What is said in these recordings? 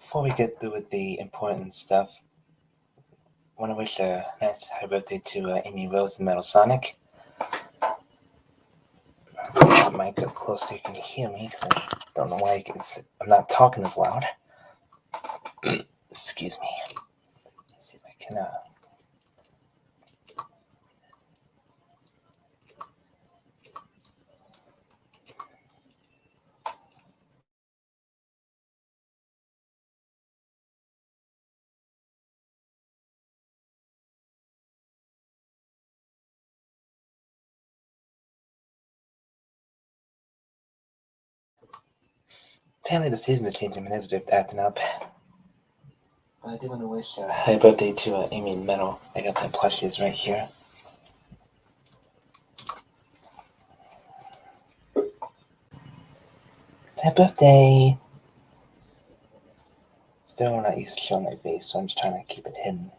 Before we get through with the important stuff, I want to wish a nice happy birthday to Amy Rose and Metal Sonic. Put that mic up close so you can hear me, because I don't know why I'm not talking as loud. Excuse me. Let's see if I can. Apparently the seasons are changing, my nails are acting up. But I do want to wish a happy birthday to Amy and Metal. I got my plushies right here. Happy birthday! Still not used to showing my face, so I'm just trying to keep it hidden.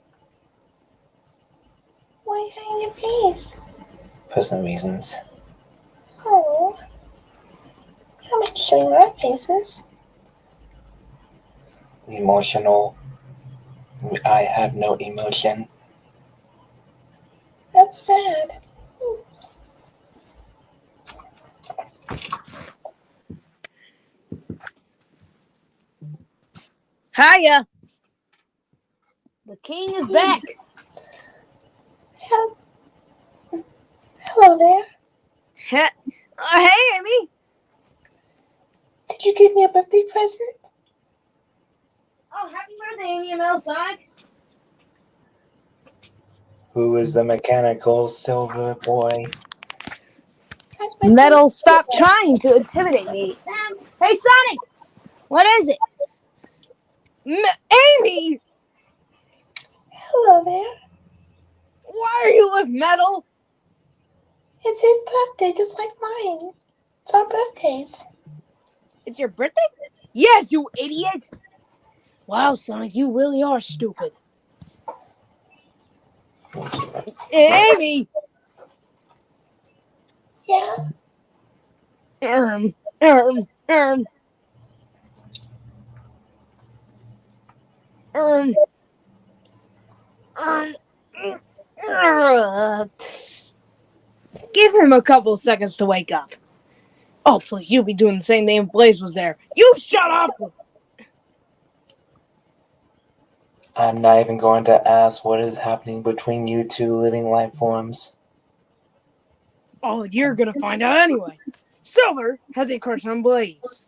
Why are you hiding your face? Personal reasons. Oh. You don't have to show your our faces. Emotional. I have no emotion. That's sad. Hiya! The king is back. Hello there. Hey, Amy. Did you give me a birthday present? Oh, happy birthday, Amy and Metal Sonic. Who is the mechanical silver boy? Metal, stop trying to intimidate me. Hey, Sonic! What is it? Amy! Hello there. Why are you with Metal? It's his birthday, just like mine. It's our birthdays. It's your birthday? Yes, you idiot! Wow, Sonic, you really are stupid. Amy! Yeah? Give him a couple of seconds to wake up. Oh, please, you'll be doing the same thing if Blaze was there. You shut up! I'm not even going to ask what is happening between you two living life forms. Oh, you're gonna find out anyway. Silver has a crush on Blaze.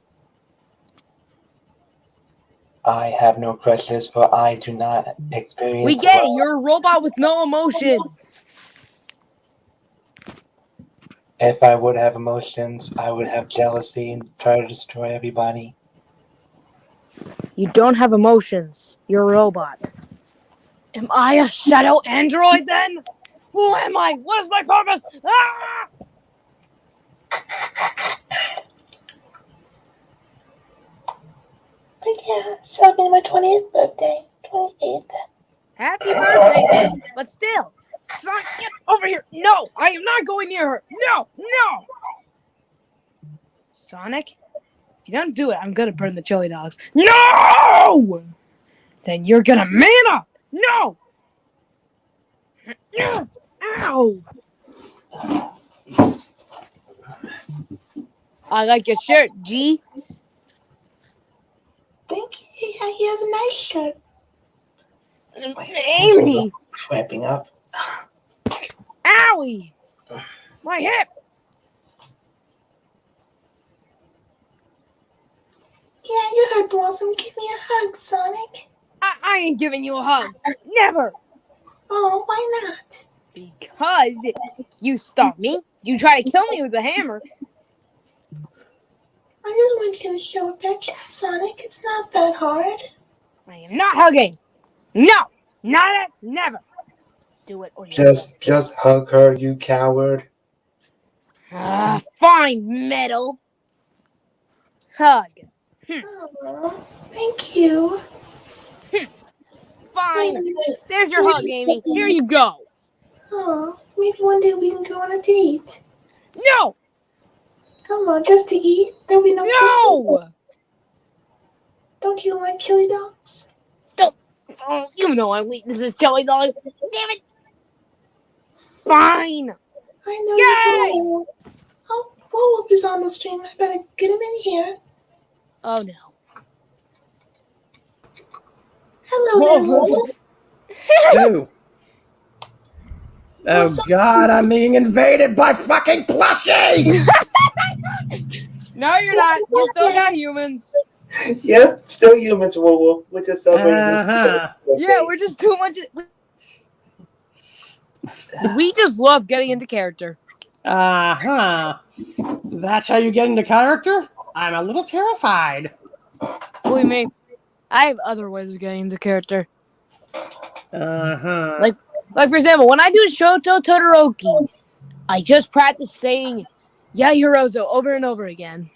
I have no crushes, for I do not experience. We get it. You're a robot with no emotions. If I would have emotions, I would have jealousy and try to destroy everybody. You don't have emotions. You're a robot. Am I a shadow android then? Who am I? What is my purpose? Ah! But yeah, it's celebrating my 20th birthday. 28th. Happy birthday then. But still, Sonic, get over here. No, I am not going near her. No. Sonic, if you don't do it, I'm gonna burn the chili dogs. No! Then you're gonna man up. No! Ow! I like your shirt, G. Thank you. He has a nice shirt. Amy! Cramping up. Owie! My hip! Yeah, you heard Blossom. Give me a hug, Sonic. I ain't giving you a hug. Never! Oh, why not? Because you stopped me. You try to kill me with a hammer. I just want you to show affection, Sonic. It's not that hard. I am not hugging. No! Never. Do it or you Just hug her, you coward. Fine, Metal. Hug. Oh, thank you. Fine. There's your hug, Amy. Here you go. Oh, maybe one day we can go on a date. No! Come on, just to eat. There'll be no kissing. No! Don't Don't you like chili dogs? Oh, you know I'm weak. This is chili dog. Damn it. Fine. I know Yay! you so well. Oh, Wolf is on the stream. I better get him in here. Oh no. Hello there, Wolf. Who? Oh God, I'm being invaded by fucking plushies! No, you're not. You still got humans. Yeah, still humans, Wolf. We're just celebrating Uh-huh. Yeah, we're just too much. We just love getting into character. Uh-huh. That's how you get into character? I'm a little terrified. Believe me, I have other ways of getting into character. Uh-huh. Like for example, when I do Shoto Todoroki, I just practice saying Yahirozo over and over again.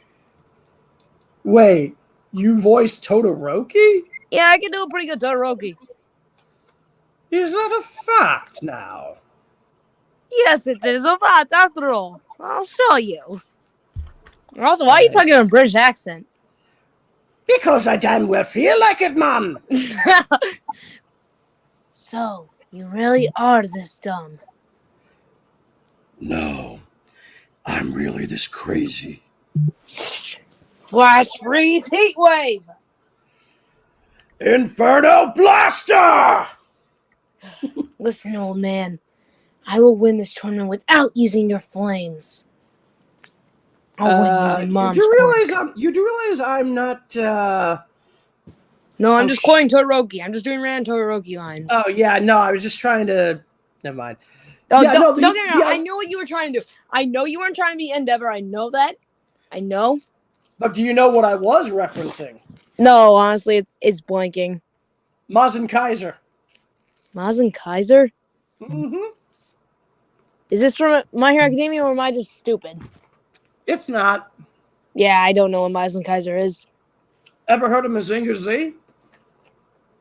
Wait, you voiced Todoroki? Yeah, I can do a pretty good Todoroki. Is that a fact now? Yes, it is a fact after all. I'll show you. Also, why are you talking in a British accent? Because I damn well feel like it, man. So, you really are this dumb. No, I'm really this crazy. Flash freeze heat wave! Inferno Blaster! Listen, old man. I will win this tournament without using your flames. I'll win using Mom's You do realize I'm not, No, I'm just quoting Todoroki. I'm just doing random Todoroki lines. Oh, yeah, no, I was just trying to... Never mind. Oh, Yeah, don't get me wrong. yeah. I knew what you were trying to do. I know you weren't trying to be Endeavor. I know that. I know. But do you know what I was referencing? No, honestly, it's blanking. Mazen Kaiser. Mazen Kaiser? Mm-hmm. Is this from My Hero Academia or am I just stupid? It's not. Yeah, I don't know what Mazen Kaiser is. Ever heard of Mazinger Z?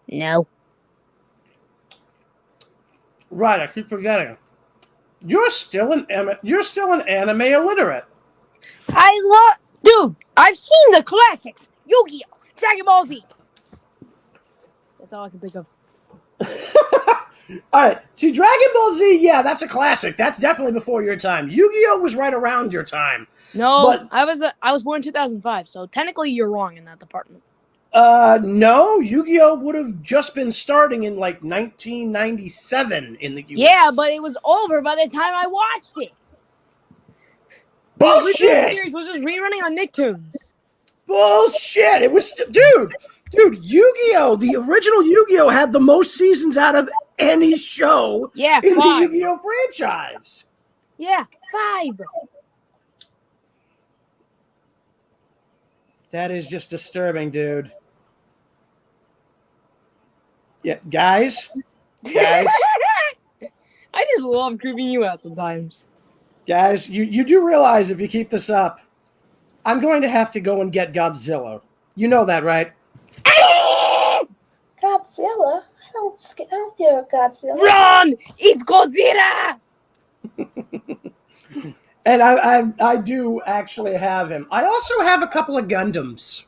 No. Right, I keep forgetting. You're still an anime illiterate. Dude, I've seen the classics. Yu-Gi-Oh! Dragon Ball Z. That's all I can think of. All right, see, Dragon Ball Z, yeah, that's a classic. That's definitely before your time. Yu-Gi-Oh was right around your time. No, but, I was born in 2005, so technically you're wrong in that department. No, Yu-Gi-Oh would have just been starting in like 1997 in the US. Yeah, but it was over by the time I watched it. Bullshit! The series was just rerunning on Nicktoons. Bullshit! It was, dude, Yu-Gi-Oh! The original Yu-Gi-Oh! Had the most seasons out of any show in 5. The Yu-Gi-Oh! Franchise. Yeah, 5. That is just disturbing, dude. Yeah, guys. I just love creeping you out sometimes. Guys, you do realize if you keep this up, I'm going to have to go and get Godzilla. You know that, right? Godzilla? I don't fear Godzilla. Run! It's Godzilla! And I do actually have him. I also have a couple of Gundams.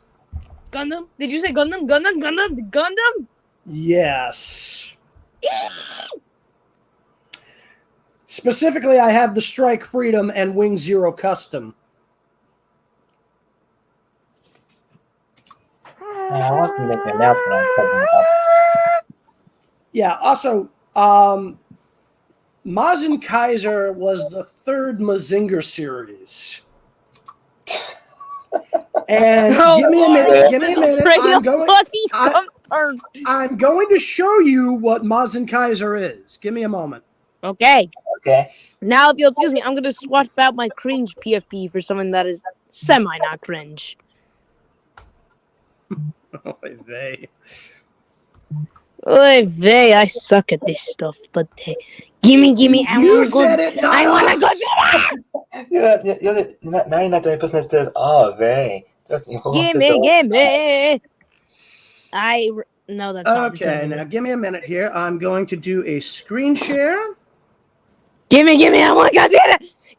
Gundam? Did you say Gundam? Gundam? Yes. Specifically, I have the Strike Freedom and Wing Zero Custom. I wasn't making an announcement on something about. Yeah, also, Mazen Kaiser was the 3rd Mazinger series. And give me a minute. I'm going to show you what Mazen Kaiser is. Give me a moment. Okay. Okay. Now, if you'll excuse me, I'm going to swap out my cringe PFP for something that is semi-not cringe. Oy vey. Oy vey, I suck at this stuff, but gimme, You said it, not I want to go. Now you're not the only person that says, "Oh, very." Gimme. No, that's not okay. Now, give me a minute here. I'm going to do a screen share. Gimme, I want to go.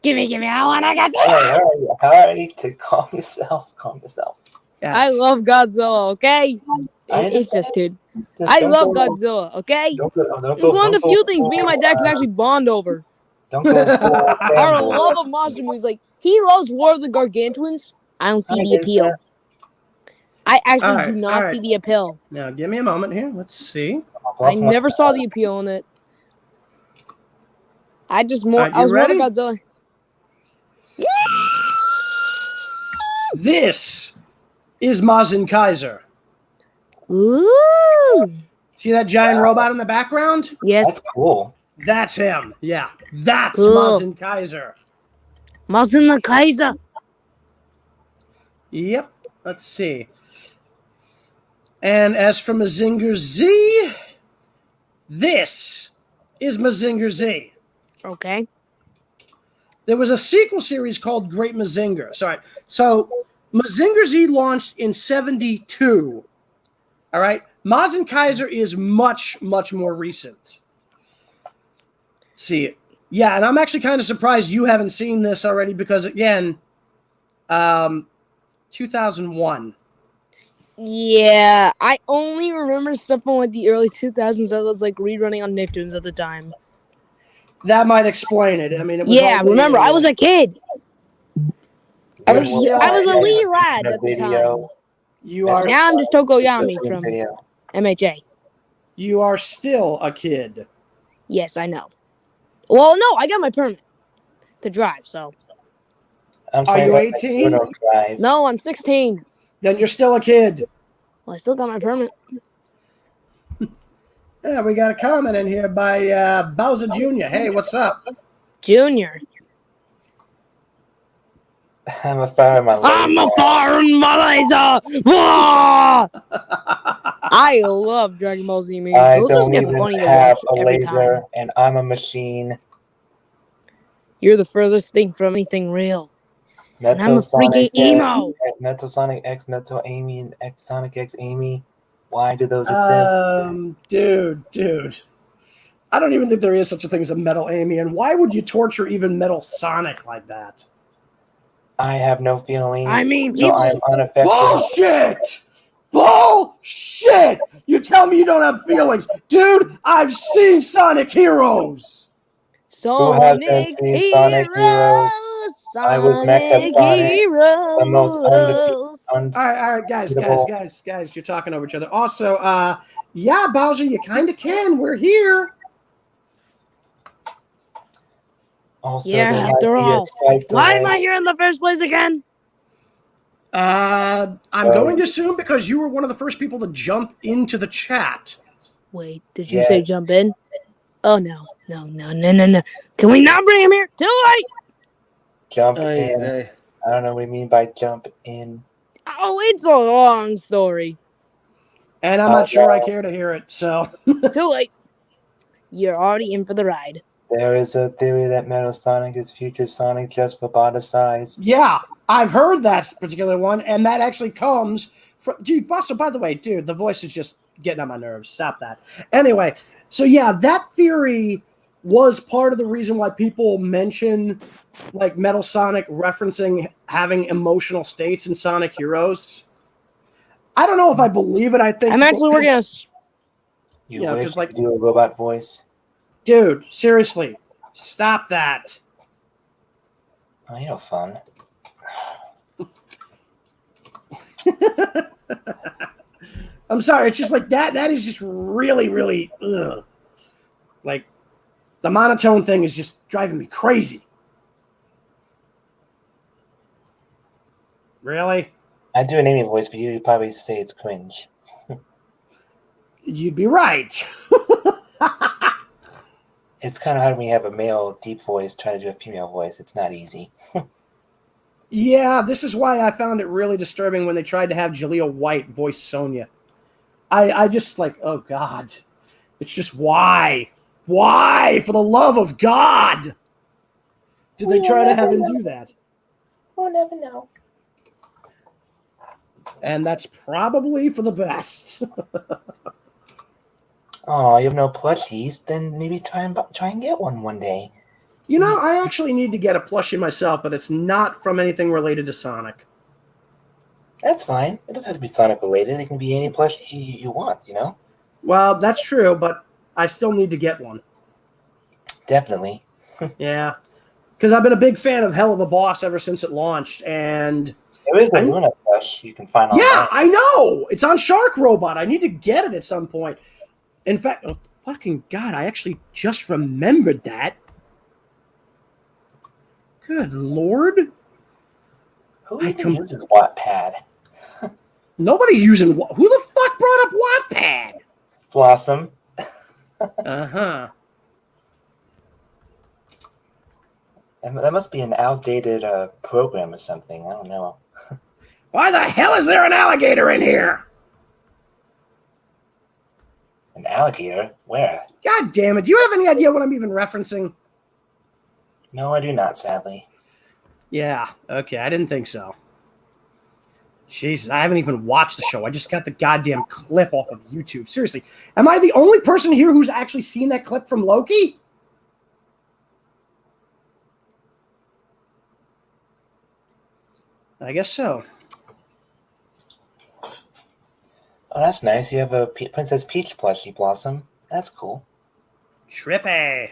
Gimme, I want to go. All right. Calm yourself. Yes. I love Godzilla, okay? I It's just, understand. dude. Just I don't love go- Godzilla, okay? Don't go. Don't It's go. one of the Don't few go. things me and my dad can actually bond over. Don't go full Our fanboy. love of monster movies. Like, he loves War of the Gargantuans. I don't see Hi, the appeal. Vincent. I actually All do right, not all right. see the appeal. Now, give me a moment here. Let's see. I never saw the appeal in it. I was you more ready? Godzilla. This is Mazin Kaiser. Ooh. See that giant robot in the background? Yes. That's cool. That's him. Yeah, that's Cool. Mazin Kaiser. Mazin the Kaiser. Yep. Let's see. And as for Mazinger Z, this is Mazinger Z. Okay. There was a sequel series called Great Mazinger. Sorry. So Mazinger Z launched in 1972. All right. Mazin Kaiser is much, much more recent. See it. Yeah, and I'm actually kind of surprised you haven't seen this already because, again, 2001. Yeah, I only remember stuff from like the early 2000s that was like rerunning on Nicktoons at the time. That might explain it. I mean, it was remember, I was a kid. I was a wee lad at the time. You are Now I'm just Tokoyami from MHA. You are still a kid. Yes, I know. Well, no, I got my permit to drive, so. Are you 18? No, I'm 16. Then you're still a kid. Well, I still got my permit. Yeah, we got a comment in here by Bowser Jr. Hey, what's up? Junior. I'm a fire in my laser. I'm a fire in my laser! I love Dragon Ball Z movies. I Those don't just get even funny to have watch a every laser, time. and I'm a machine. You're the furthest thing from anything real. And I'm a freaking emo. Metal Sonic X, Metal Amy, and X Sonic X Amy. Why do those exist? Dude. I don't even think there is such a thing as a Metal Amy, and why would you torture even Metal Sonic like that? I have no feelings. I mean, so I'm unaffected. Bullshit! You tell me you don't have feelings. Dude, I've seen Sonic Heroes. Who hasn't seen Sonic Heroes? I was Mecha Sonic, the most undefeated. All right, guys, you're talking over each other. Also, yeah, Bowser, you kind of can. We're here. Also, yeah, after all. Why am I here in the first place again? I'm going to assume because you were one of the first people to jump into the chat. Wait, did you say jump in? Oh, no. Can we not bring him here? Too late! Jump in. I don't know what you mean by jump in. Oh, it's a long story. And I'm not sure I care to hear it, so. Too late. You're already in for the ride. There is a theory that Metal Sonic is future Sonic just roboticized. Yeah, I've heard that particular one, and that actually comes from... Dude, also, by the way, dude, the voice is just getting on my nerves. Stop that. Anyway, so yeah, that theory was part of the reason why people mention like Metal Sonic referencing having emotional states in Sonic Heroes. I don't know if I believe it. I think I'm actually working on... You wish you could do a robot voice? Dude, seriously, stop that. Oh, you're fun. I'm sorry, it's just like that. That is just really, really, ugh. Like, the monotone thing is just driving me crazy. Really? I do an Amy voice, but you'd probably say it's cringe. You'd be right. It's kind of hard when you have a male deep voice trying to do a female voice. It's not easy. Yeah, this is why I found it really disturbing when they tried to have Jaleel White voice Sonya. I just like, oh God. It's just why? Why? For the love of God! Did they try to have him do that? We'll never know. And that's probably for the best. Oh, you have no plushies? Then maybe try and get one day. You know, I actually need to get a plushie myself, but it's not from anything related to Sonic. That's fine. It doesn't have to be Sonic related. It can be any plushie you want, you know? Well, that's true, but I still need to get one. Definitely. Yeah. Because I've been a big fan of Hell of a Boss ever since it launched, and There is a Luna plush you can find yeah, online. I know! It's on Shark Robot. I need to get it at some point. In fact, oh, fucking God, I actually just remembered that. Good Lord. Who even uses Wattpad? Nobody's using... Who the fuck brought up Wattpad? Blossom. Uh-huh. That must be an outdated program or something. I don't know. Why the hell is there an alligator in here? An alligator? Where? God damn it. Do you have any idea what I'm even referencing? No, I do not, sadly. Yeah, okay, I didn't think so. Jesus, I haven't even watched the show. I just got the goddamn clip off of YouTube. Seriously, am I the only person here who's actually seen that clip from Loki? I guess so. Oh, that's nice. You have a Princess Peach plushie, Blossom. That's cool. Trippy.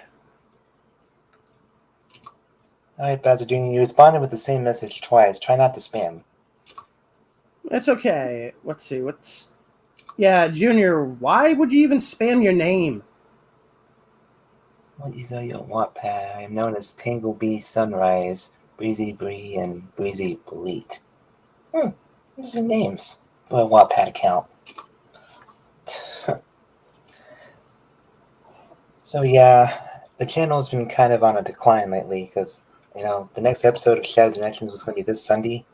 Alright, Bowser Jr., you responded with the same message twice. Try not to spam. That's okay. Let's see. Yeah, Junior, why would you even spam your name? What is your Wattpad? I am known as Tangle Bee Sunrise, Breezy Bree, and Breezy Bleat. Those are names for a Wattpad account. So yeah, the channel's been kind of on a decline lately because, you know, the next episode of Shadow Dimensions was going to be this Sunday,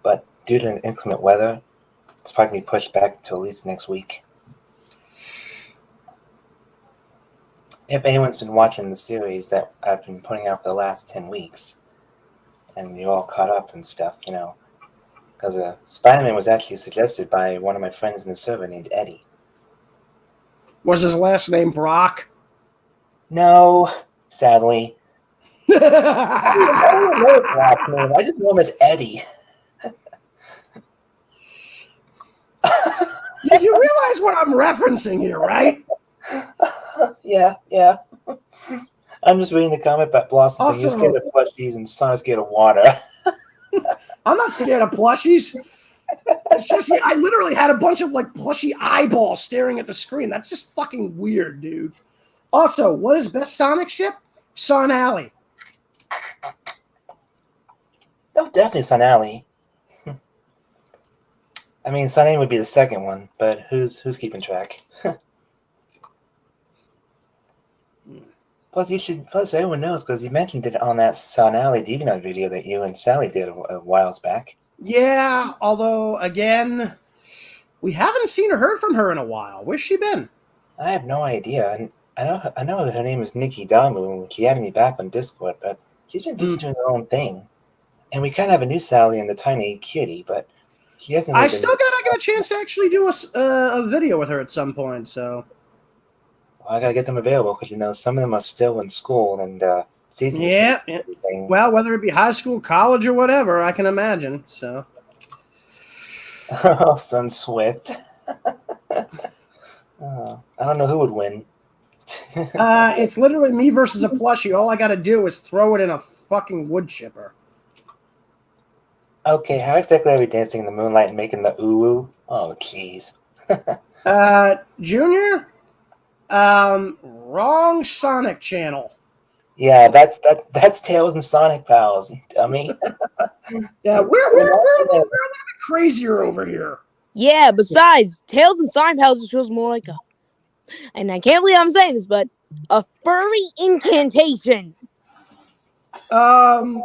but due to inclement weather, it's probably going to be pushed back until at least next week. If anyone's been watching the series that I've been putting out for the last 10 weeks, and you're all caught up and stuff, you know, because Spider-Man was actually suggested by one of my friends in the server named Eddie. Was his last name Brock? No, sadly. I don't know his last name. I just know him as Eddie. You realize what I'm referencing here, right? Yeah. I'm just reading the comment about Blossom saying you're scared of plushies and Sonic's scared of water. I'm not scared of plushies. It's just I literally had a bunch of like plushy eyeballs staring at the screen. That's just fucking weird, dude. Also, what is best Sonic ship? Son Alley. Oh, definitely Sun Alley. I mean, Sun A would be the second one, but who's keeping track? Plus, everyone knows because you mentioned it on that Sun Alley DeviantArt video that you and Sally did a whiles back. Yeah, although again, we haven't seen or heard from her in a while. Where's she been? I have no idea. I know her name is Nikki Damu. She added me back on Discord, but she's been busy doing her own thing. And we kind of have a new Sally and the tiny cutie, but she hasn't. I still gotta get a chance to actually do a video with her at some point. So I gotta get them available because, you know, some of them are still in school and season. yeah. Well, whether it be high school, college, or whatever, I can imagine. So. Oh, Sun Swift. I don't know who would win. It's literally me versus a plushie. All I got to do is throw it in a fucking wood chipper. Okay, how exactly are we dancing in the moonlight and making the ooh-woo? Oh, jeez. Junior? Wrong Sonic channel. Yeah, that's Tails and Sonic Pals, dummy. Yeah, we're a little bit crazier over here. Yeah, besides, Tails and Slime Pals feels more like and I can't believe I'm saying this, but a furry incantation. You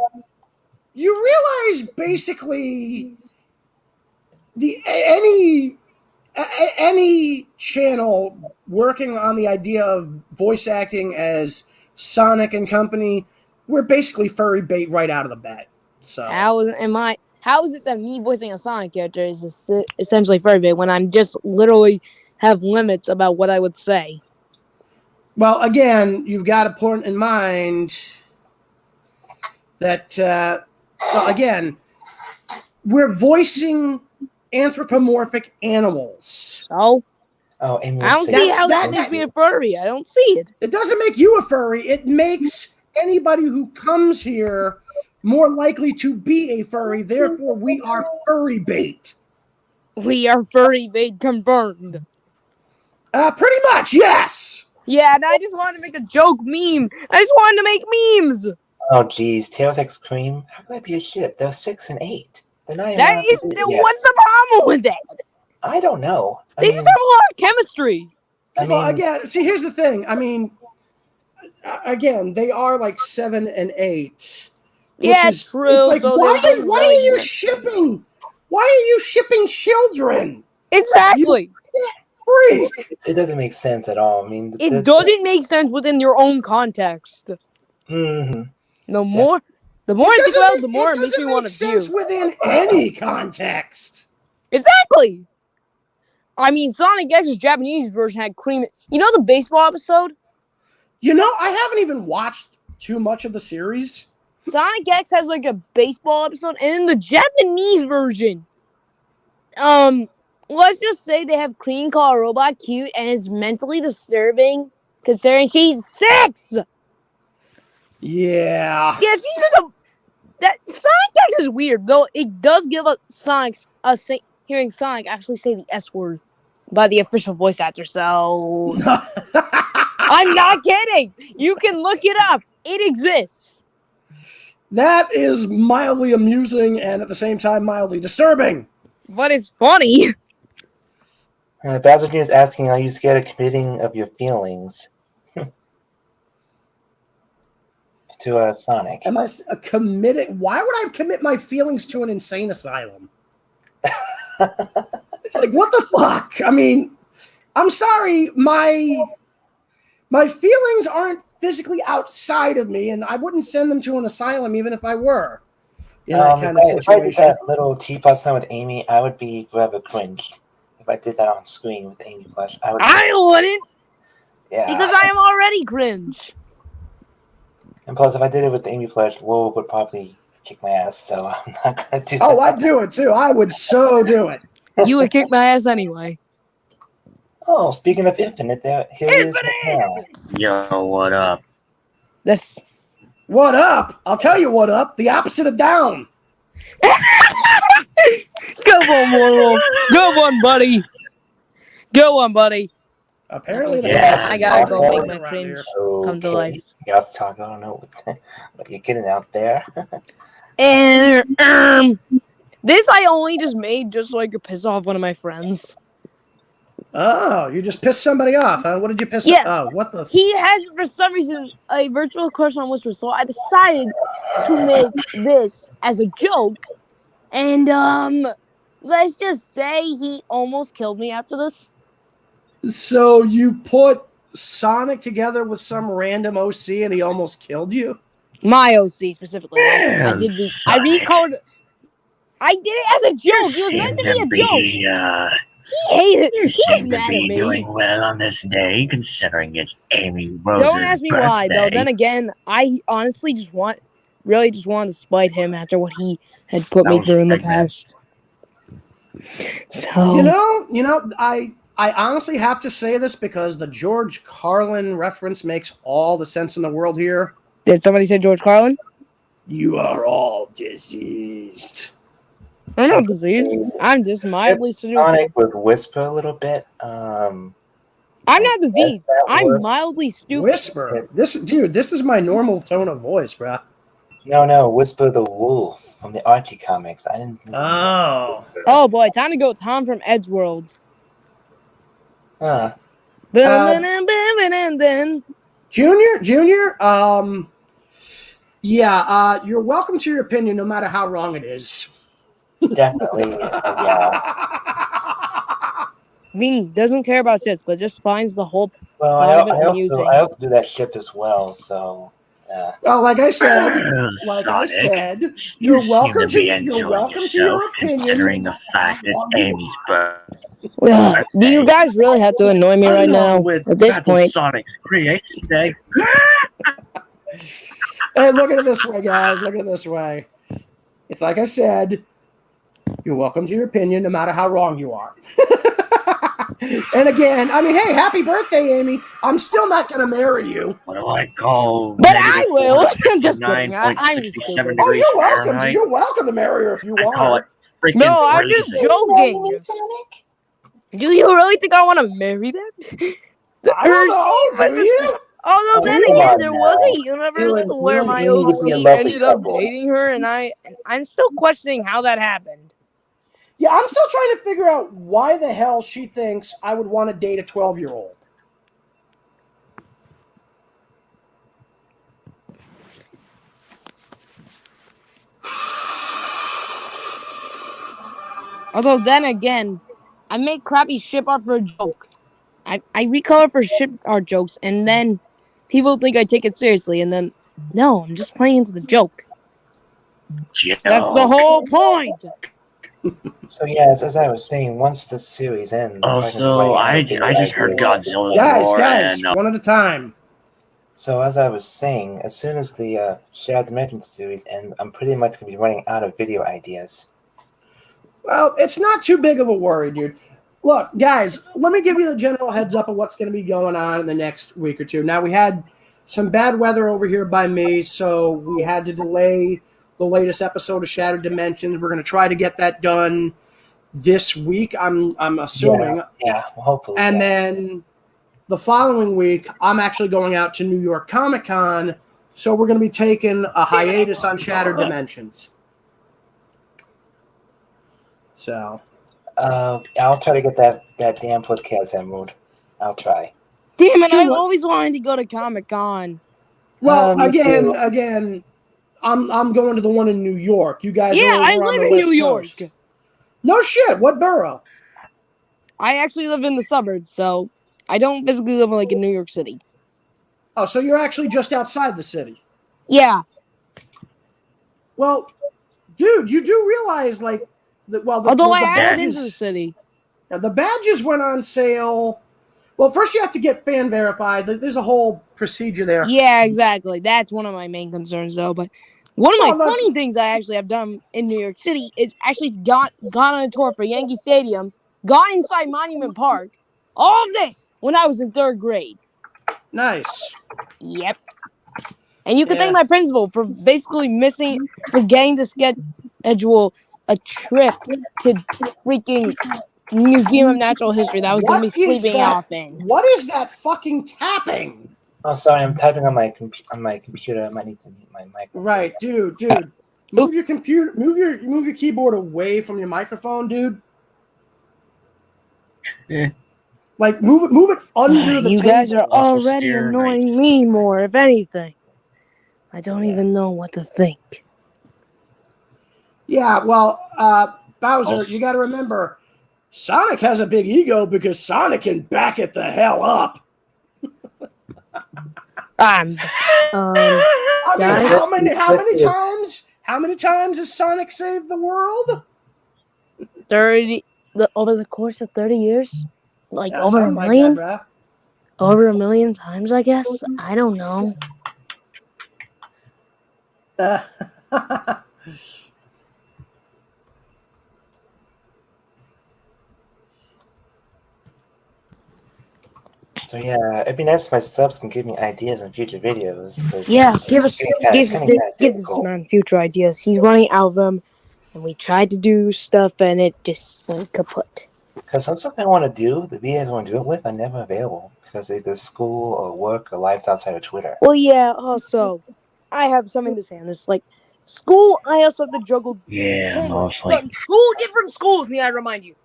realize basically any channel working on the idea of voice acting as Sonic and company, we're basically furry bait right out of the bat. So How is it that me voicing a Sonic character is essentially furry bait when I'm just literally have limits about what I would say? Well, again, you've got to put in mind that, again, we're voicing anthropomorphic animals. So Oh, Amy I would don't say see That's- how that- that makes me a furry. I don't see it. It doesn't make you a furry. It makes anybody who comes here more likely to be a furry. Therefore, we are furry bait. We are furry bait confirmed. Pretty much, yes. Yeah, and I just wanted to make a joke meme. I just wanted to make memes. Oh, geez. Tails X Cream? How could that be a ship? They're 6 and 8. They're not even That allowed is, to do it yet. what's the problem with that? I don't know. They just have a lot of chemistry. Well, again, see, here's the thing. I mean, again, they are like 7 and 8. Yeah, true. It's like, So why they're are really you good. shipping? Why are you shipping children? Exactly. Freak. it doesn't make sense at all. I mean, It doesn't make sense within your own context. Mhm. The more I think about it, the more it makes me want to sense view. within any context. Exactly. I mean, Sonic X's Japanese version had cream. You know the baseball episode? You know, I haven't even watched too much of the series. Sonic X has like a baseball episode, and in the Japanese version, let's just say they have Cream call a robot cute, and it's mentally disturbing considering she's 6. Yeah. Yeah, she's just that Sonic X is weird, though. It does give us hearing Sonic actually say the S word by the official voice actor. So I'm not kidding. You can look it up. It exists. That is mildly amusing and at the same time mildly disturbing. But it's funny. Bowser Jr. is asking, are you scared of committing of your feelings to Sonic? Am I committed? Why would I commit my feelings to an insane asylum? It's like, what the fuck? I mean, I'm sorry, my feelings aren't physically outside of me, and I wouldn't send them to an asylum even if I were. In that kind of if I did situation. that little T-plus sign with Amy, I would be forever cringed. If I did that on screen with Amy Flesh, I wouldn't, yeah. because I am already cringe. And plus, if I did it with Amy Flesh, Wolf would probably kick my ass, so I'm not going to do that. Oh, I'd do it too. I would so do it. You would kick my ass anyway. Oh, speaking of Infinite, here it is right now. Yo, what up? That's What up? I'll tell you what up. The opposite of down. Go on, Warlock. Go on, buddy. Go on, buddy. Apparently, the Yeah, opposite I is gotta down go make around my cringe here. come to Okay. life. Yes, talk. I don't know what you're getting out there. And this I only just made just so I could piss off one of my friends. Oh, you just pissed somebody off, huh? What did you piss Yeah. off? Oh, what the? He has, for some reason, a virtual crush on Whisper, so I decided to make this as a joke. And, let's just say he almost killed me after this. So you put Sonic together with some random OC and he almost killed you? My OC, specifically. I did I Sonic. recalled. I did it as a joke. It was meant to be a joke. He hated You it. He was seem mad to at be me. doing well on this day, considering it's Amy Rose's Don't ask me why, though. birthday. Then again, I honestly really just wanted to spite him after what he had put me I was through in the pregnant. past. So You know, I honestly have to say this because the George Carlin reference makes all the sense in the world here. did somebody say George Carlin? You are all diseased. I'm not diseased. I'm just mildly seductive. Sonic would whisper a little bit. I'm not diseased. that I'm works. mildly stupid. Whisper. This is my normal tone of voice, bruh. No, Whisper the Wolf from the Archie comics. I didn't. Oh. Oh boy, time to go Tom from Edgeworld. Huh. Junior, you're welcome to your opinion no matter how wrong it is. Definitely. Yeah. Vin doesn't care about shits, but just finds the whole Well, part of it amusing. I also do that ship as well. So. Well, like I said, Sonic, you're you welcome seem to be to enjoying your yourself, opinion. considering the fact that Amy's birthday. Ugh, do you guys really have to annoy me right now? With At this Battle point, Sonic's creation day. Hey, look at it this way, guys. Look at it this way. It's like I said, You're welcome to your opinion, no matter how wrong you are. And again, I mean, hey, happy birthday, Amy. I'm still not going to marry you. What do I call But I will. Just kidding. I'm just 9.67 stupid. Oh, degrees you're welcome. Fahrenheit? You're welcome to marry her if you I want call her. it freaking No, I'm just freezing. joking. Sonic? Do you really think I want to marry them? I don't know. Do you? Although Oh, then come again, on there was a now. universe You where and my Amy would be a OC lovely ended up couple. dating her, and I'm still questioning how that happened. Yeah, I'm still trying to figure out why the hell she thinks I would want to date a 12-year-old. Although then again, I make crappy ship art for a joke. I recolor for ship art jokes, and then people think I take it seriously, and then no, I'm just playing into the joke. That's the Joke. whole point. So yeah, as I was saying, once this series ends, I'm probably gonna be Also, running out I of video just heard ideas. Godzilla's Guys, roar, and one at a time. So as I was saying, as soon as the Shadow Dimension series ends, I'm pretty much gonna be running out of video ideas. Well, it's not too big of a worry, dude. Look, guys, let me give you the general heads up of what's going to be going on in the next week or two. Now, we had some bad weather over here by me, so we had to delay the latest episode of Shattered Dimensions. We're going to try to get that done this week, I'm assuming. Yeah, well, hopefully. And yeah. then the following week, I'm actually going out to New York Comic Con, so we're going to be taking a hiatus on Shattered Dimensions. So, I'll try to get that damn podcast emerald. I'll try. Damn it! I Sure. always wanted to go to Comic Con. well, Me too. again, I'm going to the one in New York. You guys Yeah, are over I on live the in West New York. Coast. No shit. What borough? I actually live in the suburbs, so I don't physically live like in New York City. Oh, so you're actually just outside the city. Yeah. Well, dude, you do realize like Although I the added into the badges, city. the badges went on sale. Well, first you have to get fan verified. There's a whole procedure there. Yeah, exactly. That's one of my main concerns, though. But one of my Well, funny things I actually have done in New York City is actually gone on a tour for Yankee Stadium, got inside Monument Park. All of this when I was in 3rd grade. Nice. Yep. And you can Yeah. thank my principal for basically for getting to schedule a trip to freaking Museum of Natural History that I was going to be What is sleeping that? off in. What is that fucking tapping? Oh, sorry, I'm typing on my computer. I might need to mute my microphone. Right, dude. Move your computer. Move your keyboard away from your microphone, dude. Eh. Like move it under the You table. guys are already Here, annoying me more, if anything. I don't even know what to think. Yeah, well, Bowser, Oh. you got to remember, Sonic has a big ego because Sonic can back it the hell up. I mean, Guys, Guys? how many times has Sonic saved the world? 30 over the course of 30 years? Like Yeah, over a something like million? that, Over a million times, I guess? I don't know. bruh. So yeah, it'd be nice if my subs can give me ideas on future videos. 'Cause Yeah, give kinda this difficult. man future ideas. He's running out of them, and we tried to do stuff, and it just went kaput. Because some stuff I want to do, the videos I want to do it with are never available because either school or work or lives outside of Twitter. Well, yeah. Also, I have something to say on this. Like school, I also have to juggle Yeah, homework mostly. from 2 different schools. Need I remind you?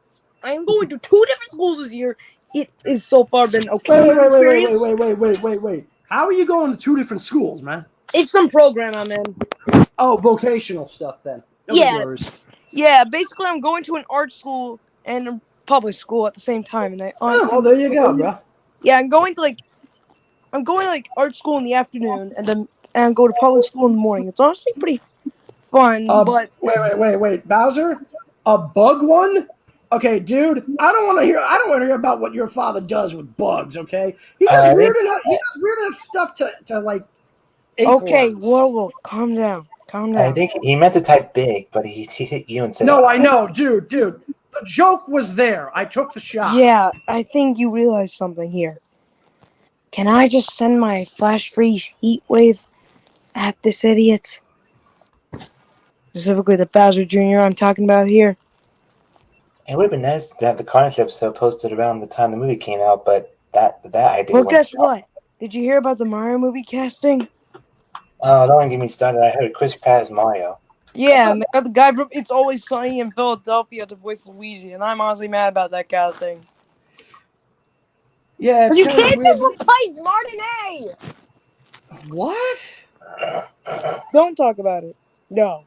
I am going to 2 different schools this year. It is so far been okay. Wait. How are you going to 2 different schools, man? It's some program I'm in. Oh, vocational stuff then. No Yeah. worries. Yeah, basically, I'm going to an art school and a public school at the same time, and I honestly. Oh, well, there you go, bro. Yeah, I'm going to art school in the afternoon, and I'm going to public school in the morning. It's honestly pretty fun, but Wait, Bowser, a bug one? Okay, dude, I don't want to hear about what your father does with bugs. Okay, he does weird enough. He does weird enough stuff to like. Acorns. okay, Werewolf, calm down. Calm I down. think he meant to type big, but he hit you and said, No, I know, dude. The joke was there. I took the shot. Yeah, I think you realize something here. Can I just send my flash freeze heat wave at this idiot? Specifically the Bowser Jr. I'm talking about here. It would have been nice to have the Carnage episode posted around the time the movie came out, but that idea Well, went guess south. what? Did you hear about the Mario movie casting? Oh, don't get me started. I heard Chris Pratt as Mario. Yeah, and they got the guy from It's Always Sunny in Philadelphia to voice Luigi, and I'm honestly mad about that casting. Yeah, it's You kind of can't weird. just replace Martin A! What? Don't talk about it. No.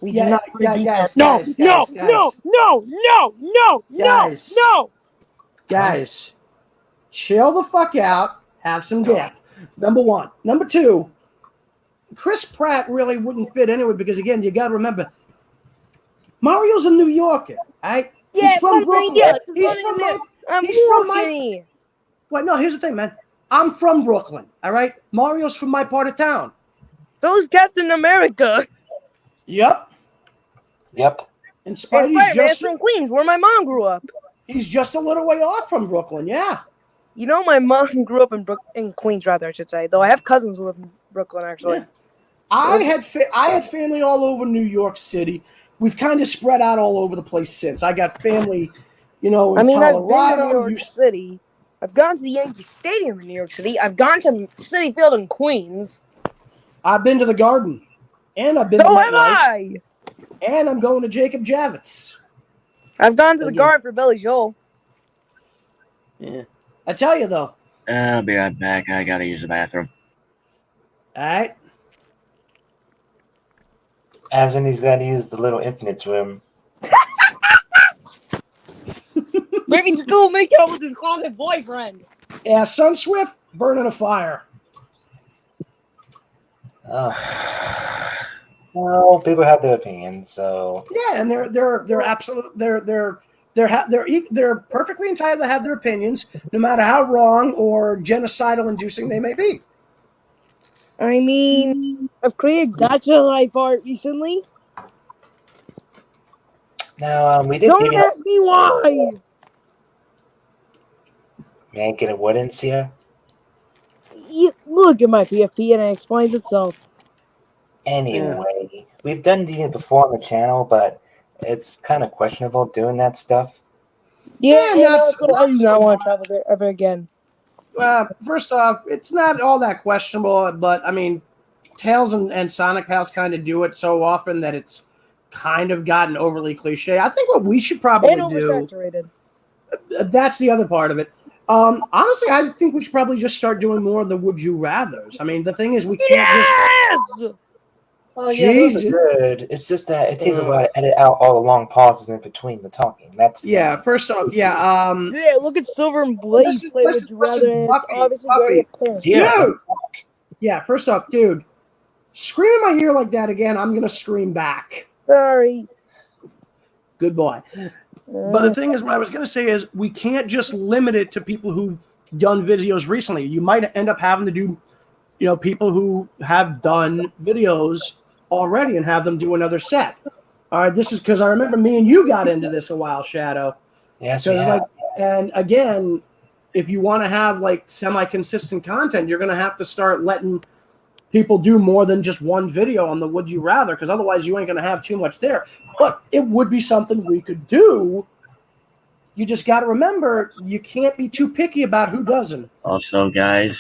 We do not redo guys, that. No. Guys, chill the fuck out. Have some dip. Number one. Number two, Chris Pratt really wouldn't fit anyway because, again, you got to remember, Mario's a New Yorker, right? Yeah, he's from Brooklyn. He's from my... Well, no, here's the thing, man. I'm from Brooklyn, all right? Mario's from my part of town. So's Captain America. Yep. Yep. And And Spidey's Spider-Man's just... from Queens, where my mom grew up. He's just a little way off from Brooklyn, yeah. You know, my mom grew up in Queens, rather, I should say. Though I have cousins who live in Brooklyn, actually. Yeah. I had family all over New York City. We've kind of spread out all over the place since. I got family, in Colorado. I've been to New York City. I've gone to the Yankee Stadium in New York City. I've gone to City Field in Queens. I've been to the Garden. And I've been So to have I! And I'm going to Jacob Javits. I've gone to the Garden for Billy Joel. Yeah. I tell you, though. I'll be right back. I gotta use the bathroom. All right. As in, he's got to use the little Infinites room. Maybe school make out with his closet boyfriend. Yeah, Sunswift, burning a fire. Oh. Well, people have their opinions, so... Yeah, and they're absolute... They're perfectly entitled to have their opinions, no matter how wrong or genocidal inducing they may be. I mean, I've created gacha life art recently. Now, we did... Don't ask me why! May I get a word in here? Look at my PFP and it explains itself. Anyway, we've done Deviant before on the channel, but it's kind of questionable doing that stuff. Yeah, I do not want to travel there ever again. First off, it's not all that questionable, but I mean, Tails and Sonic Pals kind of do it so often that it's kind of gotten overly cliche. I think what we should probably do... oversaturated. That's the other part of it. Honestly, I think we should probably just start doing more of the Would You Rathers. I mean, the thing is, we can't just... Well, yeah, those are good. It's just that it takes a while to edit out all the long pauses in between the talking. That's first off, look at Silver and Blaze play with Rather. It's obviously very apparent. Yeah, first off, dude, scream in my ear like that again, I'm gonna scream back. Sorry. Good boy. But the thing is, what I was gonna say is, we can't just limit it to people who've done videos recently. You might end up having to do, people who have done videos already and have them do another set. All right, this is because I remember me and you got into this a while, Shadow. Yes, we have. And again, if you want to have semi-consistent content, you're going to have to start letting people do more than just one video on the Would You Rather, because otherwise you ain't going to have too much there. But it would be something we could do. You just got to remember, you can't be too picky about who doesn't. Also, guys,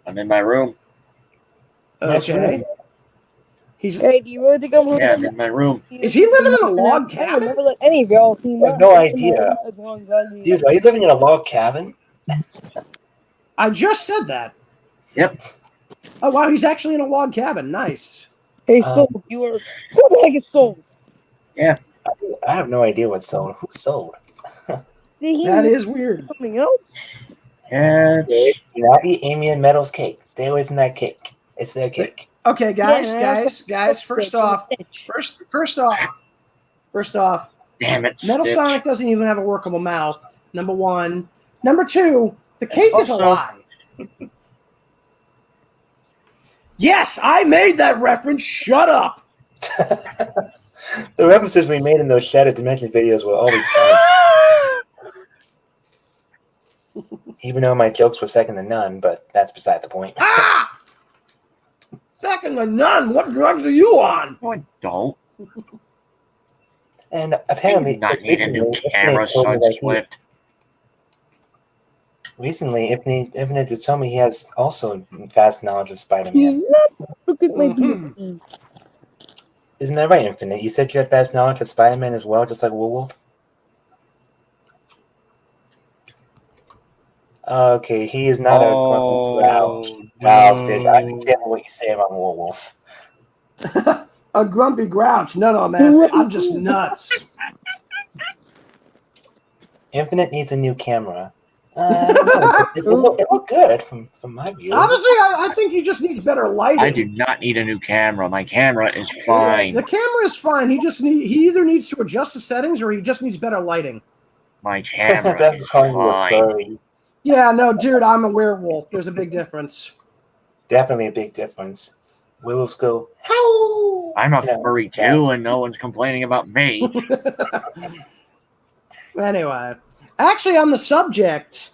I'm in my room. Okay. Hey, do you really think I'm I'm in my room. Is he living in a log cabin? I never let any of y'all see I have no idea. as long as I do. Dude, are you living in a log cabin? I just said that. Yep. Oh, wow, he's actually in a log cabin. Nice. Hey, Soul, you are... Who the heck is Soul? Yeah. I have no idea what's sold. Who sold? That is weird. Something else? Yeah. Do not eat Amy and Metal's cake. Stay away from that cake. It's their cake. Okay, guys. First off, Damn it. Metal bitch. Sonic doesn't even have a workable mouth. Number one. Number two, the cake is a lie. Yes, I made that reference. Shut up. The references we made in those Shattered Dimension videos were always bad. Even though my jokes were second to none, but that's beside the point. Ah! Second to none. What drugs are you on? What don't? And I do apparently, not need a new camera, Swift. Recently, Infinite just told me he has also vast knowledge of Spider-Man. Look at my Mhm. beauty. Isn't that right, Infinite? You said you had vast knowledge of Spider-Man as well, just like Werewolf? Okay, he is not a grumpy grouch. Wow, Stitch, I be careful what you say about Werewolf. A grumpy grouch. No, man. I'm just nuts. Infinite needs a new camera. I don't know. It looked good from my view. Honestly, I think he just needs better lighting. I do not need a new camera. My camera is fine. The camera is fine. He either needs to adjust the settings or he just needs better lighting. My camera That's is calling you a fine. furry. Yeah, no, dude, I'm a werewolf. There's a big difference. Definitely a big difference. Werewolves go, howl! I'm a You know, furry too, and no one's complaining about me. Anyway, actually, on the subject,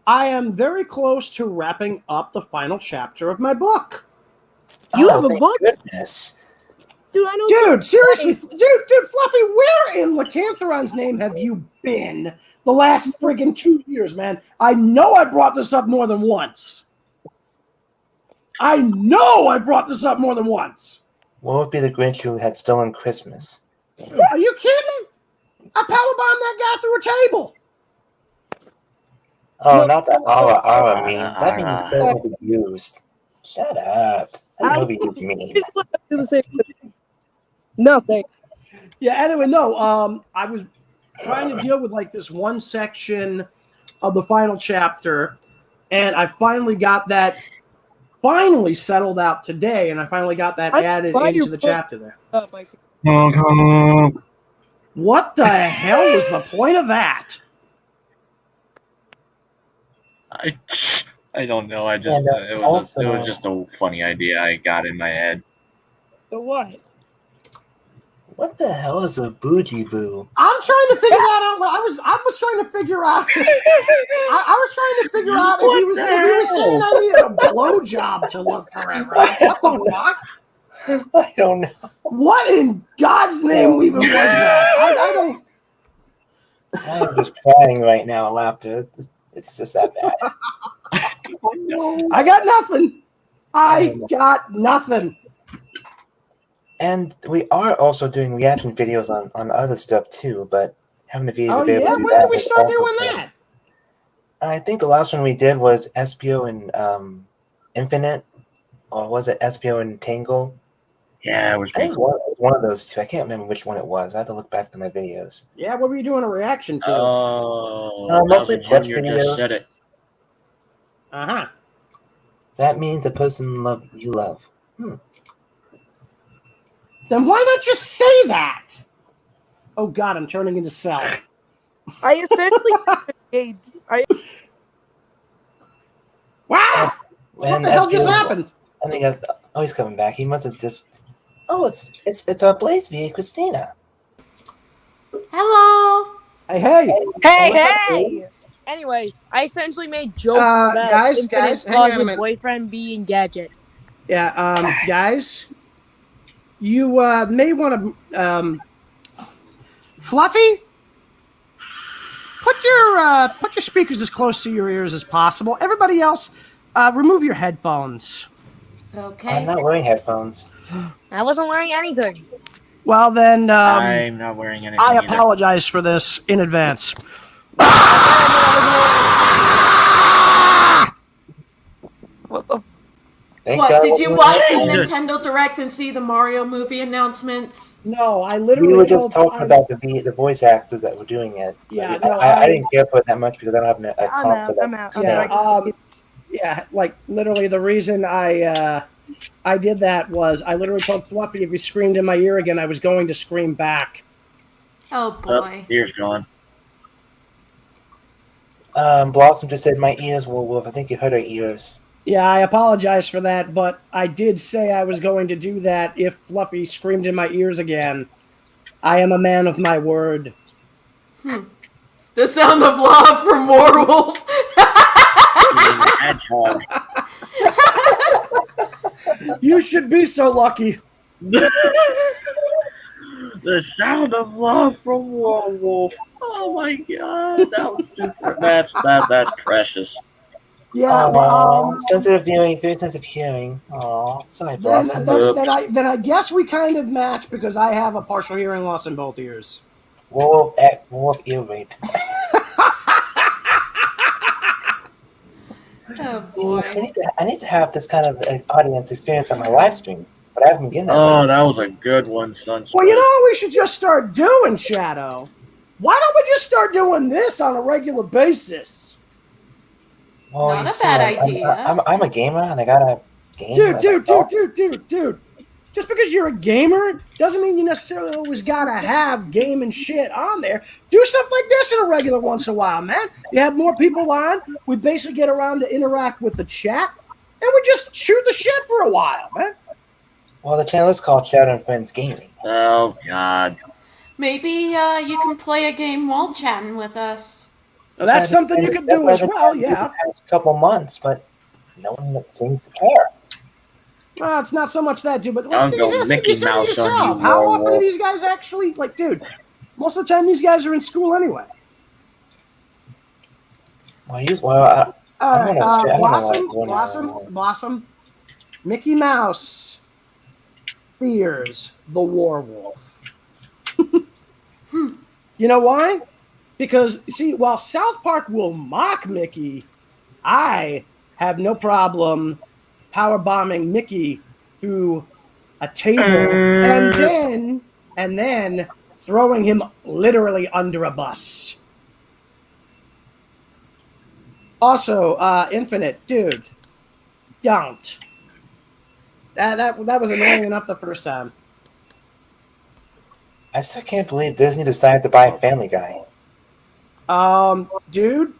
I am very close to wrapping up the final chapter of my book. You have a thank book? Goodness. Dude, I know. Dude, seriously, dude, Fluffy, where in Lycanthron's name have you been the last friggin' 2 years, man? I know I brought this up more than once. What What would be the Grinch who had stolen Christmas? Are you kidding? I powerbombed that guy through a table. Oh, not that ara meme. That meme is so overused. Shut up. That's an overused meme. Do the same thing. Nothing. Yeah, anyway, no, I was trying to deal with like this one section of the final chapter, and I finally got that settled out today, and I finally got that added into the chapter there. What the hell was the point of that? I don't know. I just And, it was just a funny idea I got in my head. So what? What the hell is a bougie boo? I'm trying to figure that out. I was trying to figure out. I was trying to figure out if he was saying I needed a blowjob to look forever. What the fuck? I don't know. What in God's name even was that? I don't. I'm just crying right now of laughter. It's just that bad. I got nothing. I got nothing. And we are also doing reaction videos on other stuff too, but having the videos available. Yeah, when did we start doing that? I think the last one we did was SPO and Infinite, or was it SPO and Tangle? Yeah, it was I think it was one of those two. I can't remember which one it was. I have to look back to my videos. Yeah, what were you doing a reaction to? Mostly Jeff Junior just videos. said it. Uh-huh. That means a person you love. Then why not just say that? Oh God, I'm turning into Cell. I essentially Wow! What the hell just happened? I think he's coming back. He must have just. Oh, it's our Blaze via Christina. Hello. Hey! Anyways, I essentially made jokes about guys, Infinite's hang on a closet minute. boyfriend being Gadget. Yeah, guys, you may want to, Fluffy, put your speakers as close to your ears as possible. Everybody else, remove your headphones. Okay. I'm not wearing headphones. I wasn't wearing anything. Well then, I'm not wearing anything. I either. apologize for this in advance. What the? What, did you watch the Good. Nintendo Direct and see the Mario movie announcements? No, I literally. We were just talking about the voice actors that were doing it. Yeah, I didn't care for it that much because I don't have a console. I'm out. I'm Yeah, sorry. yeah, like literally the reason I did that was I literally told Fluffy if he screamed in my ear again, I was going to scream back. Oh boy. Ears gone. Blossom just said my ears were wolf. I think you heard her ears. Yeah, I apologize for that, but I did say I was going to do that if Fluffy screamed in my ears again. I am a man of my word. The sound of love from Warwolf. Hedgehog. You should be so lucky. The sound of love from Werewolf. Oh my god, that was super. That's precious. Yeah, Aww, sensitive viewing, very sensitive hearing. Aww, sorry, Blossom. then I guess we kind of match because I have a partial hearing loss in both ears. Wolf ear rape. Oh boy. I need to have this kind of audience experience on my live streams, but I haven't been that Oh, way. that was a good one, Sunspot. Well, you know what we should just start doing, Shadow? Why don't we just start doing this on a regular basis? Well, Not you a see, bad I'm- idea. I'm a gamer, and I gotta game. Dude. Just because you're a gamer doesn't mean you necessarily always gotta have game and shit on there. Do stuff like this in a regular once in a while, man. You have more people on. We basically get around to interact with the chat, and we just shoot the shit for a while, man. Well, the channel is called Shadow&Friends Gaming. Oh god. Maybe you can play a game while chatting with us. Now, that's something you could do as well, yeah. The past couple months, but no one seems to care. Well, it's not so much that, dude, but I'll like, go you Mickey said it Mouse on yourself. you, How often do Werewolf. these guys actually, like, dude, most of the time these guys are in school anyway. Well, I'm gonna straight- I'm gonna Blossom, Mickey Mouse fears the werewolf. You know why? Because, see, while South Park will mock Mickey, I have no problem power bombing Mickey through a table and then throwing him literally under a bus. Also, Infinite, dude, don't. That was annoying enough the first time. I still can't believe Disney decided to buy Family Guy. Dude,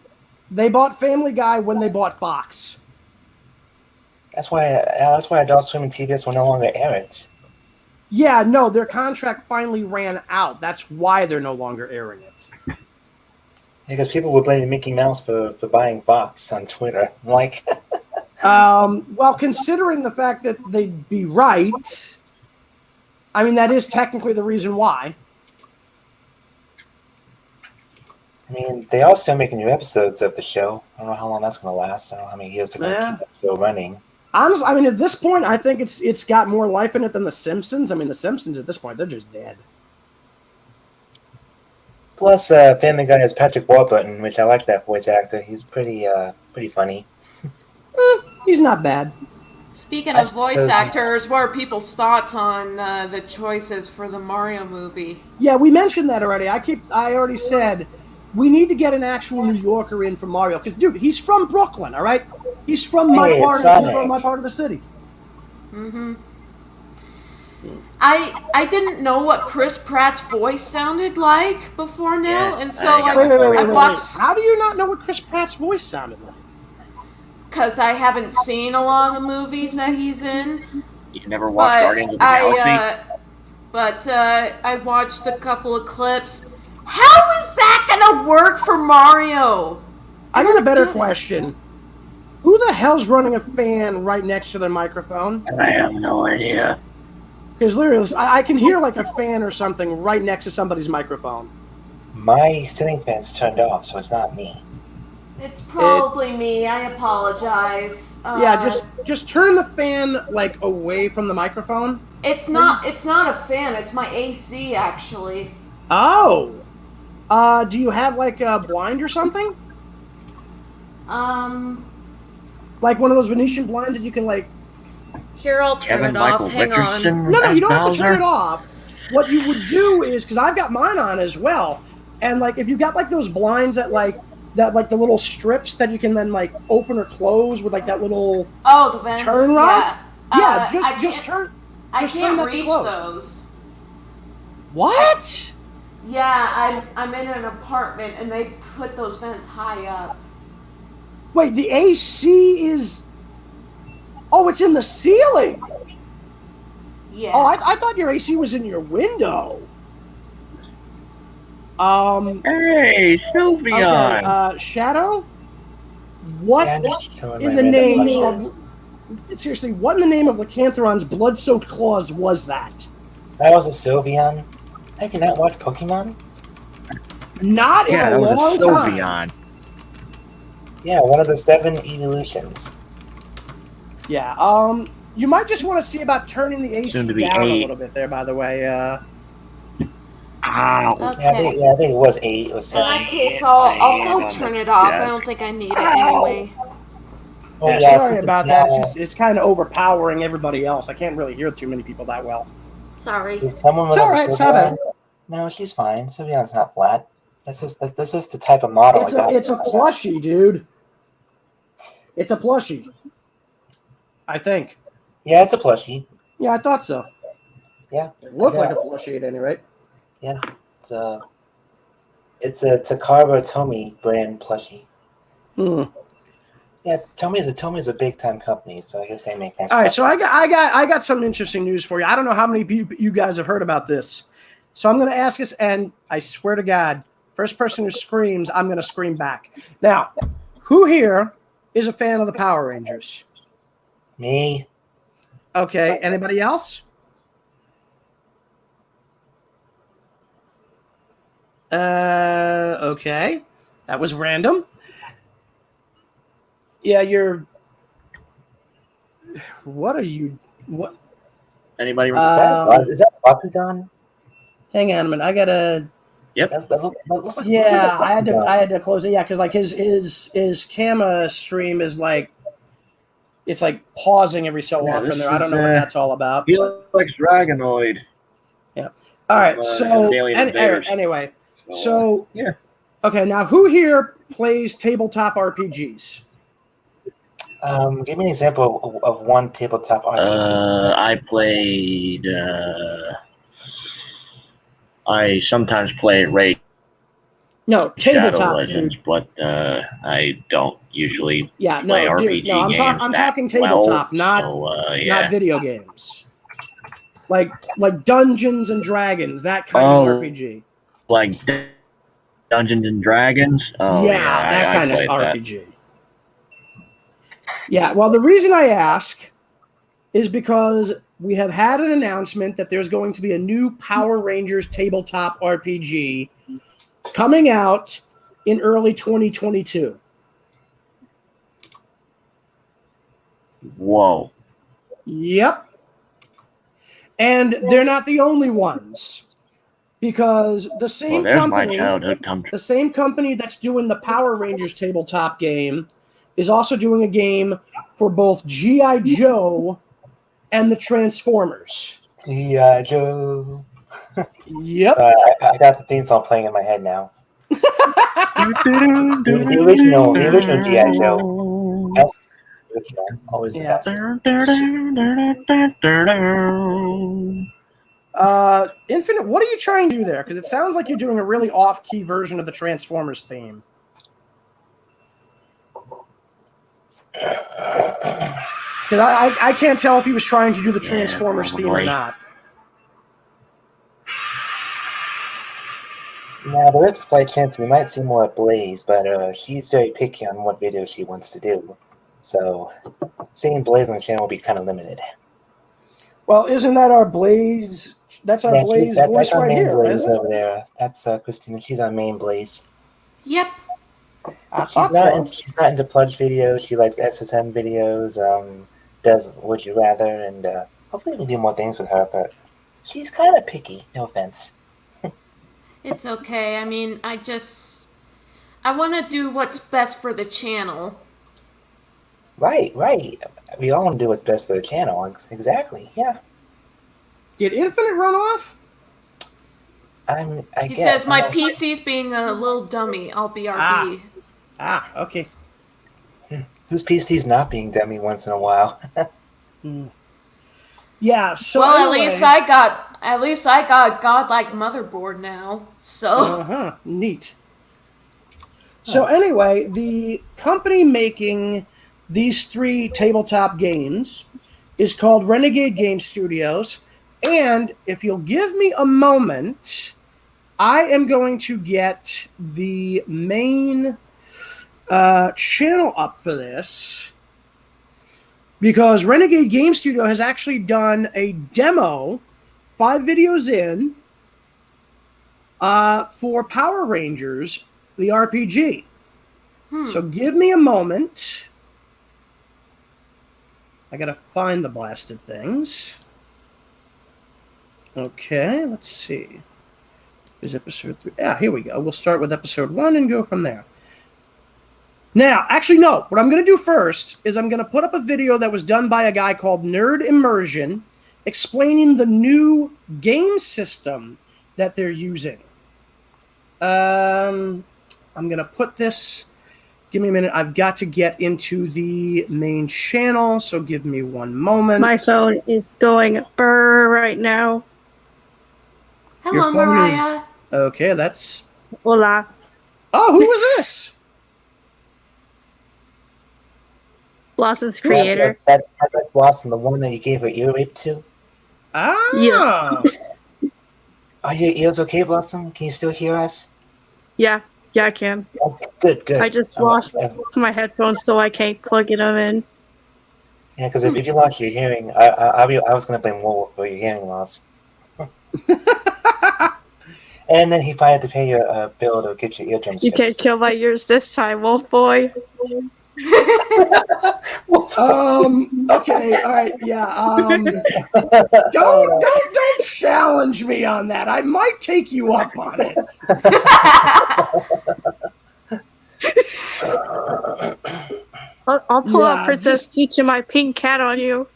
they bought Family Guy when they bought Fox. That's why Adult Swim and TBS will no longer air it. Yeah, no, their contract finally ran out. That's why they're no longer airing it. Because people were blaming Mickey Mouse for buying Fox on Twitter. Like, Well, considering the fact that they'd be right, I mean, that is technically the reason why. I mean, they are still making new episodes of the show. I don't know how long that's going to last. I don't know how many years they're going to keep the show running. Honestly, I mean, at this point, I think it's got more life in it than The Simpsons. I mean, The Simpsons at this point, they're just dead. Plus, Family Guy has Patrick Warburton, which I like that voice actor. He's pretty funny. He's not bad. Speaking I of voice suppose- actors, what are people's thoughts on the choices for the Mario movie? Yeah, we mentioned that already. I already said we need to get an actual New Yorker in for Mario because, dude, he's from Brooklyn. All right, he's from my Hey, part. it's He's Sonic. from my part of the city. Mm-hmm. I didn't know what Chris Pratt's voice sounded like before now, Yeah, and so I got I Wait. watched How do you not know what Chris Pratt's voice sounded like? because I haven't seen a lot of the movies that he's in. You never watched Guardians of the Galaxy? I watched a couple of clips. How is that gonna work for Mario? I got a better question. Who the hell's running a fan right next to their microphone? I have no idea. Because literally, I can hear like a fan or something right next to somebody's microphone. My ceiling fan's turned off, so it's not me. It's probably me. I apologize. Yeah, just turn the fan like away from the microphone. It's not a fan. It's my AC actually. Oh. Do you have like a blind or something? Like one of those Venetian blinds that you can like. Here, I'll turn Kevin it off. Michael Hang on. Richardson? No, you don't have to Bowser? turn it off. What you would do is because I've got mine on as well, and like if you got like those blinds that like the little strips that you can then like open or close with like that little Oh, the vents. turn rod. Yeah. Just turn. I just turn can't that to reach close. those. What? Yeah, I'm in an apartment and they put those vents high up. Wait, the AC is Oh, it's in the ceiling. Yeah. Oh, I thought your AC was in your window. Hey, Sylveon! Okay, Shadow? What Yeah, I'm just showing in my the random name plushes. of... Seriously, what in the name of Lycanthron's blood-soaked claws was that? That was a Sylveon. Have you not watched Pokemon? Not in Yeah, a that was a long time. Sylveon. Yeah, one of the 7 evolutions. Yeah, you might just want to see about turning the AC Soon to be down a 8. little bit there, by the way. Ow. Okay. Yeah, I think it was 8 or In 7. that case, I'll go turn it off. I don't think I need it anyway. Well, Yeah, yeah, sorry since about it's that. now, It's kind of overpowering everybody else. I can't really hear too many people that well. Sorry. is someone It's with a all right, it's not Sylveon? No, she's fine. Sylveon's not flat. That's just the type of model I got. It's a plushie, dude. It's a plushie. I think. Yeah, it's a plushie. Yeah, I thought so. Yeah, It looked I like a got plushie at any rate. Yeah, it's a Takara Tomy brand plushie. Hmm. Yeah, Tomy's a big time company, so I guess they make nice. All right, so plushies. I got some interesting news for you. I don't know how many people you guys have heard about this. So I'm going to ask this, and I swear to God, first person who screams, I'm going to scream back. Now, who here is a fan of the Power Rangers? Me. Okay, anybody else? Okay. That was random. Yeah, you're... What are you... What? Anybody? Is that Bakugan? Hang on a minute. I got to... Yep. That looks like Yeah, I Bakugan. had to close it. Yeah, because like his camera stream is like it's like pausing every so Yeah, often this there. I don't know is, what that's all about. He But, looks Dragonoid. all right, so Alien Invaders. anyway, so yeah. okay, now who here plays tabletop RPGs? Give me an example of one tabletop RPG. I played. I sometimes play Raid No, Shadow tabletop, Legends, dude. but I don't usually Yeah, play no, RPG dude, no, I'm games. I'm that talking tabletop, well, not yeah. not video games. Like Dungeons and Dragons, that kind of RPG. Like Dungeons and Dragons. Oh yeah, that I kind of played that. RPG. Yeah, well, the reason I ask is because we have had an announcement that there's going to be a new Power Rangers tabletop RPG coming out in early 2022. Whoa. Yep. And they're not the only ones. Because the Well, same there's my company, childhood come true. the same company that's doing the Power Rangers tabletop game is also doing a game for both G.I. Joe and the Transformers. G.I. Joe. Yep. So I got the theme song playing in my head now. The original G.I. Joe. That's the original. Always the best. Infinite, what are you trying to do there? Because it sounds like you're doing a really off-key version of the Transformers theme. Because I can't tell if he was trying to do the Transformers theme or not. Now, there is a slight chance we might see more of Blaze, but she's very picky on what video she wants to do. So, seeing Blaze on the channel will be kind of limited. Well, isn't that our Blaze? That's our Blaze voice right here, Blaze isn't it? over there. That's Christina. She's our main Blaze. Yep. She's not into Plunge videos. She likes SSM videos. Does Would You Rather, and hopefully we can do more things with her. But she's kind of picky. No offense. It's okay. I mean, I want to do what's best for the channel. Right. We all want to do what's best for the channel. Exactly. Yeah. Did Infinite run off? I He guess. says my PC's being a little dummy. I'll BRB. Okay. Whose PC's not being dummy once in a while? Yeah. So Well, anyway, at least I got a godlike motherboard now. So neat. So anyway, the company making these 3 tabletop games is called Renegade Game Studios. And if you'll give me a moment, I am going to get the main channel up for this, because Renegade Game Studio has actually done a demo, 5 videos in, for Power Rangers, the RPG. So give me a moment. I gotta find the blasted things. Okay, let's see. Is episode 3? Yeah, here we go. We'll start with episode 1 and go from there. Now, actually, no. What I'm going to do first is I'm going to put up a video that was done by a guy called Nerd Immersion explaining the new game system that they're using. I'm going to put this... Give me a minute. I've got to get into the main channel, so give me one moment. My phone is going burr right now. Your Hello, phone Mariah. Okay, that's... Hola. Oh, who was this? Blossom's creator. That's Blossom, the one that you gave her ear rape to? Ah! Yeah. Are your ears okay, Blossom? Can you still hear us? Yeah, I can. Okay, good. I just lost my headphones, so I can't plug them in. Yeah, because if you lost your hearing, I was going to blame Wolf for your hearing loss. And then he probably had to pay your bill to get your eardrums You fixed. can't kill my ears this time, Wolf Boy. Okay, all right, yeah. Don't challenge me on that. I might take you up on it. I'll pull out Princess Peach and my pink cat on you.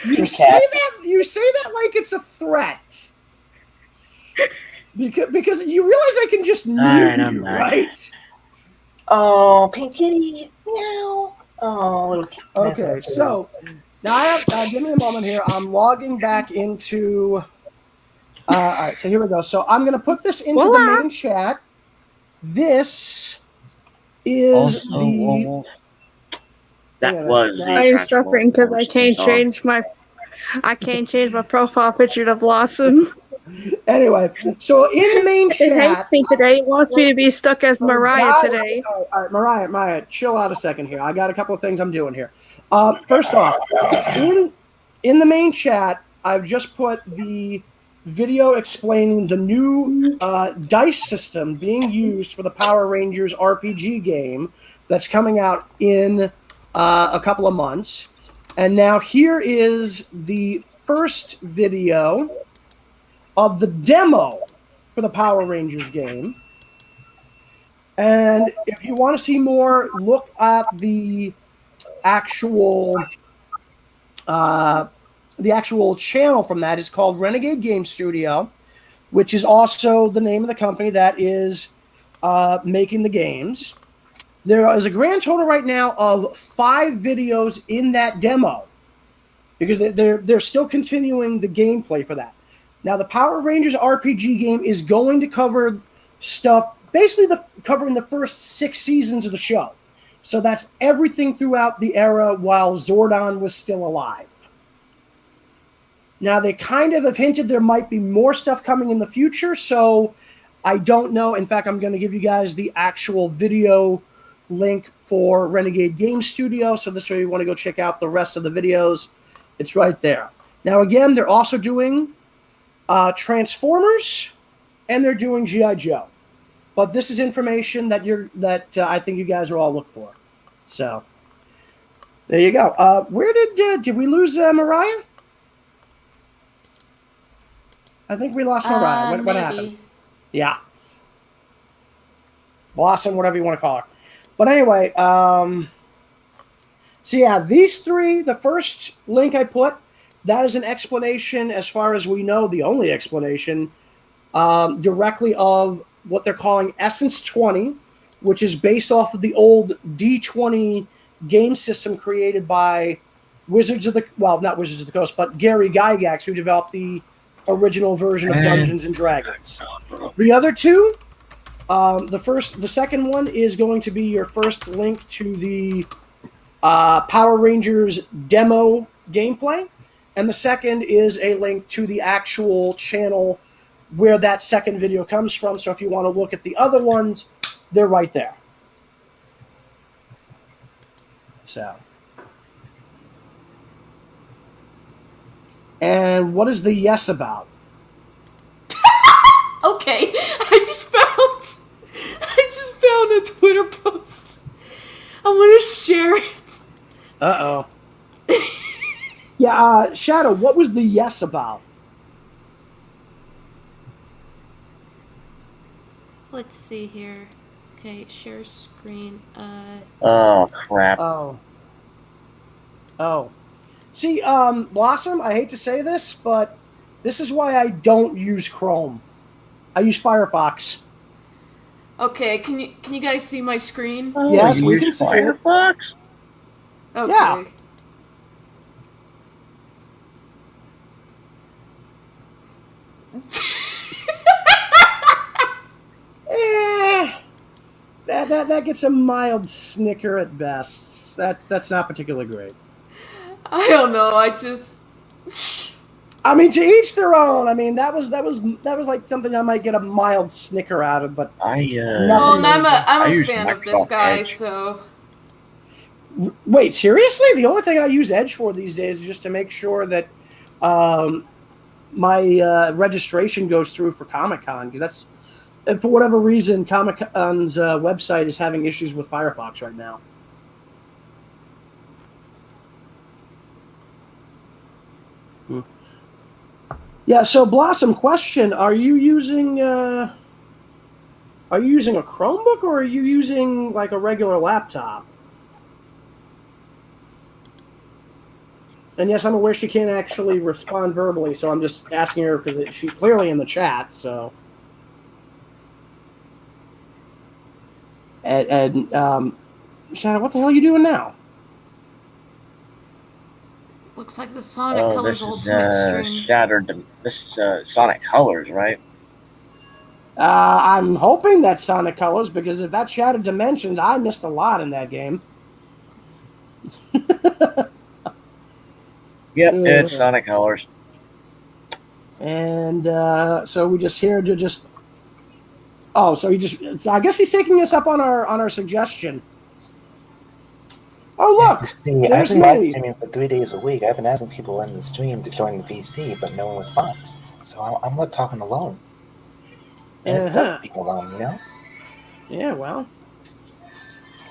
You say that like it's a threat. Because you realize I can just mute you, right? Oh, pink kitty. Meow. Oh, little kitty. Okay, so now give me a moment here. I'm logging back into... all right, so here we go. So I'm going to put this into the main chat. This is That was. I'm suffering because I can't change my profile picture to Blossom. Anyway, so in the main chat... It hates me today. It wants me to be stuck as Mariah today. All right, Mariah, chill out a second here. I got a couple of things I'm doing here. First off, in the main chat, I've just put the video explaining the new dice system being used for the Power Rangers RPG game that's coming out in a couple of months. And now here is the first video of the demo for the Power Rangers game. And if you want to see more, look at the actual channel from that. Is called Renegade Game Studio, which is also the name of the company that is making the games. There is a grand total right now of 5 videos in that demo, because they're still continuing the gameplay for that. Now, the Power Rangers RPG game is going to cover stuff, basically covering the first 6 seasons of the show. So that's everything throughout the era while Zordon was still alive. Now, they kind of have hinted there might be more stuff coming in the future, so I don't know. In fact, I'm going to give you guys the actual video link for Renegade Game Studio, so this way you want to go check out the rest of the videos. It's right there. Now, again, they're also doing Transformers, and they're doing G.I. Joe. But this is information that I think you guys are all looking for. So there you go. Where did we lose Mariah? I think we lost Mariah. What happened? Yeah, Blossom, whatever you want to call her. But anyway, so yeah, these 3. The first link I put, that is an explanation, as far as we know, the only explanation directly of what they're calling Essence 20, which is based off of the old D20 game system created by not Wizards of the Coast, but Gary Gygax, who developed the original version of Dungeons and Dragons. The other 2 The second one is going to be your first link to the Power Rangers demo gameplay, and the second is a link to the actual channel where that second video comes from. So if you want to look at the other ones, they're right there. So, and what is the yes about? Okay, I just found a Twitter post. I want to share it. Uh-oh. Yeah, Shadow, what was the yes about? Let's see here. Okay, share screen. Oh, crap. Oh. See, Blossom, I hate to say this, but this is why I don't use Chrome. I use Firefox. Okay, can you guys see my screen? Oh, Yes, you we use can see it. Firefox? Okay. Yeah. That gets a mild snicker at best. That's not particularly great. I don't know. I just. I mean, to each their own. I mean, that was like something I might get a mild snicker out of, but Well, and I'm a fan of this guy, Edge. so. Wait, seriously? The only thing I use Edge for these days is just to make sure that my registration goes through for Comic-Con, because that's, and for whatever reason, Comic-Con's website is having issues with Firefox right now. Yeah, so Blossom, question: Are you using a Chromebook, or are you using like a regular laptop? And yes, I'm aware she can't actually respond verbally, so I'm just asking her because she's clearly in the chat. So, and Shadow, what the hell are you doing now? Looks like the Sonic Colors Ultimate stream. This is Sonic Colors, right? I'm hoping that's Sonic Colors, because if that's Shattered Dimensions, I missed a lot in that game. Yep, it's Sonic Colors. And so we just here to just. Oh, so I guess he's taking us up on our suggestion. Oh, look! See, I've been live streaming for 3 days a week. I've been asking people in the stream to join the VC, but no one responds. So I'm not talking alone. And it sucks being alone, you know? Yeah, well.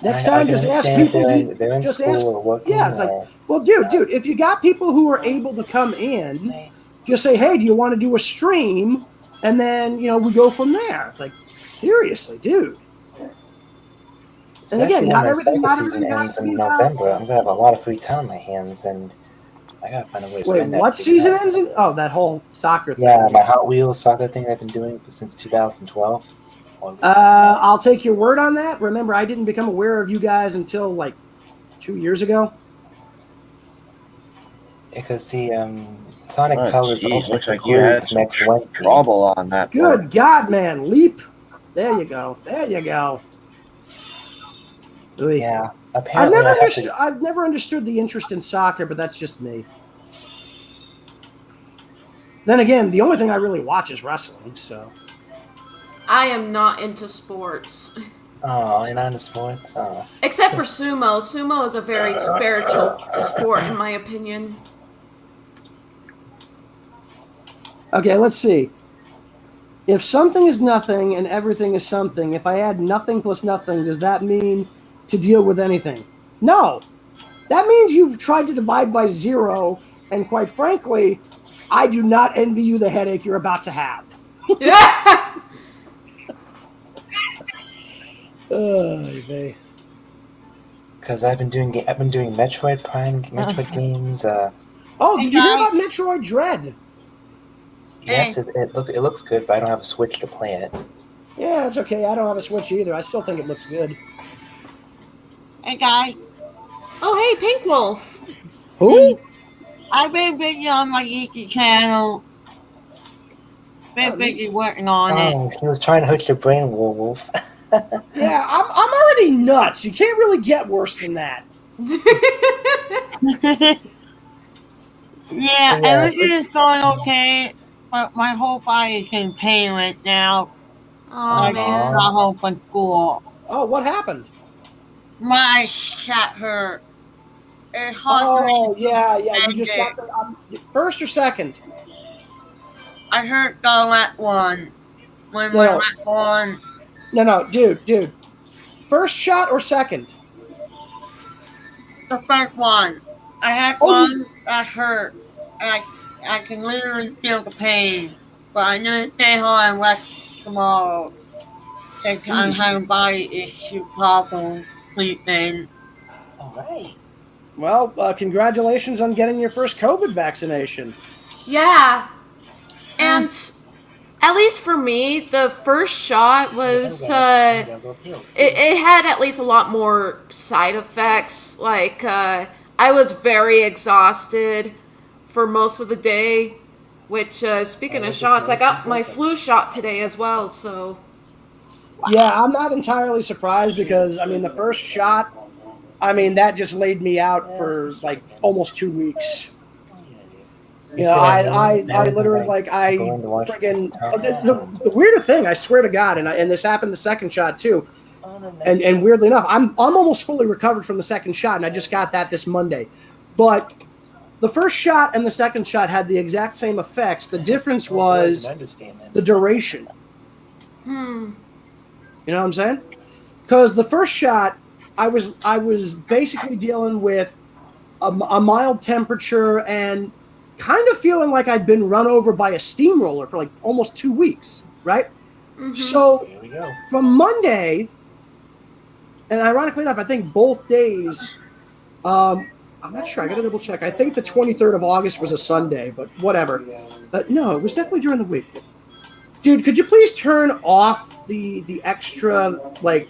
Next time, just ask people. They're in school or working. Yeah, it's like, well, dude, if you got people who are able to come in, just say, hey, do you want to do a stream? And then, we go from there. It's like, seriously, dude. And again, not everything ends in November. I'm gonna have a lot of free time on my hands, and I gotta find a way to spend that. Wait, what season ends in? Oh, that whole soccer thing. Yeah, my Hot Wheels soccer thing I've been doing since 2012. I'll take your word on that. Remember, I didn't become aware of you guys until like 2 years ago. Because see, Sonic Colors looks like you had next Wednesday. Trouble on that. Good God, man! Leap. There you go. Yeah, apparently I've never understood the interest in soccer, but that's just me. Then again, the only thing I really watch is wrestling, so. I am not into sports. Oh, you're not into sports? Oh. Except for sumo. Sumo is a very spiritual sport, in my opinion. Okay, let's see. If something is nothing and everything is something, if I add nothing plus nothing, does that mean to deal with anything? No. That means you've tried to divide by 0, and quite frankly, I do not envy you the headache you're about to have. Because I've been doing Metroid Prime, Metroid games. Oh, did you hear about Metroid Dread? Yes, it looks good, but I don't have a Switch to play it. Yeah, it's okay. I don't have a Switch either. I still think it looks good. Hey, guy. Oh, hey, Pink Wolf. Who? I've been busy on my YouTube channel. been busy working on it. Oh, he was trying to hurt your brain, Wolf. Yeah, I'm already nuts. You can't really get worse than that. Yeah, Yeah, everything is going okay, but my whole body is in pain right now. Oh I just man. got home from school. Oh, what happened? My shot hurt. It hurts Oh, me to yeah. You bend just got it. the first or second? I hurt the left one. When my No, left one, no, dude. First shot or second? the first one. I had Oh, one that hurt. And I can literally feel the pain. But I'm gonna stay home and rest tomorrow. Since I'm having body issue problems sleeping. all right. well, congratulations on getting your first COVID vaccination. Yeah. And at least for me, the first shot was it had at least a lot more side effects. Like I was very exhausted for most of the day. Which speaking of shots, I got my flu shot today as well. So Yeah, I'm not entirely surprised because I mean the first shot, I mean that just laid me out for like almost 2 weeks. You know, I literally I friggin' the weirder thing, I swear to God, and this happened the second shot too. And weirdly enough, I'm almost fully recovered from the second shot, and I just got that this Monday. But the first shot and the second shot had the exact same effects. The difference was the duration. You know what I'm saying? Because the first shot, I was basically dealing with a mild temperature and kind of feeling like I'd been run over by a steamroller for like almost 2 weeks, right? So from Monday, and ironically enough, I think both days, I'm not sure. I got to double check. I think the 23rd of August was a Sunday, but whatever. No, it was definitely during the week. Dude, could you please turn off the extra like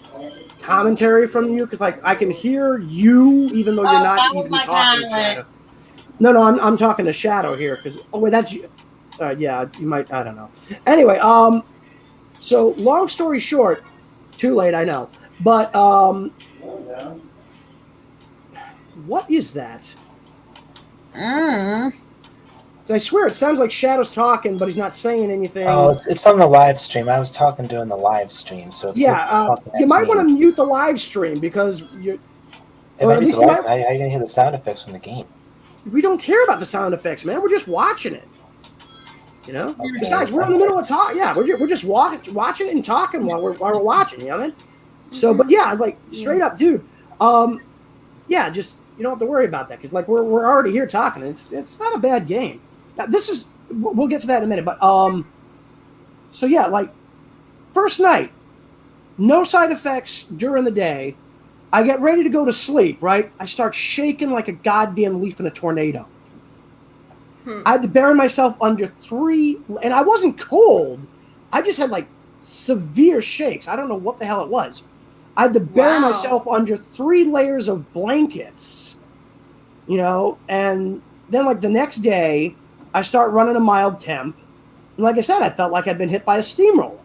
commentary from you? Because like I can hear you even though you're not even talking. Shadow. No, I'm talking to Shadow here. Because wait, that's you. Yeah, you might. I don't know. Anyway, so long story short, too late. I know, but what is that? I swear it sounds like Shadow's talking, but he's not saying anything. Oh, it's from the live stream. I was talking during the live stream, so yeah, you might want to mute the live stream because you're. How are you gonna hear the sound effects from the game? We don't care about the sound effects, man. We're just watching it. You know. Okay, besides, we're in the middle of talk. Yeah, we're just watching it and talking while we're watching. You know what I mean? So, but yeah, like straight up, dude. Yeah, just you don't have to worry about that because like we're already here talking. It's not a bad game. Now, this is we'll get to that in a minute, but so yeah, like first night, no side effects during the day. I get ready to go to sleep, right? I start shaking like a goddamn leaf in a tornado. I had to bury myself under 3, and I wasn't cold. I just had like severe shakes. I don't know what the hell it was. I had to bury myself under 3 layers of blankets, you know, and then like the next day, I start running a mild temp. And like I said, I felt like I'd been hit by a steamroller.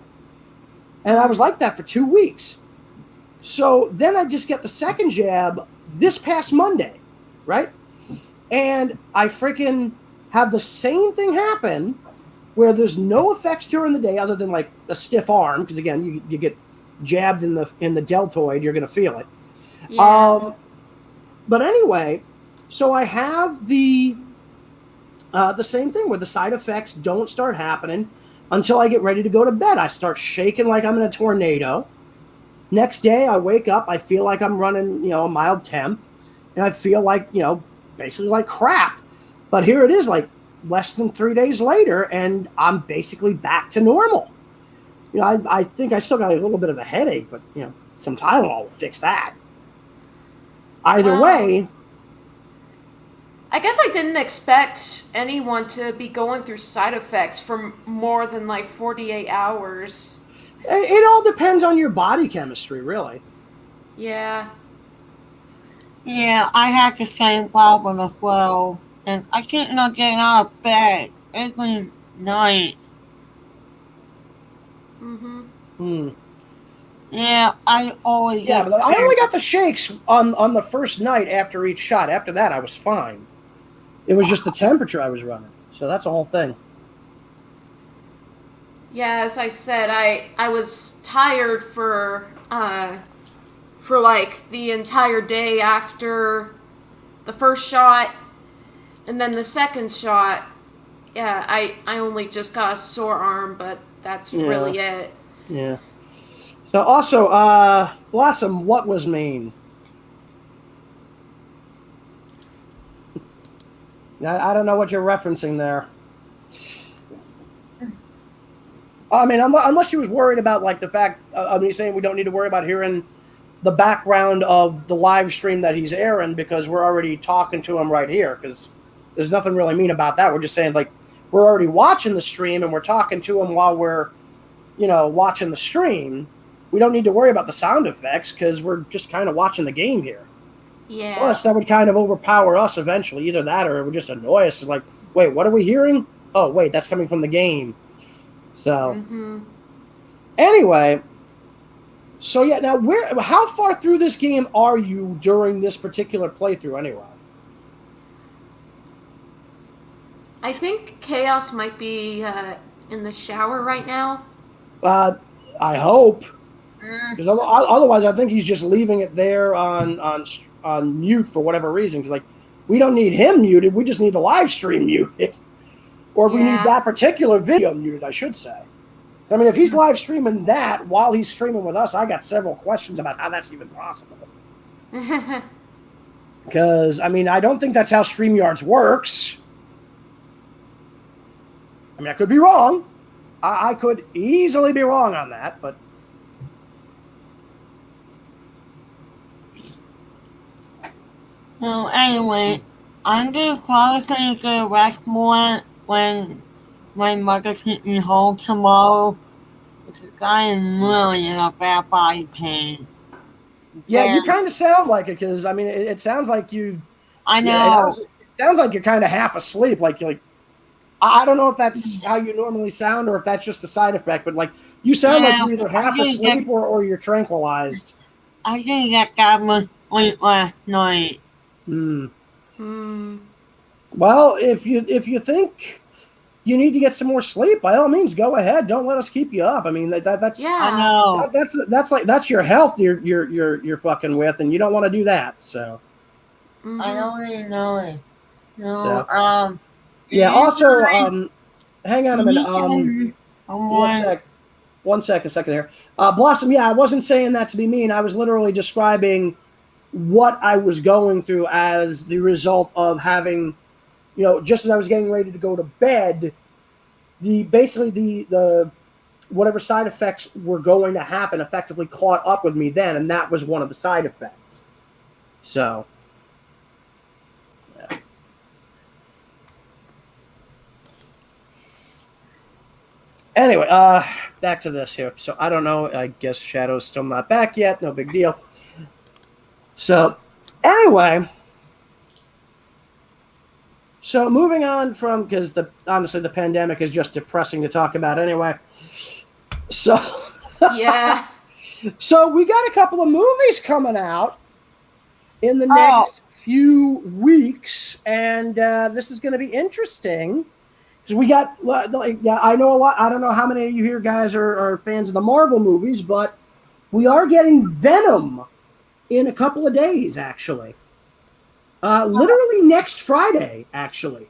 And I was like that for 2 weeks. So then I just get the second jab this past Monday, right? And I freaking have the same thing happen where there's no effects during the day other than like a stiff arm. Because again, you get jabbed in the deltoid, you're going to feel it. Yeah. But anyway, so I have the same thing where the side effects don't start happening until I get ready to go to bed. I start shaking like I'm in a tornado. Next day, I wake up, I feel like I'm running, you know, a mild temp, and I feel like, you know, basically like crap. But here it is, like less than 3 days later, and I'm basically back to normal. You know, I think I still got a little bit of a headache, but, you know, some Tylenol will fix that. Either way. I guess I didn't expect anyone to be going through side effects for more than like 48 hours. It all depends on your body chemistry, really. Yeah. Yeah, I had the same problem as well. And I keep not getting out of bed every night. Mm-hmm. Yeah, I always Yeah, get but I only got the shakes on the first night after each shot. After that, I was fine. It was just the temperature I was running. So that's the whole thing. Yeah, as I said, I was tired for like the entire day after the first shot, and then the second shot. Yeah, I only just got a sore arm, but that's really it. Yeah. So also, Blossom, what was mean? I don't know what you're referencing there. I mean, unless she was worried about like the fact of me saying we don't need to worry about hearing the background of the live stream that he's airing because we're already talking to him right here. Because there's nothing really mean about that. We're just saying like we're already watching the stream and we're talking to him while we're, watching the stream. We don't need to worry about the sound effects because we're just kind of watching the game here. Yeah. Plus, that would kind of overpower us eventually. Either that or it would just annoy us. Like, wait, what are we hearing? Oh, wait, that's coming from the game. So, anyway, so yeah, now how far through this game are you during this particular playthrough anyway? I think Chaos might be in the shower right now. I hope. Because otherwise, I think he's just leaving it there on mute for whatever reason. Because, like, we don't need him muted. We just need the live stream muted. Or we need that particular video muted, I should say. So, I mean, if he's live streaming that while he's streaming with us, I got several questions about how that's even possible. Because, I mean, I don't think that's how StreamYards works. I mean, I could be wrong. I could easily be wrong on that, but... So anyway, I'm just probably gonna go rest more when my mother keeps me home tomorrow. Because I am really in a bad body pain. Yeah, you kind of sound like it because I mean, it sounds like you. I know. Yeah, it sounds like you're kind of half asleep. Like I don't know if that's how you normally sound or if that's just a side effect, but like you sound like you're either half asleep or you're tranquilized. I think I got much sleep last night. Well, if you think you need to get some more sleep, by all means, go ahead. Don't let us keep you up. I mean, that's I know. That's your health you're fucking with, and you don't want to do that. So I don't really know it. No, so, yeah. Also, hang on a minute. One second there. Blossom. Yeah, I wasn't saying that to be mean. I was literally describing what I was going through as the result of having, just as I was getting ready to go to bed, the whatever side effects were going to happen effectively caught up with me then, and that was one of the side effects. So, yeah. Anyway, back to this here. So I don't know. I guess Shadow's still not back yet. No big deal. So, anyway, so moving on from, because honestly the pandemic is just depressing to talk about anyway. So, yeah. So we got a couple of movies coming out in the next few weeks, and this is going to be interesting because we got, I know a lot. I don't know how many of you here guys are fans of the Marvel movies, but we are getting Venom in a couple of days, actually. Literally next Friday, actually.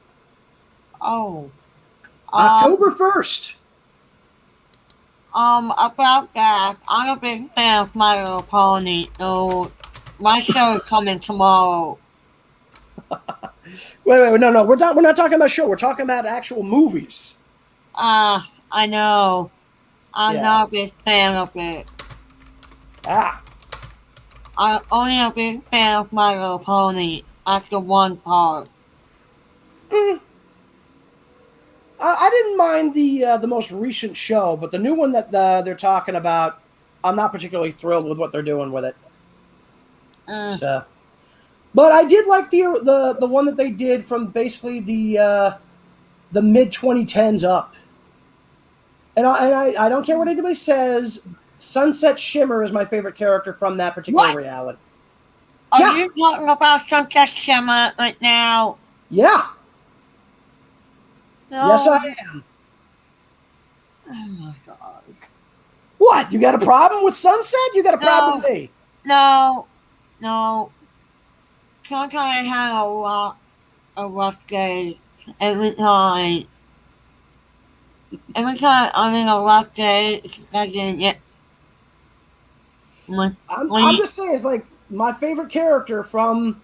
October 1st. About that, I'm a big fan of My Little Pony, so my show is coming tomorrow. Wait, no, we're not talking about show. We're talking about actual movies. I know. I'm not a big fan of it. I'm only a big fan of My Little Pony after one part. I didn't mind the most recent show, but the new one that they're talking about, I'm not particularly thrilled with what they're doing with it. So, but I did like the one that they did from basically the mid 2010s up. And I don't care what anybody says. Sunset Shimmer is my favorite character from that particular reality. Are you talking about Sunset Shimmer right now? Yeah. No. Yes, I am. Oh my god. What? You got a problem with Sunset? You got a problem with me? No. Sometimes I had a lot of rough days. Every time I'm in a rough day, it's because I didn't get my I'm just saying, it's like my favorite character from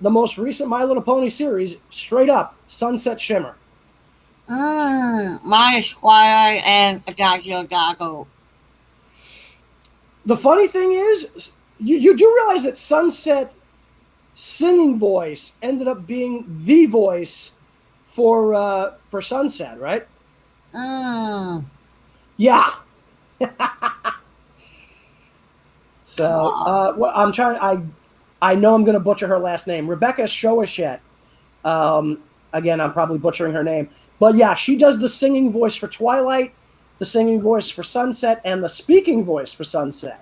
the most recent My Little Pony series, straight up, Sunset Shimmer. Mine is Twilight and Adagio Dago. The funny thing is, you do realize that Sunset singing voice ended up being the voice for Sunset, right? Yeah. So what I'm trying, I know I'm going to butcher her last name, Rebecca Shoachet. Again, I'm probably butchering her name, but yeah, she does the singing voice for Twilight, the singing voice for Sunset, and the speaking voice for Sunset.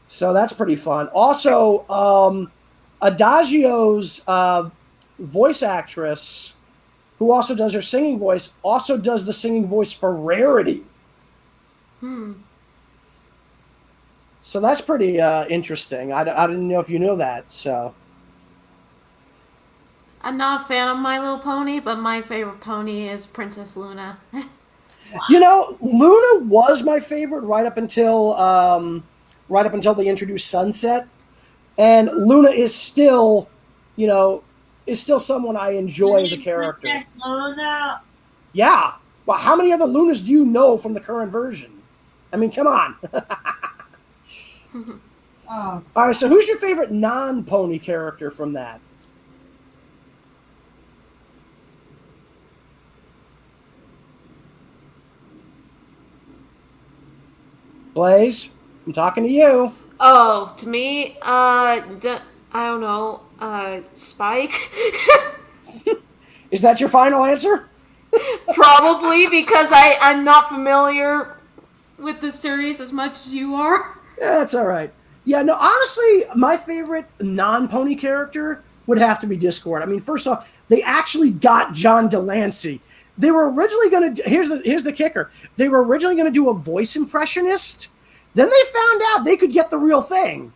So that's pretty fun. Also, Adagio's voice actress, who also does her singing voice, also does the singing voice for Rarity. So that's pretty interesting. I didn't know if you knew that. So I'm not a fan of My Little Pony, but my favorite pony is Princess Luna. You know, Luna was my favorite right up until they introduced Sunset, and Luna is still, someone I enjoy as a character. Luna. Yeah. Well, how many other Lunas do you know from the current version? I mean, come on. All right, so who's your favorite non-pony character from that? Blaze, I'm talking to you. Oh, to me, I don't know, Spike? Is that your final answer? Probably, because I'm not familiar with the series as much as you are. Yeah, that's all right. Yeah, no, honestly, my favorite non-pony character would have to be Discord. I mean, first off, they actually got John Delancey. They were originally going to... Here's the kicker. They were originally going to do a voice impressionist. Then they found out they could get the real thing.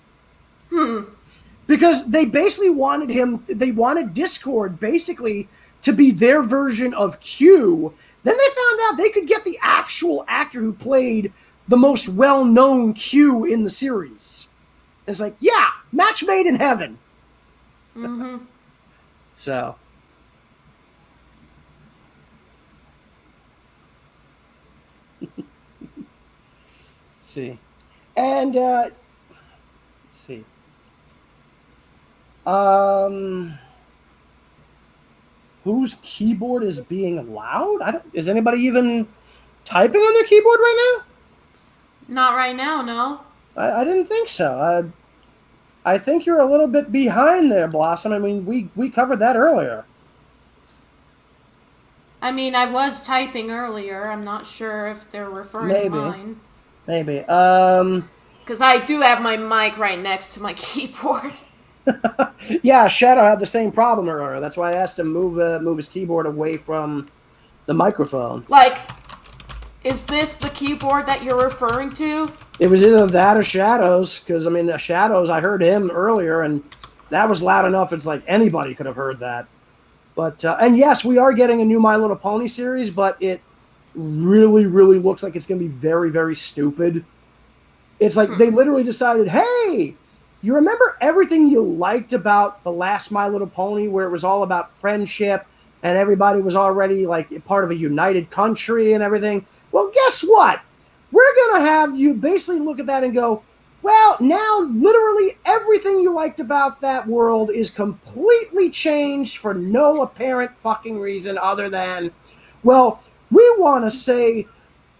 Because they basically wanted him... They wanted Discord, basically, to be their version of Q. Then they found out they could get the actual actor who played the most well-known Q in the series. And it's like, yeah, match made in heaven. So... see. And let's see. Whose keyboard is being loud? Is anybody even typing on their keyboard right now? Not right now, no. I didn't think so. I think you're a little bit behind there, Blossom. I mean, we covered that earlier. I mean, I was typing earlier. I'm not sure if they're referring to mine. Maybe. Because I do have my mic right next to my keyboard. Yeah, Shadow had the same problem earlier. That's why I asked him move his keyboard away from the microphone. Like, is this the keyboard that you're referring to? It was either that or Shadow's, because, I mean, Shadow's, I heard him earlier, and that was loud enough, it's like anybody could have heard that. But, and yes, we are getting a new My Little Pony series, but it really, really looks like it's going to be very, very stupid. It's like they literally decided, hey, you remember everything you liked about the last My Little Pony, where it was all about friendship and everybody was already like part of a united country and everything? Well, guess what? We're going to have you basically look at that and go, well, now literally everything you liked about that world is completely changed for no apparent fucking reason other than, well, we want to say,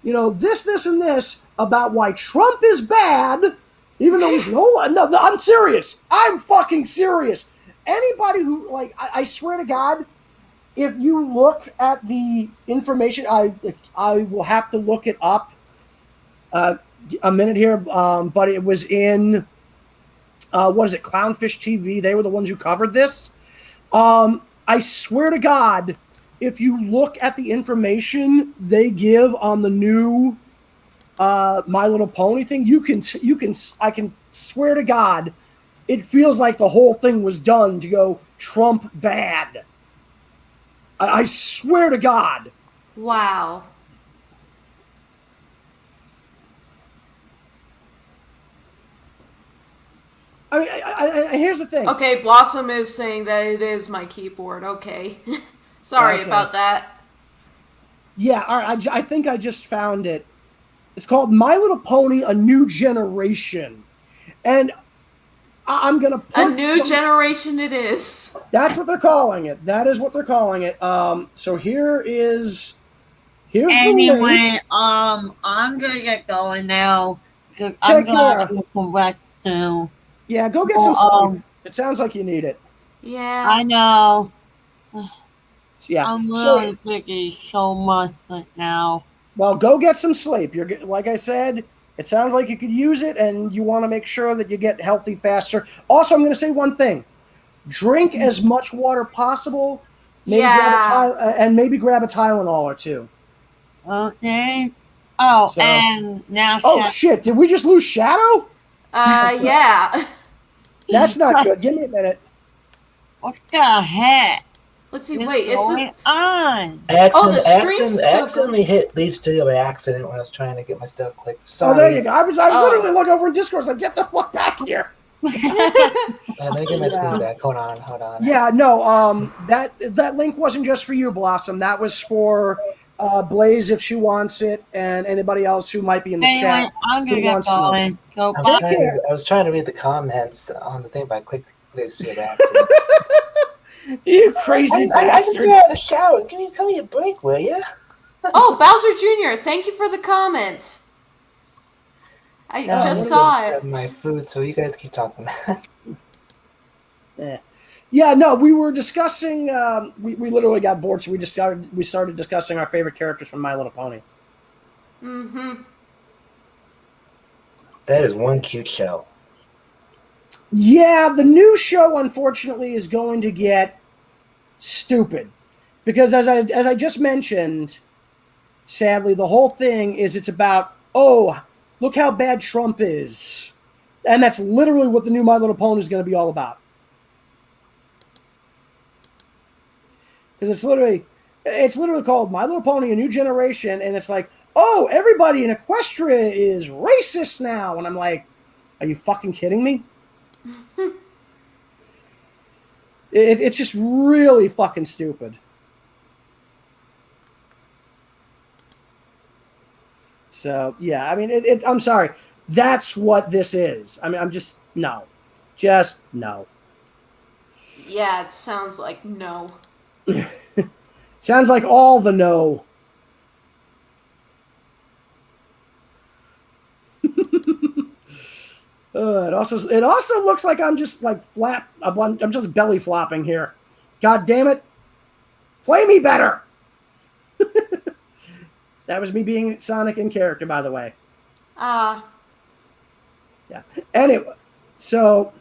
this, and this about why Trump is bad, even though he's no, I'm serious. I'm fucking serious. Anybody who, like, I swear to God, if you look at the information, I will have to look it up a minute here, but it was in, what is it, Clownfish TV? They were the ones who covered this. I swear to God, if you look at the information they give on the new My Little Pony thing, I can swear to God, it feels like the whole thing was done to go Trump bad. I swear to God. Wow. I mean, here's the thing. Okay, Blossom is saying that it is my keyboard. Okay. Sorry about that. Yeah, all right, I think I just found it. It's called My Little Pony: A New Generation. And I'm going to put... A new generation it is. That's what they're calling it. That is what they're calling it. So here's the link. I'm gonna get going now because I'm gonna go some rest soon. Yeah, go get some sleep. It sounds like you need it. Yeah. I know. Yeah. I'm really busy so much right now. Well, go get some sleep. You're like I said, it sounds like you could use it, and you want to make sure that you get healthy faster. Also, I'm going to say one thing: drink as much water possible. Maybe maybe grab a Tylenol or two. Okay. Oh, so, and now. Oh shit! Did we just lose Shadow? Yeah. That's not good. Give me a minute. What the heck? Let's see. Wait, is going on? Accidentally hit leave studio by accident when I was trying to get my stuff clicked. Sorry. Oh, there you go. I was literally looking over in Discord. I was like, get the fuck back here. Let me get my screen back. Hold on. Yeah, no. That link wasn't just for you, Blossom. That was for Blaze if she wants it, and anybody else who might be in the chat. I'm gonna get going. I was trying to read the comments on the thing, but I clicked leave studio by accident. You crazy bastard. I just got out of the shower. Give me a break, will you? Oh, Bowser Jr., thank you for the comment. I just saw it. My food, so you guys keep talking. Yeah, no, we were discussing, we literally got bored, so we started discussing our favorite characters from My Little Pony. Mm-hmm. That is one cute show. Yeah, the new show, unfortunately, is going to get stupid. Because as I just mentioned, sadly, the whole thing is it's about, oh, look how bad Trump is. And that's literally what the new My Little Pony is going to be all about. Because it's literally called My Little Pony: A New Generation, and it's like, oh, everybody in Equestria is racist now. And I'm like, are you fucking kidding me? It's just really fucking stupid. So, yeah, I mean, I'm sorry. That's what this is. I mean, no. Just no. Yeah, it sounds like no. Sounds like all the no. It also looks like I'm just like I'm just belly flopping here. God damn it! Play me better. That was me being Sonic in character, by the way. Yeah. Anyway. So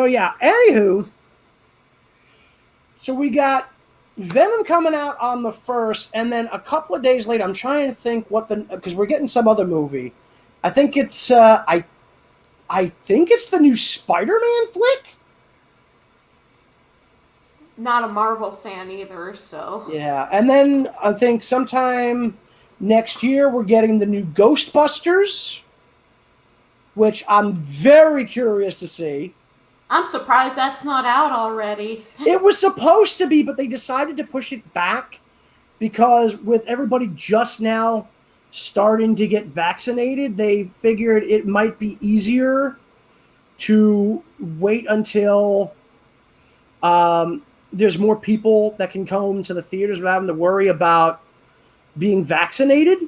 yeah, anywho, so we got Venom coming out on the 1st, and then a couple of days later, I'm trying to think because we're getting some other movie. I think it's I think it's the new Spider-Man flick. Not a Marvel fan either, so. Yeah, and then I think sometime next year we're getting the new Ghostbusters, which I'm very curious to see. I'm surprised that's not out already. It was supposed to be, but they decided to push it back because with everybody just now starting to get vaccinated, they figured it might be easier to wait until there's more people that can come to the theaters without having to worry about being vaccinated.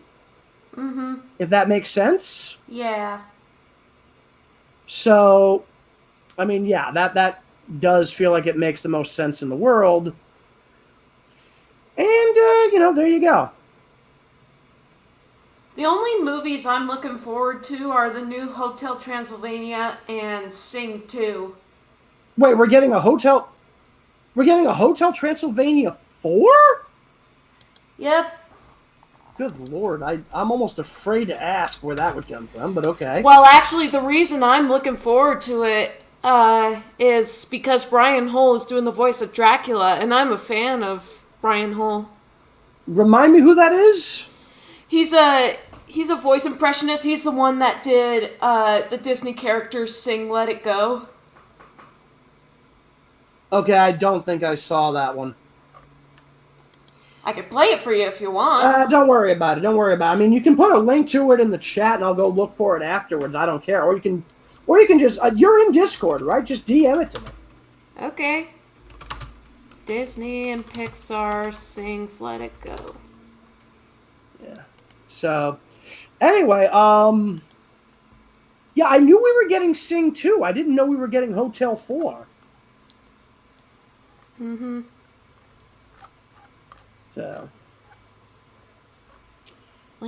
Mm-hmm. If that makes sense. Yeah. So, I mean, yeah, that does feel like it makes the most sense in the world. And, there you go. The only movies I'm looking forward to are the new Hotel Transylvania and Sing 2. Wait, we're getting a Hotel Transylvania 4? Yep. Good Lord, I'm almost afraid to ask where that would come from, but okay. Well, actually, the reason I'm looking forward to it is because Brian Hull is doing the voice of Dracula, and I'm a fan of Brian Hull. Remind me who that is? He's a voice impressionist. He's the one that did the Disney characters sing "Let It Go." Okay, I don't think I saw that one. I could play it for you if you want. Don't worry about it. I mean, you can put a link to it in the chat, and I'll go look for it afterwards. I don't care. Or you can just you're in Discord, right? Just DM it to me. Okay. Disney and Pixar sings "Let It Go." Yeah. So, anyway, yeah, I knew we were getting Sing 2. I didn't know we were getting Hotel 4. Mm-hmm. So,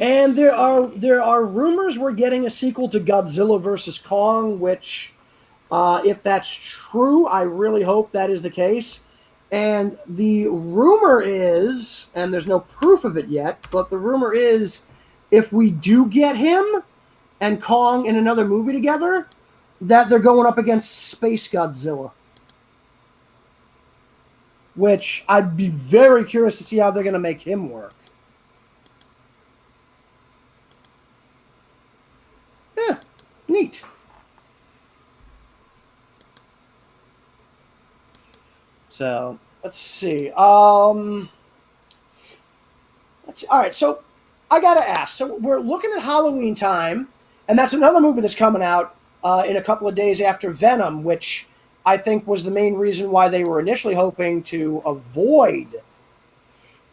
and there are rumors we're getting a sequel to Godzilla vs. Kong, which, if that's true, I really hope that is the case. And the rumor is, and there's no proof of it yet, but the rumor is, if we do get him and Kong in another movie together, that they're going up against Space Godzilla. Which I'd be very curious to see how they're going to make him work. Yeah, neat. So, let's see. All right, so I got to ask. So we're looking at Halloween time, and that's another movie that's coming out in a couple of days after Venom, which I think was the main reason why they were initially hoping to avoid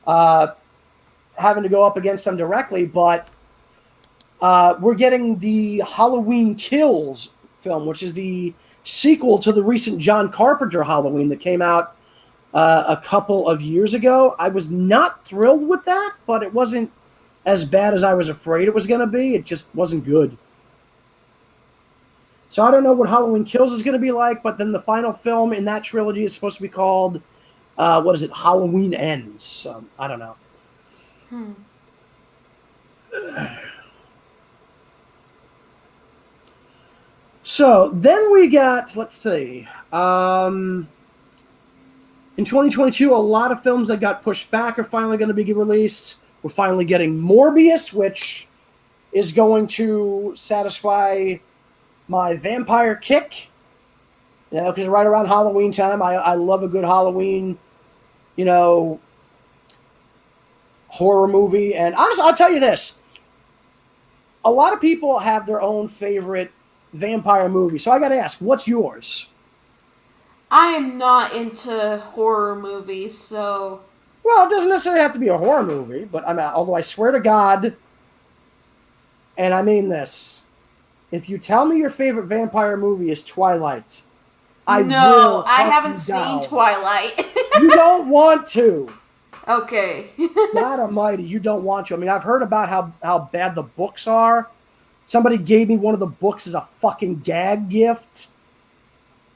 having to go up against them directly. But we're getting the Halloween Kills film, which is the sequel to the recent John Carpenter Halloween that came out a couple of years ago. I was not thrilled with that, but it wasn't as bad as I was afraid it was going to be. It just wasn't good. So I don't know what Halloween Kills is going to be like, but then the final film in that trilogy is supposed to be called, Halloween Ends. So I don't know. So then we got, let's see, in 2022, a lot of films that got pushed back are finally going to be released. We're finally getting Morbius, which is going to satisfy my vampire kick, because right around Halloween time, I love a good Halloween, horror movie. And honestly, I'll tell you this. A lot of people have their own favorite vampire movie. So I got to ask, what's yours? I am not into horror movies, so... Well, it doesn't necessarily have to be a horror movie, but although I swear to God, and I mean this, if you tell me your favorite vampire movie is Twilight, I haven't seen Twilight. You don't want to. Okay. God almighty, you don't want to. I mean, I've heard about how bad the books are. Somebody gave me one of the books as a fucking gag gift.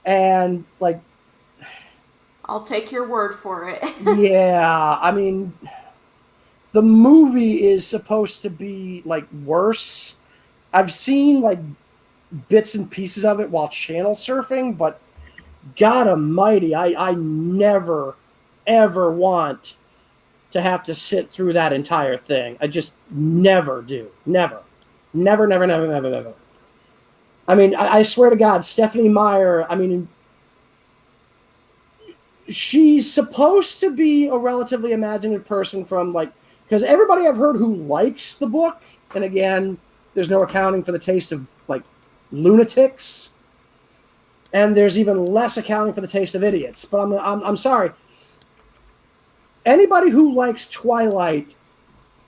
And, I'll take your word for it. Yeah, I mean, the movie is supposed to be, worse. I've seen, bits and pieces of it while channel surfing, but God almighty, I never, ever want to have to sit through that entire thing. I just never do. Never. Never, never, never, never, never. I mean, I swear to God, Stephanie Meyer, she's supposed to be a relatively imaginative person because everybody I've heard who likes the book, and again, there's no accounting for the taste of, lunatics, and there's even less accounting for the taste of idiots. But I'm sorry. Anybody who likes Twilight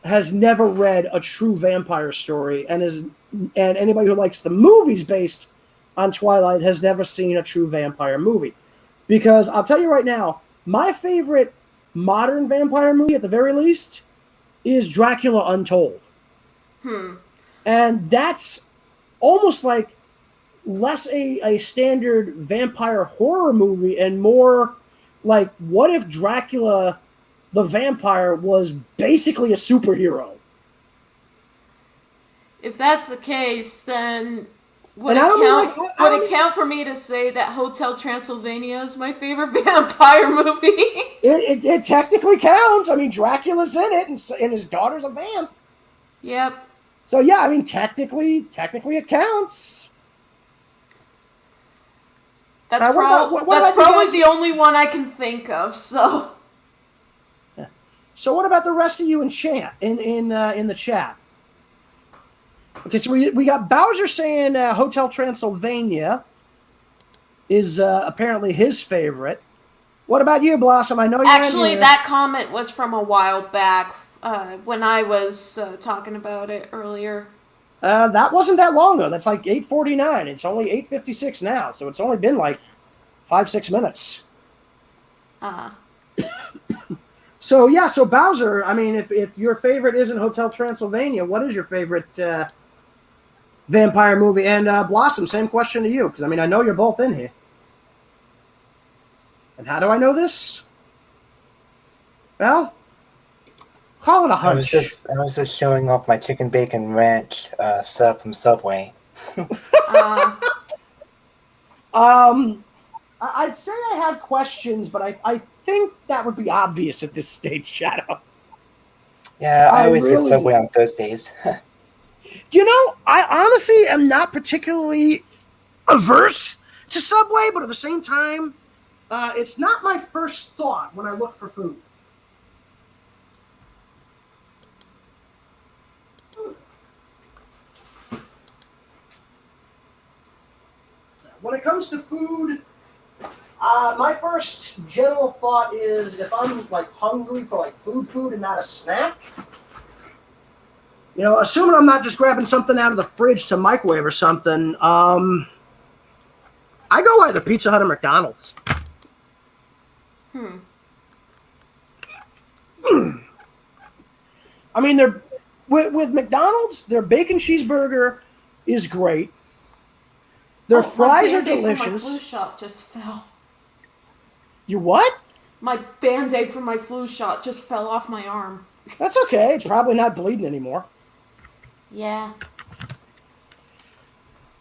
has never read a true vampire story, and anybody who likes the movies based on Twilight has never seen a true vampire movie. Because I'll tell you right now, my favorite modern vampire movie, at the very least, is Dracula Untold. And that's almost like less a standard vampire horror movie and more like, what if Dracula the vampire was basically a superhero? If that's the case, then would it count for me to say that Hotel Transylvania is my favorite vampire movie? It technically counts. I mean, Dracula's in it, and his daughter's a vamp. Yep. So yeah, I mean, technically it counts. That's probably the only one I can think of. So. So what about the rest of you in the chat? Okay, so we got Bowser saying Hotel Transylvania is apparently his favorite. What about you, Blossom? I know you're actually that comment was from a while back when I was talking about it earlier. That wasn't that long ago. That's like 8:49. It's only 8:56 now, so it's only been like 5-6 minutes. So yeah, so Bowser, I mean, if your favorite isn't Hotel Transylvania, what is your favorite vampire movie? And Blossom, same question to you, because I mean, I know you're both in here. And how do I know this? Well, call it a hunch. I was just showing off my chicken bacon ranch sub from Subway. I'd say I have questions, but I think that would be obvious at this stage, Shadow. Yeah, I always get Subway on Thursdays. You know, I honestly am not particularly averse to Subway, but at the same time, it's not my first thought when I look for food. When it comes to food, my first general thought is if I'm like hungry for like food and not a snack, you know, assuming I'm not just grabbing something out of the fridge to microwave or something, I go either Pizza Hut or McDonald's. I mean, with McDonald's, their bacon cheeseburger is great. Their fries are delicious. My flu shot just fell. You what? My Band-Aid for my flu shot just fell off my arm. That's okay. It's probably not bleeding anymore. Yeah.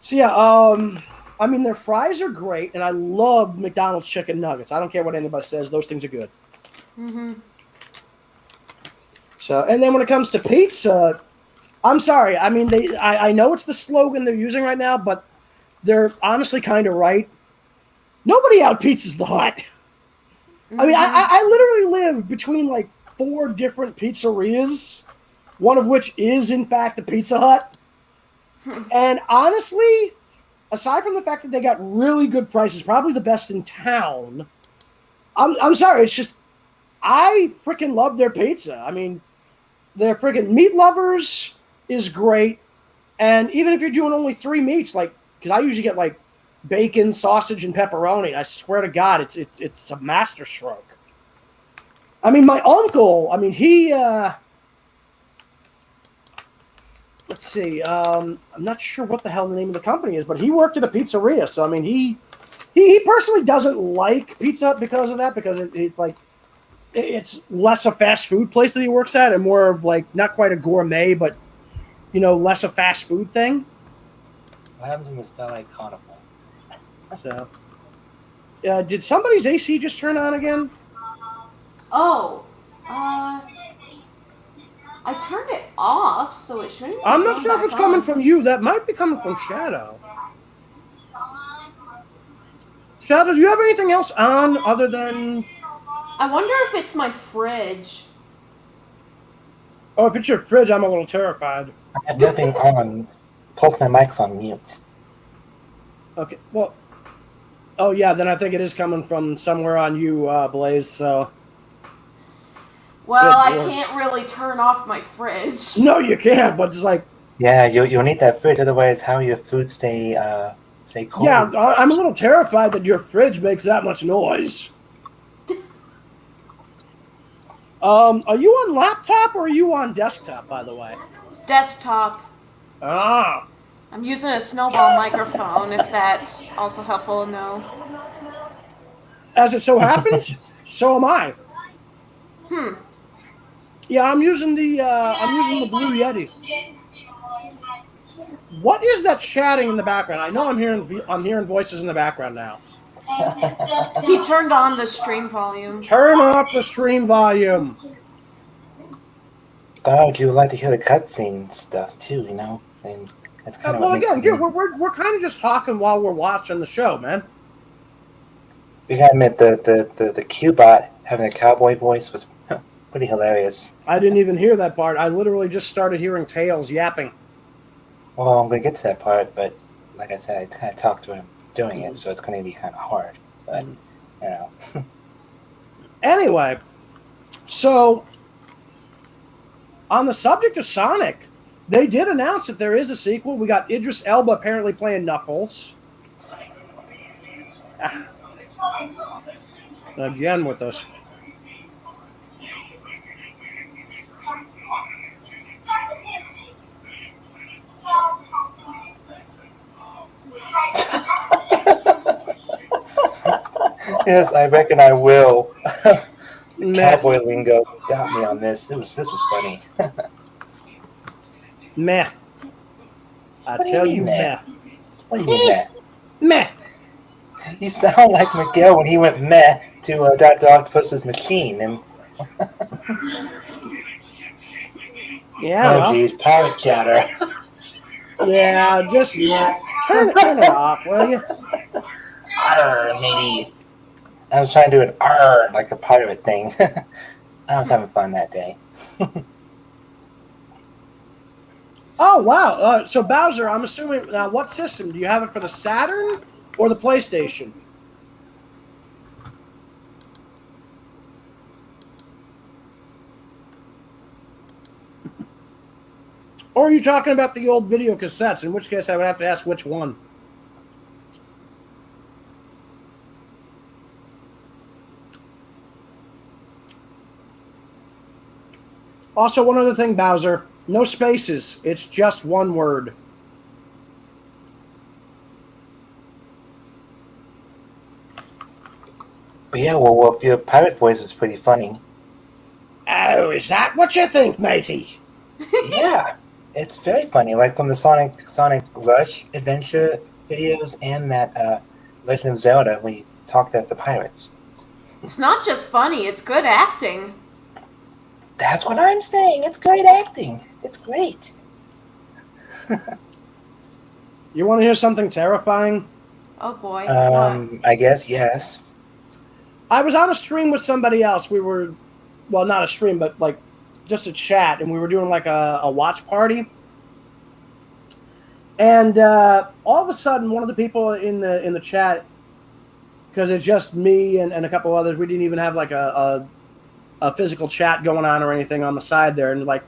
So yeah, I mean, their fries are great, and I love McDonald's chicken nuggets. I don't care what anybody says; those things are good. So, and then when it comes to pizza, I'm sorry. I mean, I know it's the slogan they're using right now, but they're honestly kind of right. Nobody out-pizzas the Hut. I mean, I literally live between like 4 different pizzerias, one of which is, in fact, a Pizza Hut. And honestly, aside from the fact that they got really good prices, probably the best in town, I'm sorry, it's just, I freaking love their pizza. I mean, their freaking Meat Lovers is great. And even if you're doing only 3 meats, like, because I usually get like bacon, sausage, and pepperoni. I swear to God, it's a masterstroke. I mean, my uncle, I mean, he, let's see, I'm not sure what the hell the name of the company is, but he worked at a pizzeria. So, I mean, he personally doesn't like Pizza Hut because of that, because it's like, it's less a fast food place that he works at and more of like, not quite a gourmet, but, you know, less a fast food thing. What happens in the Starlight Carnival? So, did somebody's AC just turn on again? Oh, I turned it off, so it shouldn't. I'm not sure if it's coming from you. That might be coming from Shadow. Shadow, do you have anything else on other than... I wonder if it's my fridge. Oh, if it's your fridge, I'm a little terrified. I have nothing on. Plus my mic's on mute. Okay, well... Oh, yeah, then I think it is coming from somewhere on you, Blaze, so... Well, I Good Lord. can't really turn off my fridge. No, you can't. But it's like, Yeah, you'll need that fridge, otherwise how your food stay cold? yeah, I'm a little terrified that your fridge makes that much noise. Are you on laptop or are you on desktop, by the way? Desktop. Ah. I'm using a snowball microphone, if that's also helpful to know. As it so happens, so am I. Yeah, I'm using the Blue Yeti. What is that chatting in the background? I know I'm hearing voices in the background now. He turned on the stream volume. Turn off the stream volume. Oh, you would like to hear the cutscene stuff too, you know? And that's kind of Well, what makes again, the dude, we're kind of just talking while we're watching the show, man. We gotta admit, the Q-bot having a cowboy voice was pretty hilarious. I didn't even hear that part. I literally just started hearing Tails yapping. Well, I'm gonna get to that part, but like I said, I kind of talked to him doing it, so it's gonna be kind of hard. But you know. Anyway, so on the subject of Sonic, they did announce that there is a sequel. We got Idris Elba apparently playing Knuckles. Again with us. Yes, I reckon I will. Cowboy lingo got me on this. This was funny. Meh. I tell you, meh. What do you mean meh? Meh. You sound like Miguel when he went meh to Dr. Octopus's machine, and yeah. Oh geez, pirate chatter. Yeah, just turn it off, will you? Arr, matey. I was trying to do an arr like a pirate thing. I was having fun that day. Oh wow! So Bowser, I'm assuming. What system do you have it for? The Saturn or the PlayStation? Or are you talking about the old video cassettes? In which case, I would have to ask which one. Also, one other thing, Bowser. No spaces. It's just one word. But yeah, well, your pirate voice was pretty funny. Oh, is that what you think, matey? Yeah, it's very funny. Like from the Sonic Rush adventure videos and that Legend of Zelda when you talked as the pirates. It's not just funny, it's good acting. That's what I'm saying. It's great acting. It's great. You want to hear something terrifying? Oh boy. I guess yes. I was on a stream with somebody else. We were, well, not a stream, but like just a chat, and we were doing like a watch party. And all of a sudden, one of the people in the chat, because it's just me and a couple others, we didn't even have like a physical chat going on or anything on the side there, and like,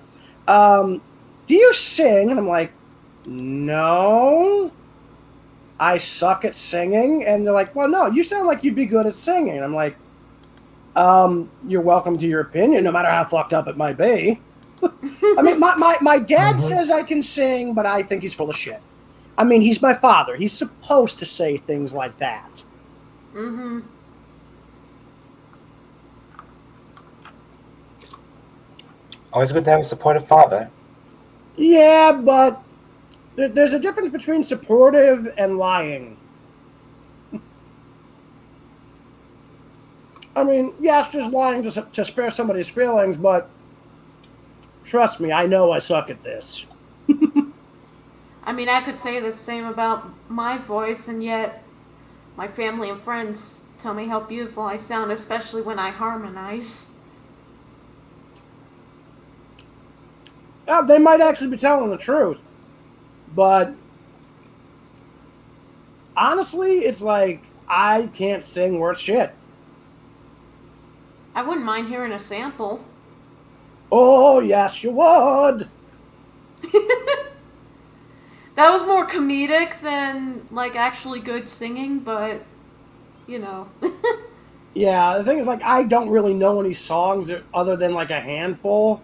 do you sing? And I'm like, no, I suck at singing. And they're like, well, no, you sound like you'd be good at singing. And I'm like, you're welcome to your opinion, no matter how fucked up it might be. I mean, my dad says I can sing, but I think he's full of shit. I mean, he's my father. He's supposed to say things like that. Mm-hmm. Always good to have a supportive father. Yeah, but there's a difference between supportive and lying. I mean, yes, just lying to spare somebody's feelings, but trust me, I know I suck at this. I mean, I could say the same about my voice, and yet my family and friends tell me how beautiful I sound, especially when I harmonize. Yeah, they might actually be telling the truth, but honestly, it's like I can't sing worth shit. I wouldn't mind hearing a sample. Oh, yes, you would. That was more comedic than like actually good singing, but you know. Yeah, the thing is, like, I don't really know any songs other than like a handful,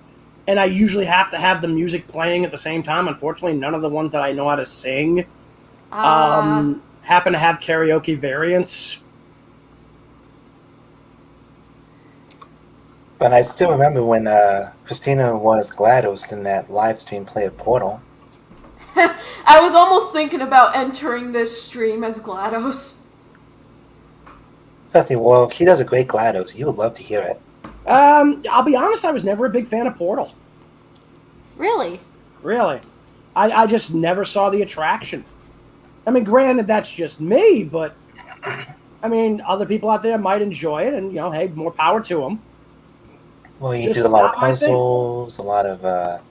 and I usually have to have the music playing at the same time. Unfortunately, none of the ones that I know how to sing happen to have karaoke variants. But I still remember when Christina was GLaDOS in that live stream play of Portal. I was almost thinking about entering this stream as GLaDOS. Especially, well, she does a great GLaDOS. You would love to hear it. I'll be honest, I was never a big fan of Portal. Really? Really. I just never saw the attraction. I mean, granted, that's just me, but I mean, other people out there might enjoy it, and you know, hey, more power to them. Well, you do a lot of puzzles, a lot of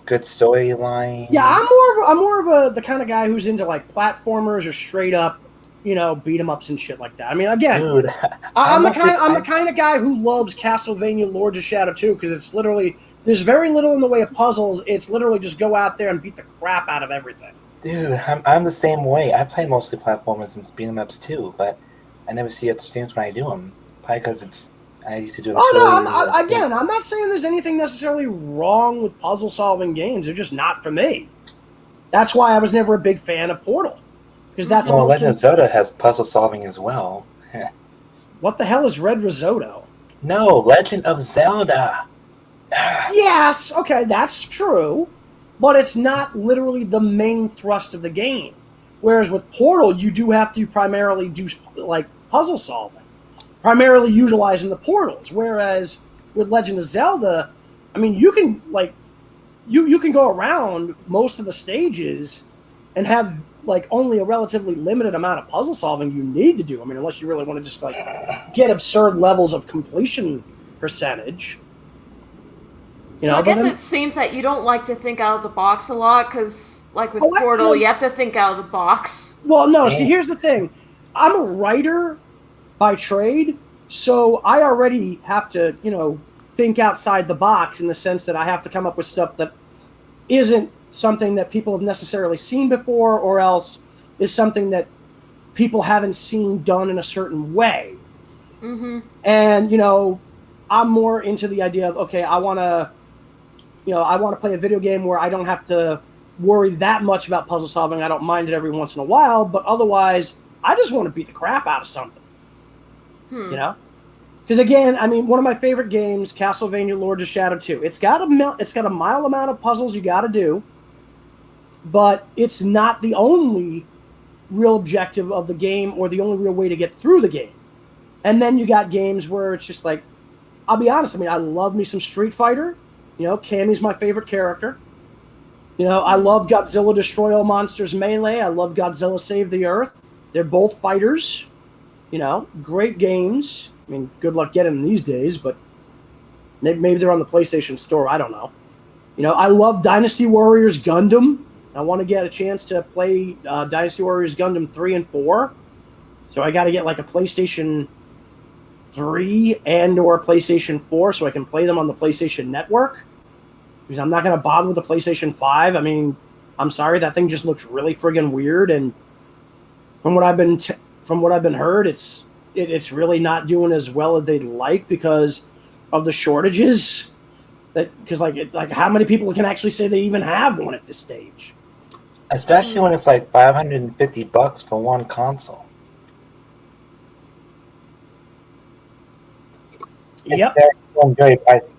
good storyline. Yeah, I'm more of the kind of guy who's into like platformers or straight up, you know, beat 'em ups and shit like that. I mean, again, dude, I'm the kind of guy who loves Castlevania Lords of Shadow 2 because it's literally there's very little in the way of puzzles. It's literally just go out there and beat the crap out of everything. Dude, I'm the same way. I play mostly platformers and beat 'em ups too, but I never see it at the streams when I do them. Probably because I used to do it. I'm not saying there's anything necessarily wrong with puzzle solving games. They're just not for me. That's why I was never a big fan of Portal. Because that's Legend of Zelda has puzzle solving as well. What the hell is Red Risotto? No, Legend of Zelda. Yes, okay, that's true. But it's not literally the main thrust of the game. Whereas with Portal, you do have to primarily do like puzzle solving, primarily utilizing the portals. Whereas with Legend of Zelda, I mean, you can like you can go around most of the stages and have like only a relatively limited amount of puzzle solving you need to do. I mean, unless you really want to just like get absurd levels of completion percentage. You know, I guess it seems that you don't like to think out of the box a lot, because, like with Portal, you have to think out of the box. Well, no, see, here's the thing. I'm a writer by trade, so I already have to, you know, think outside the box in the sense that I have to come up with stuff that isn't something that people have necessarily seen before, or else is something that people haven't seen done in a certain way. Mm-hmm. And, you know, I'm more into the idea of, okay, I want to play a video game where I don't have to worry that much about puzzle solving. I don't mind it every once in a while, but otherwise, I just want to beat the crap out of something. You know? Because again, I mean, one of my favorite games, Castlevania Lords of Shadow 2. It's got a mild amount of puzzles you got to do, but it's not the only real objective of the game or the only real way to get through the game. And then you got games where it's just like, I'll be honest, I mean, I love me some Street Fighter. You know, Cammy's my favorite character. You know, I love Godzilla Destroy All Monsters Melee. I love Godzilla Save the Earth. They're both fighters. You know, great games. I mean, good luck getting them these days, but maybe they're on the PlayStation Store. I don't know. You know, I love Dynasty Warriors Gundam. I want to get a chance to play Dynasty Warriors Gundam 3 and 4. So I got to get like a PlayStation 3 and or PlayStation 4 so I can play them on the PlayStation Network. Because I'm not going to bother with the PlayStation 5. I mean, I'm sorry, that thing just looks really friggin' weird. And from what I've been heard, it's really not doing as well as they'd like because of the shortages. Because it's like how many people can actually say they even have one at this stage? Especially when it's like $550 for one console. Yep. It's very pricey.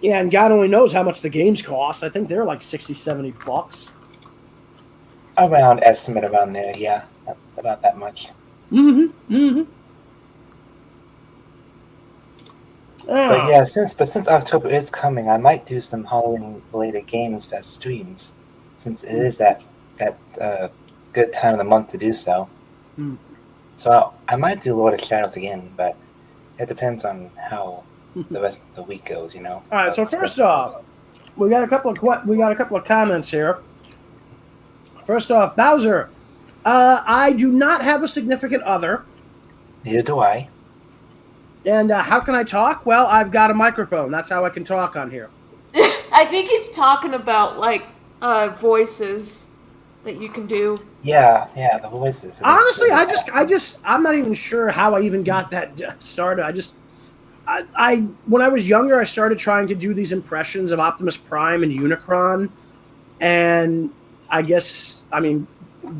Yeah, and God only knows how much the games cost. I think they're like $60-$70. Around estimate around there, yeah. About that much. But yeah, since October is coming, I might do some Halloween related games fest streams, since it is that good time of the month to do so. So I might do Lord of Shadows again, but it depends on how the rest of the week goes, you know. All right. So first off, we got a couple of comments here. First off, Bowser, I do not have a significant other. Neither do I. And how can I talk? Well, I've got a microphone. That's how I can talk on here. I think he's talking about like voices that you can do. Yeah, the voices. Honestly, I'm not even sure how I even got that started. I when I was younger, I started trying to do these impressions of Optimus Prime and Unicron, and I guess, I mean,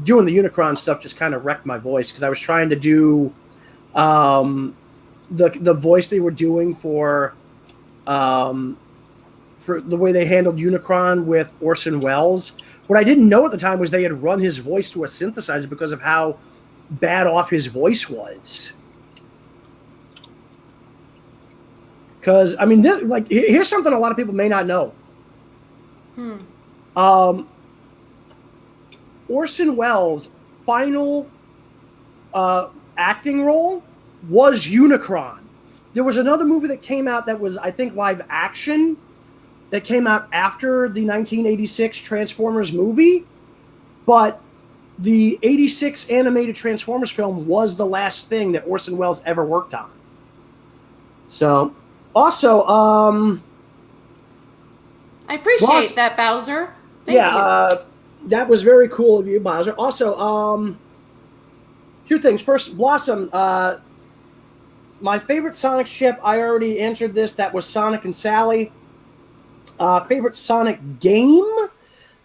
doing the Unicron stuff just kind of wrecked my voice because I was trying to do the voice they were doing for the way they handled Unicron with Orson Welles. What I didn't know at the time was they had run his voice to a synthesizer because of how bad off his voice was. Because, I mean, here's something a lot of people may not know. Orson Welles' final acting role was Unicron. There was another movie that came out that was, I think, live action that came out after the 1986 Transformers movie, but the 86 animated Transformers film was the last thing that Orson Welles ever worked on. So, also, I appreciate that, Bowser. Thank you. That was very cool of you, Bowser. Also, two things. First, Blossom, my favorite Sonic ship, I already answered this. That was Sonic and Sally. Favorite Sonic game?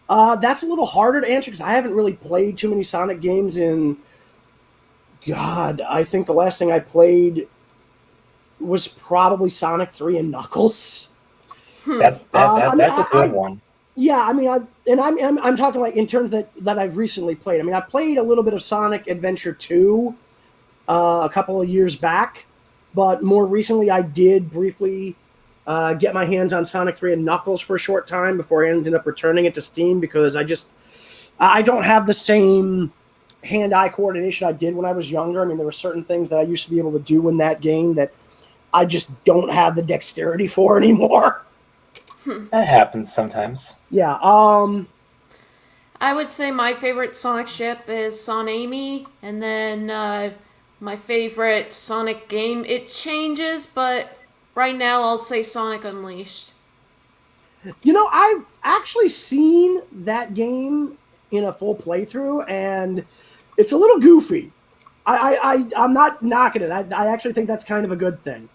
That's a little harder to answer because I haven't really played too many Sonic games in... God, I think the last thing I played was probably Sonic 3 and Knuckles. That's a good one. Yeah, I mean, I'm talking like in terms that I've recently played. I mean, I played a little bit of Sonic Adventure 2 a couple of years back, but more recently I did briefly get my hands on Sonic 3 and Knuckles for a short time before I ended up returning it to Steam because I don't have the same hand-eye coordination I did when I was younger. I mean, there were certain things that I used to be able to do in that game that I just don't have the dexterity for anymore. That happens sometimes. Yeah. I would say my favorite Sonic ship is Son Amy, and then my favorite Sonic game, it changes, but right now I'll say Sonic Unleashed. You know, I've actually seen that game in a full playthrough, and it's a little goofy. I'm not knocking it. I actually think that's kind of a good thing,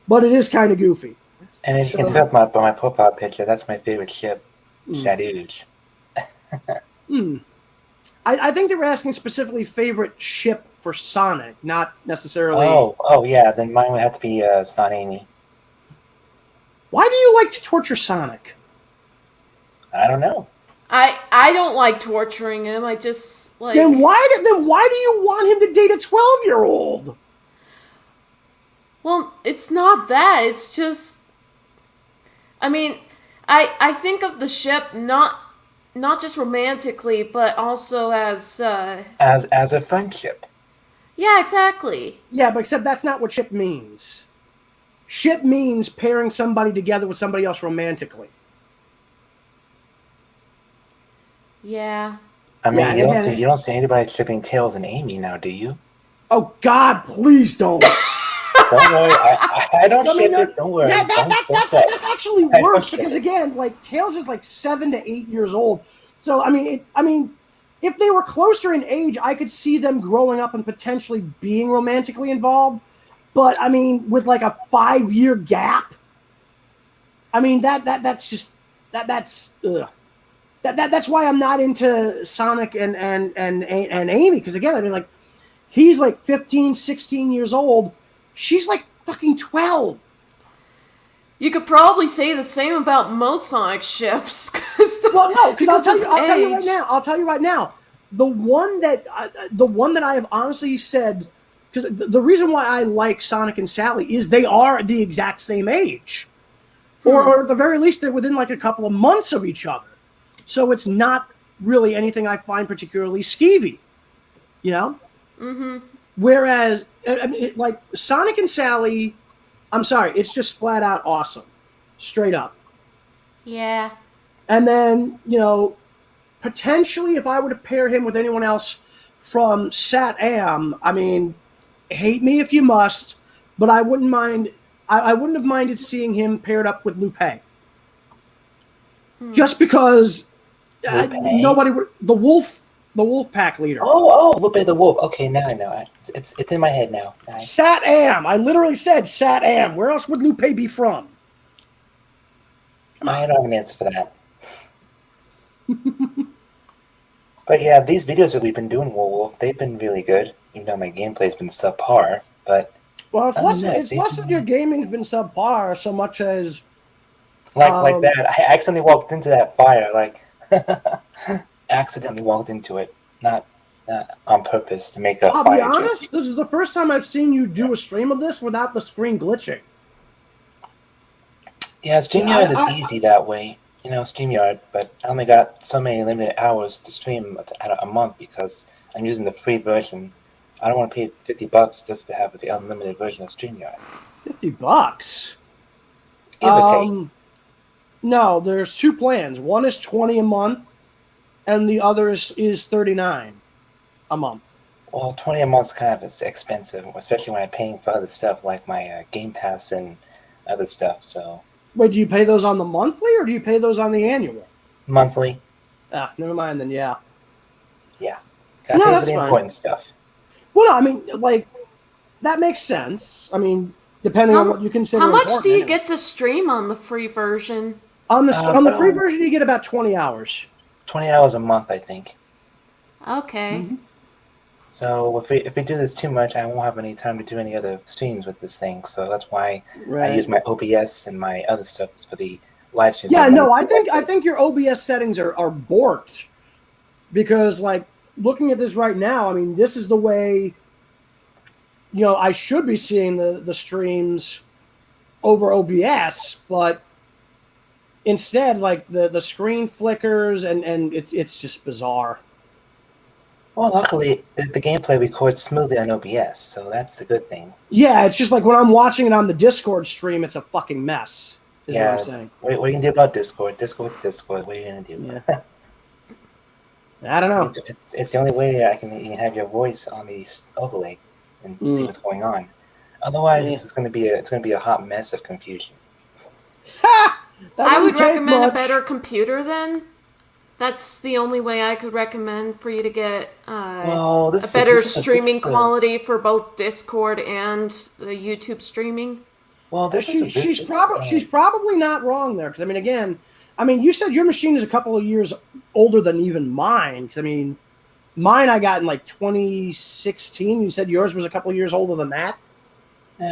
but it is kind of goofy. And if you can tell by my profile picture, that's my favorite ship, Shadow. I think they were asking specifically favorite ship for Sonic, not necessarily... Oh yeah, then mine would have to be Son Amy. Why do you like to torture Sonic? I don't know. I don't like torturing him. I just like... Then why do you want him to date a 12-year-old? Well, it's not that. It's just... I mean, I think of the ship not just romantically, but also as a friendship. Yeah, exactly. Yeah, but except that's not what ship means. Ship means pairing somebody together with somebody else romantically. Yeah. I mean, you don't see anybody shipping Tails and Amy now, do you? Oh God, please don't. Don't worry, I don't ship it. Don't worry. Yeah, that's actually worse because again, like Tails is like 7 to 8 years old. So I mean, if they were closer in age, I could see them growing up and potentially being romantically involved. But I mean, with like a 5-year gap, I mean that's just that's why I'm not into Sonic and Amy because again, I mean like he's like 15, 16 years old. She's like fucking 12. You could probably say the same about most Sonic ships. Well, no, because I'll tell you right now. The one that I have honestly said, because the reason why I like Sonic and Sally is they are the exact same age, or at the very least they're within like a couple of months of each other. So it's not really anything I find particularly skeevy, you know. Mm-hmm. Whereas, I mean, like Sonic and Sally, I'm sorry, it's just flat out awesome, straight up. Yeah. And then, you know, potentially if I were to pair him with anyone else from Sat Am, I mean, hate me if you must, but I wouldn't mind. I wouldn't have minded seeing him paired up with Lupe. Just because nobody would. The wolf pack leader. Oh, Lupe the Wolf. Okay, now I know. It's in my head now. Sat Am. I literally said Sat Am. Where else would Lupe be from? I don't have an answer for that. But yeah, these videos that we've been doing, Wolf, they've been really good. Even though my gameplay's been subpar, but well, it's less that your gaming's been subpar so much as like that. I accidentally walked into that fire. Like accidentally walked into it, not on purpose to make a fire. I'll be honest. This is the first time I've seen you do a stream of this without the screen glitching. Yeah, StreamYard is easy that way. StreamYard, but I only got so many limited hours to stream a month because I'm using the free version. I don't want to pay $50 just to have the unlimited version of StreamYard. $50? Give or take. No, there's two plans. One is $20 a month, and the other is $39 a month. Well, $20 a month is kind of expensive, especially when I'm paying for other stuff like my Game Pass and other stuff. So. Wait, do you pay those on the monthly or do you pay those on the annual? Monthly. Ah, never mind then, yeah. Yeah. Gotta pay for the important stuff. Well, no, I mean, like, that makes sense. I mean, depending on what you consider important. How much do you get to stream on the free version? On the free version, you get about 20 hours. 20 hours a month, I think. Okay. Mm-hmm. So if we do this too much, I won't have any time to do any other streams with this thing. So that's why I use my OBS and my other stuff for the live streams. Yeah, no, I think your OBS settings are borked because, like, looking at this right now, I mean, this is the way. I should be seeing the streams over OBS, but instead, like the screen flickers and it's just bizarre. Well, luckily, the gameplay records smoothly on OBS, so that's the good thing. Yeah, it's just like when I'm watching it on the Discord stream, it's a fucking mess. Is what I'm saying. What are you gonna do about Discord? Discord. What are you gonna do? Yeah. I don't know. It's the only way I can have your voice on the overlay and see what's going on. Otherwise, it's gonna be a hot mess of confusion. I would recommend a better computer then. That's the only way I could recommend for you to get a better streaming quality for both Discord and the YouTube streaming. Well, she's probably not wrong there because you said your machine is a couple of years older than even mine. Because mine I got in like 2016. You said yours was a couple of years older than that.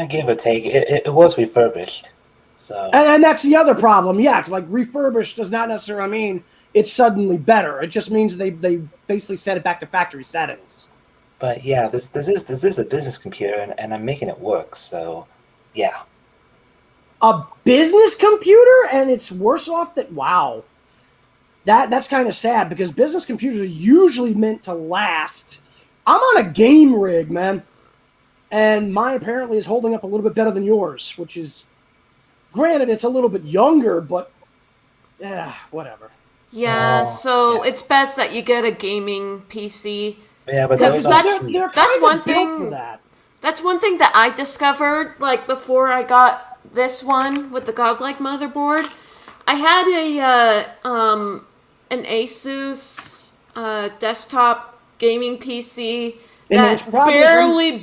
Give or take, it was refurbished. So and that's the other problem. Yeah, because like refurbished does not necessarily mean it's suddenly better. It just means they basically set it back to factory settings. But yeah, this is a business computer, and I'm making it work. So, yeah. A business computer, and it's worse off that. Wow, that's kind of sad because business computers are usually meant to last. I'm on a game rig, man, and mine apparently is holding up a little bit better than yours, which is, granted, it's a little bit younger, but whatever. Yeah, it's best that you get a gaming PC. Yeah, but that's one thing. For that. That's one thing that I discovered, like before I got this one with the godlike motherboard. I had an Asus desktop gaming PC that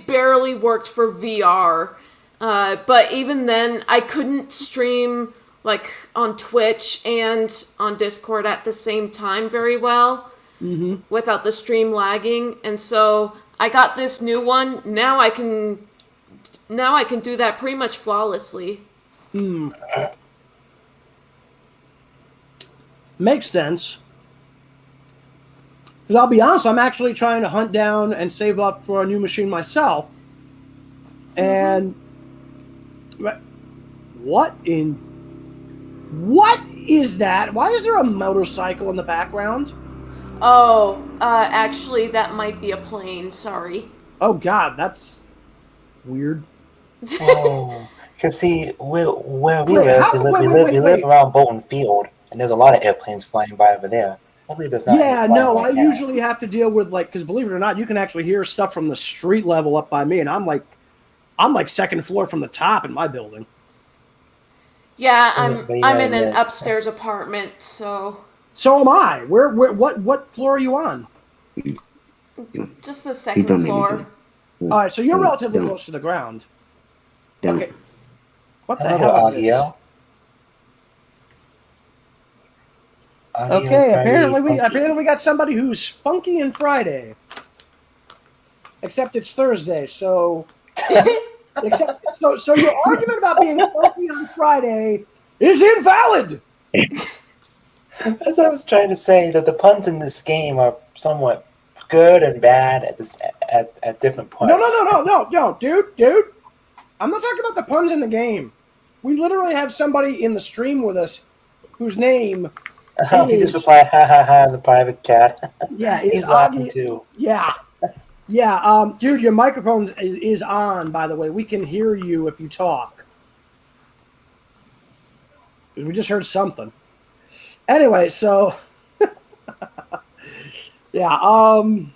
barely worked for VR. But even then, I couldn't stream like on Twitch and on Discord at the same time very well without the stream lagging. And so I got this new one. Now I can do that pretty much flawlessly. Makes sense. Because I'll be honest, I'm actually trying to hunt down and save up for a new machine myself. And what is that? Why is there a motorcycle in the background? Oh, actually, that might be a plane. Sorry. Oh God, that's weird. Oh, because see, where we live around Bolton Field, and there's a lot of airplanes flying by over there. Hopefully, there's not. Yeah, no, I usually have to deal with because believe it or not, you can actually hear stuff from the street level up by me, and I'm like I'm like second floor from the top in my building. Yeah, But you I'm gotta in an admit- upstairs apartment, so So am I. What floor are you on? just the He second don't make me floor. do. All right, so you're Hey, relatively don't. close to the ground. Don't. Okay. What the Hello, hell is this? audio. Audio Okay, Friday apparently funky. we got somebody who's funky on Friday. Except it's Thursday, so so your argument about being funky on Friday is invalid. As I was trying to say, that the puns in this game are somewhat good and bad at different points. No, dude. I'm not talking about the puns in the game. We literally have somebody in the stream with us whose name He just replied, ha ha ha, in the private chat. Yeah, He's laughing too. Yeah. Dude, your microphone is on, by the way. We can hear you if you talk. We just heard something. Anyway, so yeah, oops,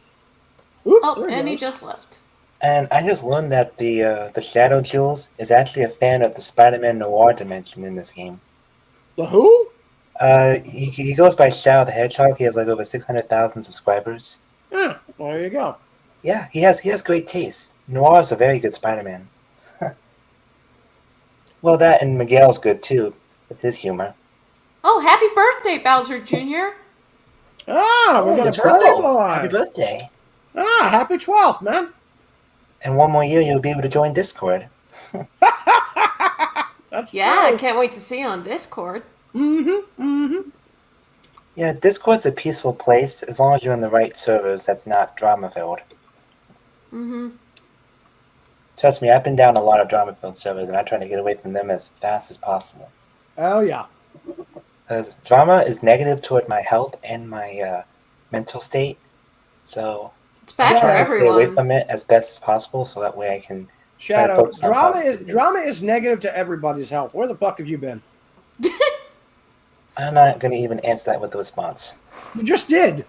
Oh, there it and he goes. just left. And I just learned that the Shadow Jules is actually a fan of the Spider-Man Noir dimension in this game. The who? He goes by Shadow the Hedgehog. He has like over 600,000 subscribers. Yeah, well, there you go. Yeah, he has great taste. Noir is a very good Spider-Man. Well, that and Miguel's good too, with his humor. Oh, happy birthday, Bowser Jr. Ah, we got a it's birthday 12. boy. Happy birthday. Ah, happy 12th, man. And one more year, you'll be able to join Discord. That's Yeah, I true. can't wait to see you on Discord. Yeah, Discord's a peaceful place as long as you're in the right servers that's not drama-filled. Trust me, I've been down a lot of drama-filled servers, and I try to get away from them as fast as possible. Oh, yeah. Because drama is negative toward my health and my mental state, so It's I bad for try to stay away everyone. from it as best as possible, so that way I can Shadow, focus on drama positivity. is negative to everybody's health. Where the fuck have you been? I'm not going to even answer that with a response. You just did.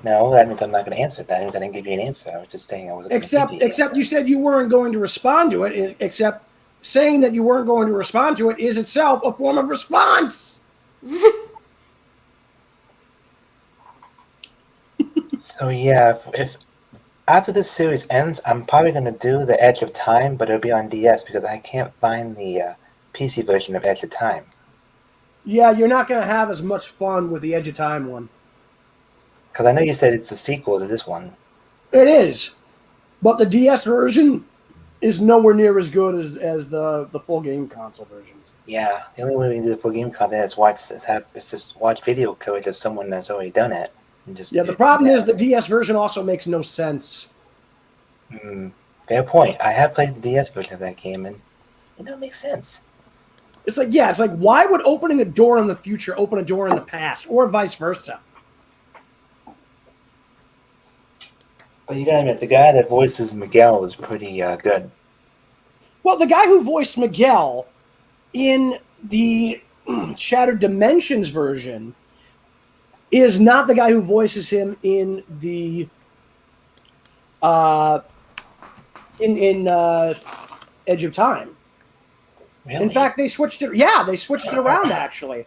No, that means I'm not going to answer it. That means I didn't give you an answer. I was just saying I wasn't going to give you an Except answer. you said you weren't going to respond to it. Except saying that you weren't going to respond to it is itself a form of response. So yeah, if after this series ends, I'm probably going to do the Edge of Time, but it'll be on DS because I can't find the PC version of Edge of Time. Yeah, you're not going to have as much fun with the Edge of Time one. Because I know you said it's a sequel to this one. It is, but the DS version is nowhere near as good as the full game console versions. Yeah, the only way we can do the full game content is just watch video code of someone that's already done it. And just Yeah, the problem is the DS version also makes no sense. Fair point. I have played the DS version of that game, and it don't make sense. It's like why would opening a door in the future open a door in the past, or vice versa? But you gotta admit, the guy that voices Miguel is pretty good. Well, the guy who voiced Miguel in the Shattered Dimensions version is not the guy who voices him in the Edge of Time. Really? In fact, they switched it. Yeah, they switched it around. Actually,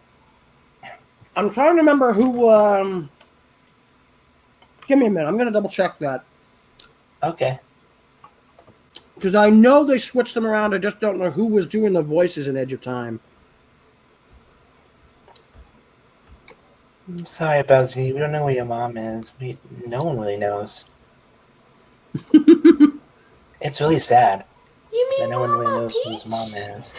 I'm trying to remember who. Give me a minute. I'm going to double check that Okay. because I know they switched them around. I just don't know who was doing the voices in Edge of Time. I'm sorry about you. We don't know where your mom is. No one really knows. It's really sad You that mean no one really Mama knows who his Peach? mom is.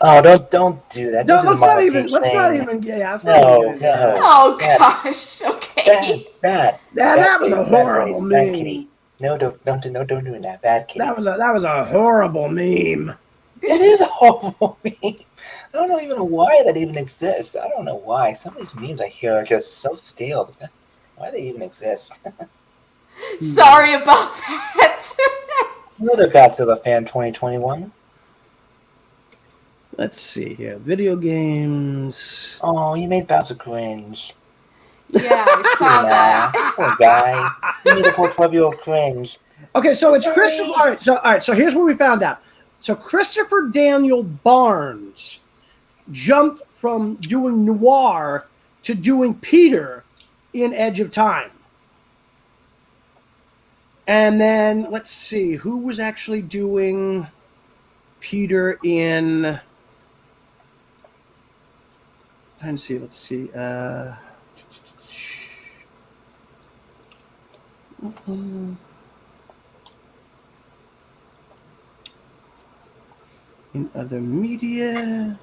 Oh, don't do that. No, Don't do the let's not Mama even. Peach Let's thing. not even. Yeah, let's No, not even get into no. that. Oh Bad. gosh, okay. Bad. That was a Bad horrible ways, bad meme. kitty. No, don't do that. Bad kitty. That was a horrible meme. It is a horrible meme. I don't know even why that even exists. I don't know why. Some of these memes I hear are just so stale. Why they even exist? Sorry about that. Another Godzilla fan 2021. Let's see here. Video games. Oh, you made Bowser cringe. Yeah, I saw that. Poor guy. You made a poor 12-year-old cringe. Okay, so it's Christopher. All right. So here's what we found out. So Christopher Daniel Barnes jumped from doing noir to doing Peter in Edge of Time. And then let's see who was actually doing Peter in. Let's see. In other media.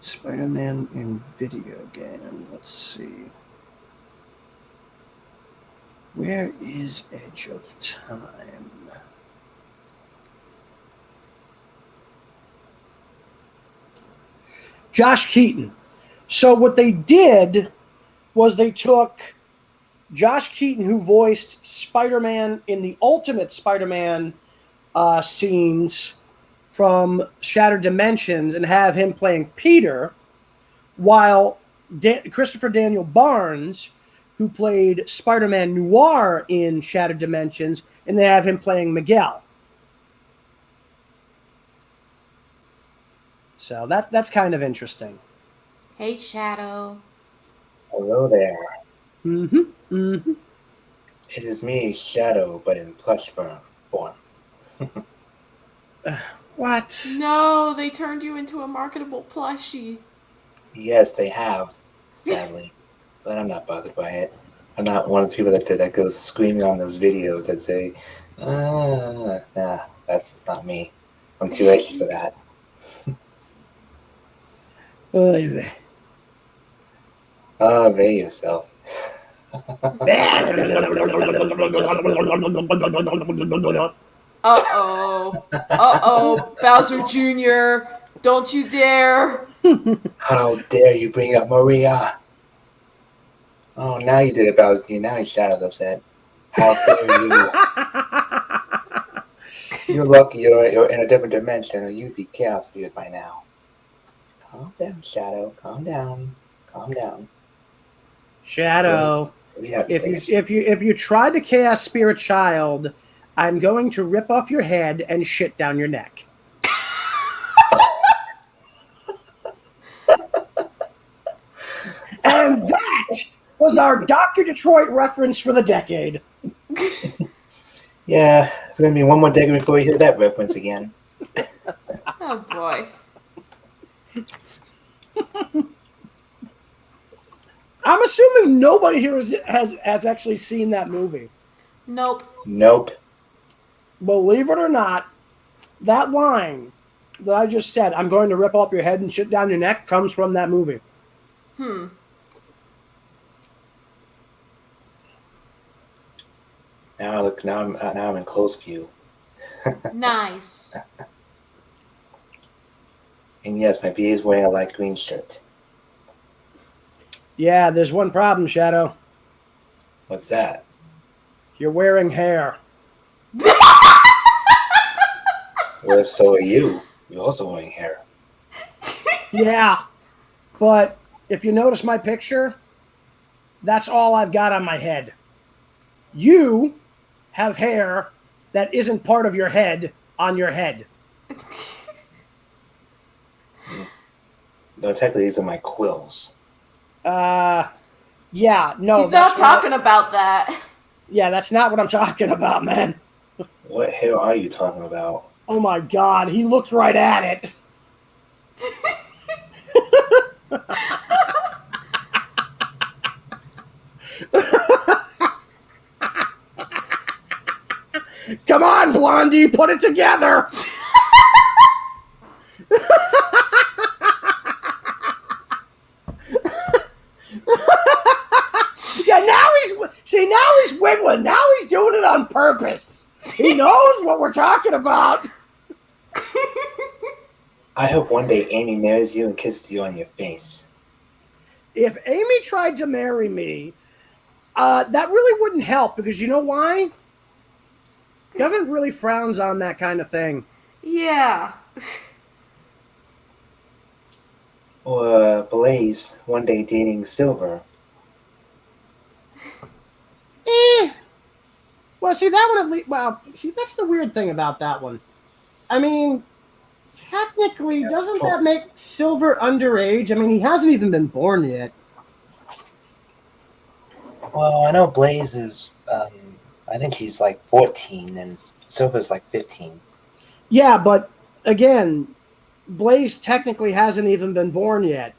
Spider-Man in video game. Let's see. Where is Edge of Time? Josh Keaton. So what they did was they took Josh Keaton, who voiced Spider-Man in the Ultimate Spider-Man scenes from Shattered Dimensions, and have him playing Peter, while Christopher Daniel Barnes, who played Spider-Man Noir in Shattered Dimensions, and they have him playing Miguel. So that's kind of interesting. Hey, Shadow. Hello there. Mm-hmm. Mm-hmm. It is me, Shadow, but in plush form. What? No, they turned you into a marketable plushie. Yes, they have, sadly. But I'm not bothered by it. I'm not one of the people that goes screaming on those videos that say, nah, that's just not me. I'm too edgy for that. Obey yourself. Uh-oh, Bowser Jr., don't you dare. How dare you bring up Maria? Oh, now you did it, Bowser. Now his Shadow's upset. How dare you? You're lucky you're in a different dimension, or you'd be Chaos Spirit by now. Calm down, Shadow. Calm down. Calm down. Shadow, if you try to Chaos Spirit Child, I'm going to rip off your head and shit down your neck. And that was our Dr. Detroit reference for the decade. Yeah, it's going to be one more decade before we hear that reference again. Oh, boy. I'm assuming nobody here has actually seen that movie. Nope. Believe it or not, that line that I just said, I'm going to rip off your head and shit down your neck, comes from that movie. Now I'm in close view. Nice. And yes, my BA is wearing a light green shirt. Yeah, there's one problem, Shadow. What's that? You're wearing hair. Well, so are you. You're also wearing hair. Yeah, but if you notice my picture, that's all I've got on my head. You have hair that isn't part of your head on your head. Though technically these are my quills. Yeah, no. He's not talking about that. Yeah, that's not what I'm talking about, man. What hair are you talking about? Oh my God, he looked right at it. Come on, Blondie, put it together. Yeah, now he's wiggling. Now he's doing it on purpose. He knows what we're talking about. I hope one day Amy marries you and kisses you on your face. If Amy tried to marry me, that really wouldn't help, because you know why? Government really frowns on that kind of thing. Yeah. Or Blaze one day dating Silver. Well, see, that one at least. Well, see, that's the weird thing about that one. I mean, technically, doesn't that make Silver underage? I mean, he hasn't even been born yet. Well, I know Blaze is. I think he's like 14, and Silver's like 15. Yeah, but again, Blaze technically hasn't even been born yet.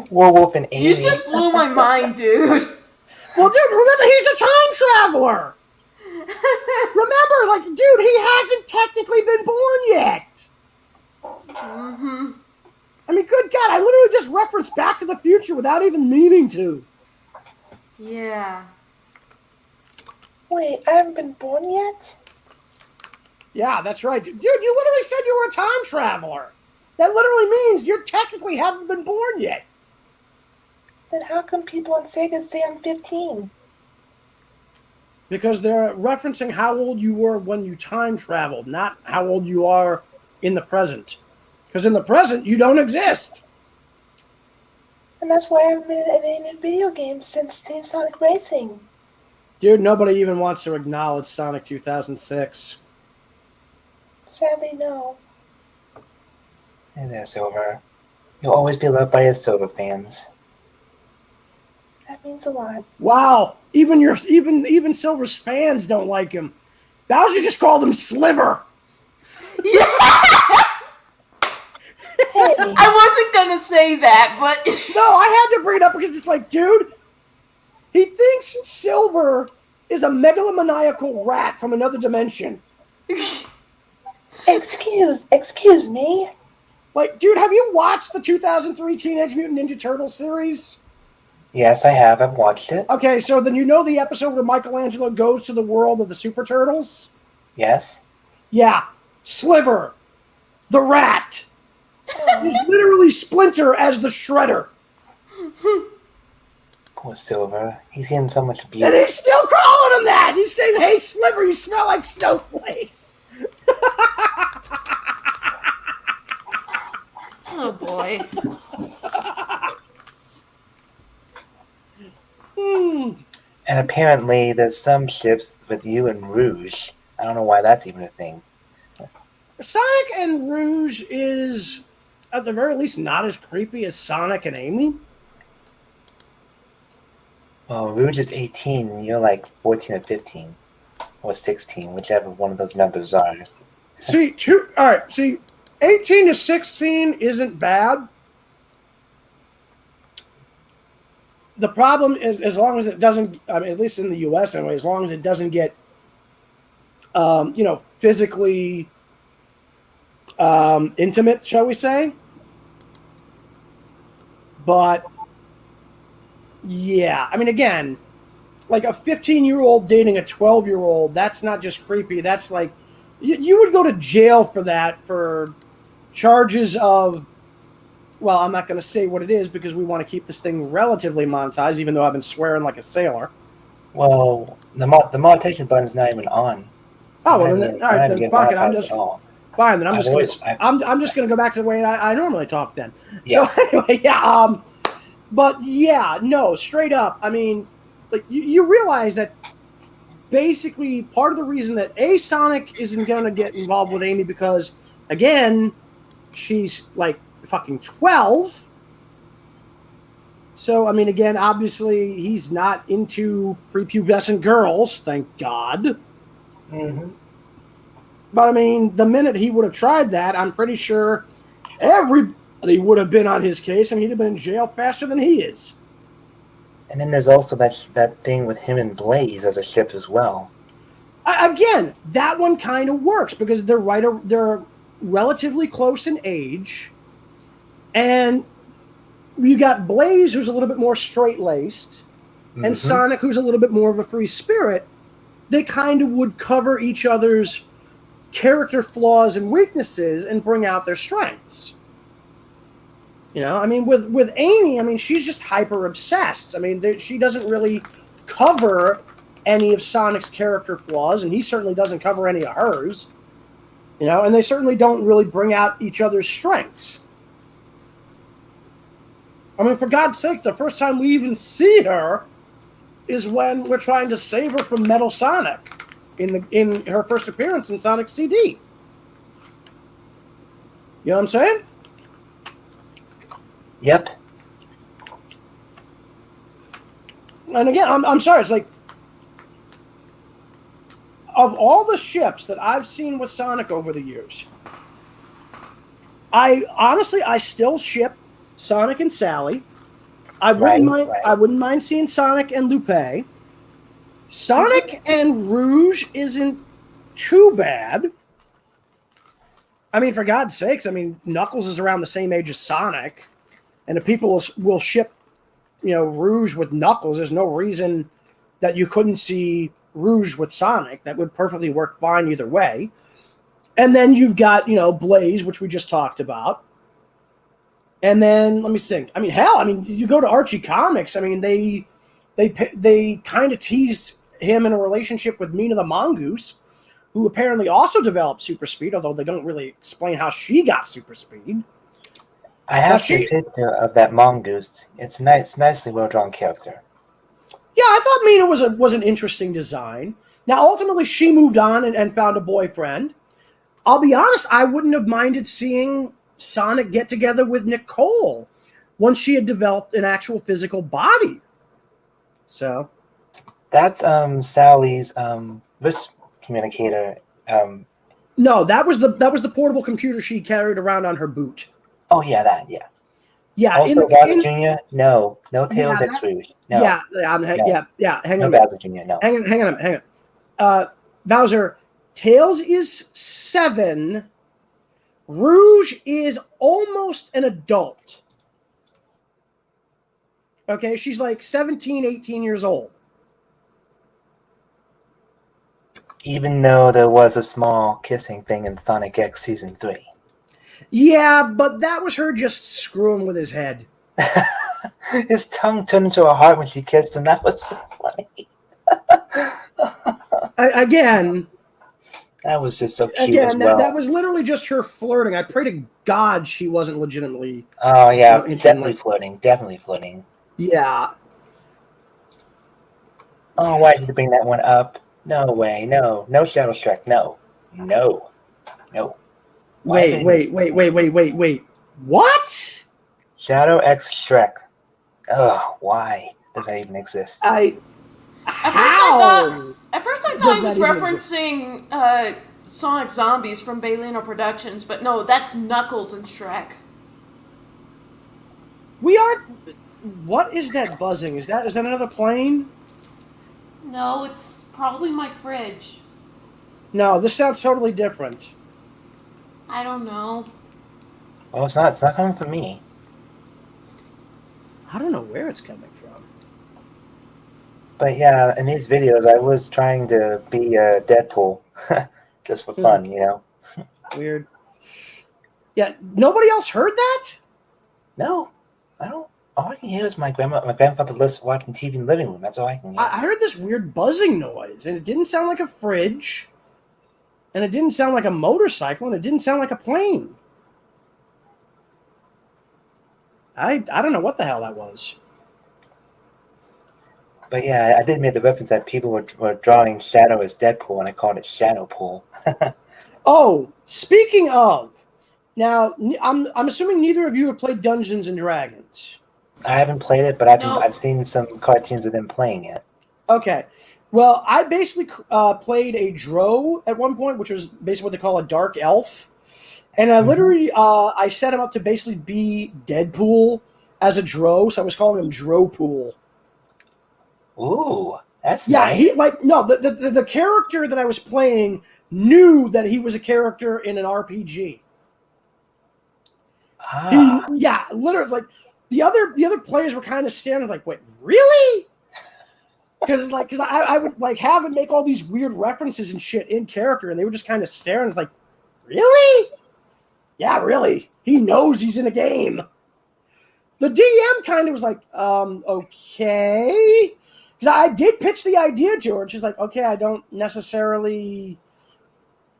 Werewolf and Amy. You just blew my mind, dude. Well, dude, remember, he's a time traveler. Remember, like, dude, he hasn't technically been born yet. Mm-hmm. I mean, good God, I literally just referenced Back to the Future without even meaning to. Yeah. Wait, I haven't been born yet? Yeah, that's right. Dude, you literally said you were a time traveler. That literally means you technically haven't been born yet. Then how come people on Sega say I'm 15? Because they're referencing how old you were when you time traveled, not how old you are in the present. Because in the present, you don't exist. And that's why I haven't been in any video games since Team Sonic Racing. Dude, nobody even wants to acknowledge Sonic 2006. Sadly, no. Hey there, Silver. You'll always be loved by your Silver fans. That means a lot. Wow, even Silver's fans don't like him. Bowser just called him Sliver. Yeah. Hey. I wasn't gonna say that, but No, I had to bring it up because it's like, dude, he thinks Silver is a megalomaniacal rat from another dimension. Excuse me? Like, dude, have you watched the 2003 Teenage Mutant Ninja Turtles series? Yes, I have. I've watched it. Okay, so then you know the episode where Michelangelo goes to the world of the Super Turtles? Yes. Yeah, Sliver, the rat, is literally Splinter as the Shredder. Poor Silver. He's getting so much abuse. And he's still calling him that! He's saying, hey, Sliver, you smell like snowflakes. oh boy. And apparently there's some ships with you and Rouge. I don't know why that's even a thing. Sonic and Rouge is, at the very least, not as creepy as Sonic and Amy. Well, Rouge is 18 and you're like 14 or 15. Or 16, whichever one of those numbers are. See, 18 to 16 isn't bad. The problem is, as long as it doesn't, I mean, at least in the U.S. anyway, as long as it doesn't get, physically intimate, shall we say. But, yeah, I mean, again, like a 15-year-old dating a 12-year-old, that's not just creepy. That's like, you would go to jail for that, for charges of, well, I'm not going to say what it is because we want to keep this thing relatively monetized, even though I've been swearing like a sailor. Well, the monetization button's not even on. Oh, well, then, all right, then fuck it. I'm just fine. Then I'm just going to go back to the way I normally talk then. Yeah. So anyway, yeah. But yeah, no, straight up. I mean, like you realize that basically part of the reason that Sonic isn't going to get involved with Amy because, again, she's like fucking 12. So, I mean, again, obviously he's not into prepubescent girls, thank God. Mm-hmm. But, I mean, the minute he would have tried that, I'm pretty sure everybody would have been on his case and he'd have been in jail faster than he is. And then there's also that thing with him and Blaze as a ship as well. Again, that one kind of works because they're relatively close in age. And you got Blaze, who's a little bit more straight-laced, and Sonic, who's a little bit more of a free spirit. They kind of would cover each other's character flaws and weaknesses and bring out their strengths. You know, I mean, with Amy, I mean, she's just hyper-obsessed. I mean, she doesn't really cover any of Sonic's character flaws, and he certainly doesn't cover any of hers. You know, and they certainly don't really bring out each other's strengths. I mean, for God's sakes, the first time we even see her is when we're trying to save her from Metal Sonic in her first appearance in Sonic CD. You know what I'm saying? Yep. And again, I'm sorry. It's like, of all the ships that I've seen with Sonic over the years, I still ship Sonic and Sally. I wouldn't mind seeing Sonic and Lupe. Sonic and Rouge isn't too bad. I mean, for God's sakes, I mean, Knuckles is around the same age as Sonic, and if people will ship, Rouge with Knuckles, there's no reason that you couldn't see Rouge with Sonic. That would perfectly work fine either way. And then you've got, Blaze, which we just talked about. And then, let me think. I mean, hell, you go to Archie Comics, they kind of tease him in a relationship with Mina the Mongoose, who apparently also developed super speed, although they don't really explain how she got super speed. I have seen a picture of that mongoose. It's nicely well-drawn character. Yeah, I thought Mina was an interesting design. Now, ultimately, she moved on and found a boyfriend. I'll be honest, I wouldn't have minded seeing Sonic get together with Nicole once she had developed an actual physical body. So that's Sally's wrist communicator. No, that was the portable computer she carried around on her boot. Oh yeah, that yeah. Also, Bowser Jr. No Tails X Rouge. No. Yeah. Hang on. Bowser Jr. No. Hang on. Bowser, Tails is 7. Rouge is almost an adult. Okay, she's like 17, 18 years old. Even though there was a small kissing thing in Sonic X Season 3. Yeah, but that was her just screwing with his head. His tongue turned into a heart when she kissed him. That was so funny. Again... That was just so cute as well. That was literally just her flirting. I pray to God she wasn't legitimately... Oh, yeah, definitely flirting. Definitely flirting. Yeah. Oh, why did you bring that one up? No way, no. No Shadow Shrek, no. No. Wait. What? Shadow X Shrek. Ugh, why does that even exist? At first I thought he was referencing Sonic Zombies from Baylino Productions, but no, that's Knuckles and Shrek. What is that buzzing? Is that another plane? No, it's probably my fridge. No, this sounds totally different. I don't know. Oh, it's not coming from me. I don't know where it's coming from. But yeah, in these videos, I was trying to be Deadpool, just for fun, Weird. Yeah, nobody else heard that? No, I don't. All I can hear is my grandfather watching TV in the living room. That's all I can hear. I heard this weird buzzing noise, and it didn't sound like a fridge, and it didn't sound like a motorcycle, and it didn't sound like a plane. I don't know what the hell that was. But yeah, I did make the reference that people were drawing Shadow as Deadpool, and I called it Shadow Pool. Oh, speaking of, now I'm assuming neither of you have played Dungeons and Dragons. I haven't played it, but I've seen some cartoons of them playing it. Okay, well, I basically played a Drow at one point, which was basically what they call a dark elf, and I literally I set him up to basically be Deadpool as a Drow, so I was calling him Drowpool. Ooh, that's nice. Yeah, the character that I was playing knew that he was a character in an RPG. Literally, it's like the other players were kind of staring like, wait, really? Because I would like have him make all these weird references and shit in character, and they were just kind of staring. It's like, really? Yeah, really. He knows he's in a game. The DM kind of was like, okay. Because I did pitch the idea to her, and she's like, okay, I don't necessarily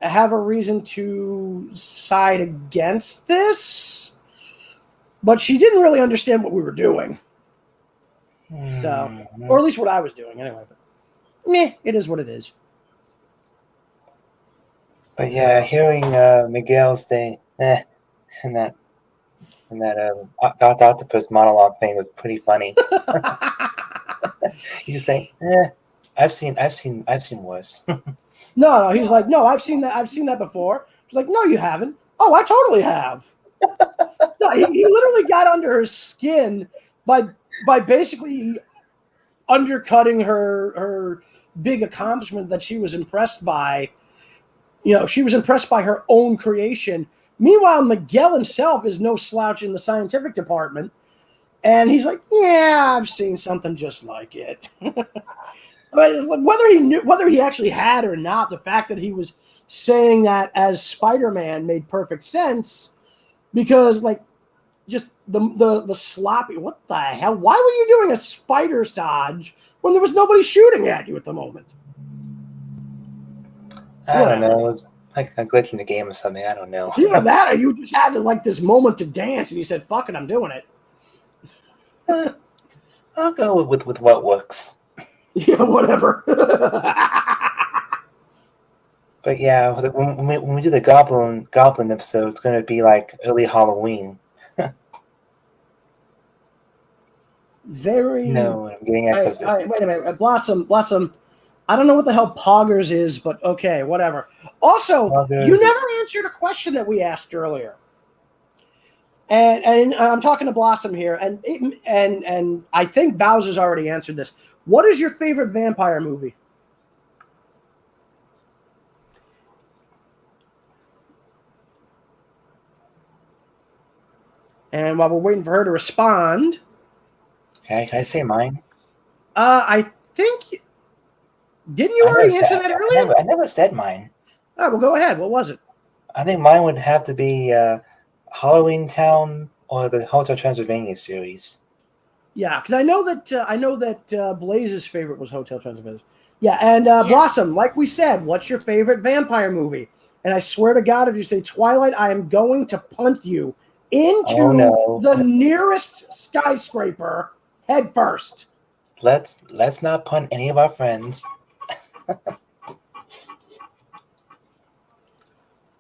have a reason to side against this. But she didn't really understand what we were doing. So, or at least what I was doing anyway. But meh, it is what it is. But yeah, hearing Miguel say and that Dr. Octopus monologue thing was pretty funny. He's just saying, I've seen worse. No, he's like, no, I've seen that before. He's like, no, you haven't. Oh, I totally have. No, he literally got under her skin by basically undercutting her big accomplishment that she was impressed by. You know, she was impressed by her own creation. Meanwhile, Miguel himself is no slouch in the scientific department. And he's like, yeah, I've seen something just like it. But whether he actually had or not, the fact that he was saying that as Spider-Man made perfect sense, because like just the sloppy, what the hell? Why were you doing a spider Saj when there was nobody shooting at you at the moment? I don't know. It was like a glitch in the game or something. I don't know. Either that, or you just had like this moment to dance, and you said, "Fuck it, I'm doing it." I'll go with what works. Yeah, whatever. But yeah, when we do the Goblin episode, it's going to be like early Halloween. Very. No, I'm getting at wait a minute, Blossom. I don't know what the hell Poggers is, but okay, whatever. Also, you never answered a question that we asked earlier. And I'm talking to Blossom here, and I think Bowser's already answered this. What is your favorite vampire movie? And while we're waiting for her to respond, okay, can I say mine? I think didn't you already answer that earlier? I never said mine. Oh, well, go ahead. What was it? I think mine would have to be Halloween Town or the Hotel Transylvania series. Yeah, because I know that Blaze's favorite was Hotel Transylvania. Yeah, and Blossom, like we said, what's your favorite vampire movie? And I swear to God, if you say Twilight, I am going to punt you into the nearest skyscraper head first. Let's not punt any of our friends.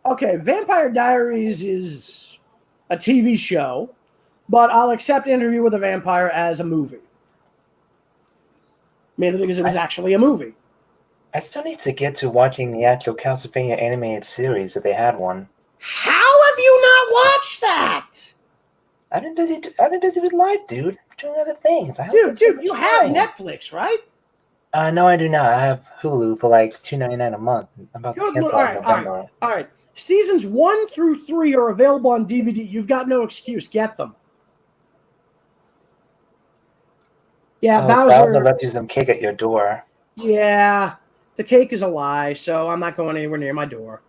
Okay, Vampire Diaries is a TV show, but I'll accept Interview with a Vampire as a movie. Mainly because it was actually a movie. I still need to get to watching the actual Castlevania animated series if they had one. How have you not watched that? I've been busy with life, dude. I'm doing other things. Dude, you have Netflix, right? No, I do not. I have Hulu for like $2.99 a month. I'm about to cancel in November. All right. Seasons 1 through 3 are available on DVD. You've got no excuse. Get them. Yeah, Bowser left you some cake at your door. Yeah, the cake is a lie, so I'm not going anywhere near my door.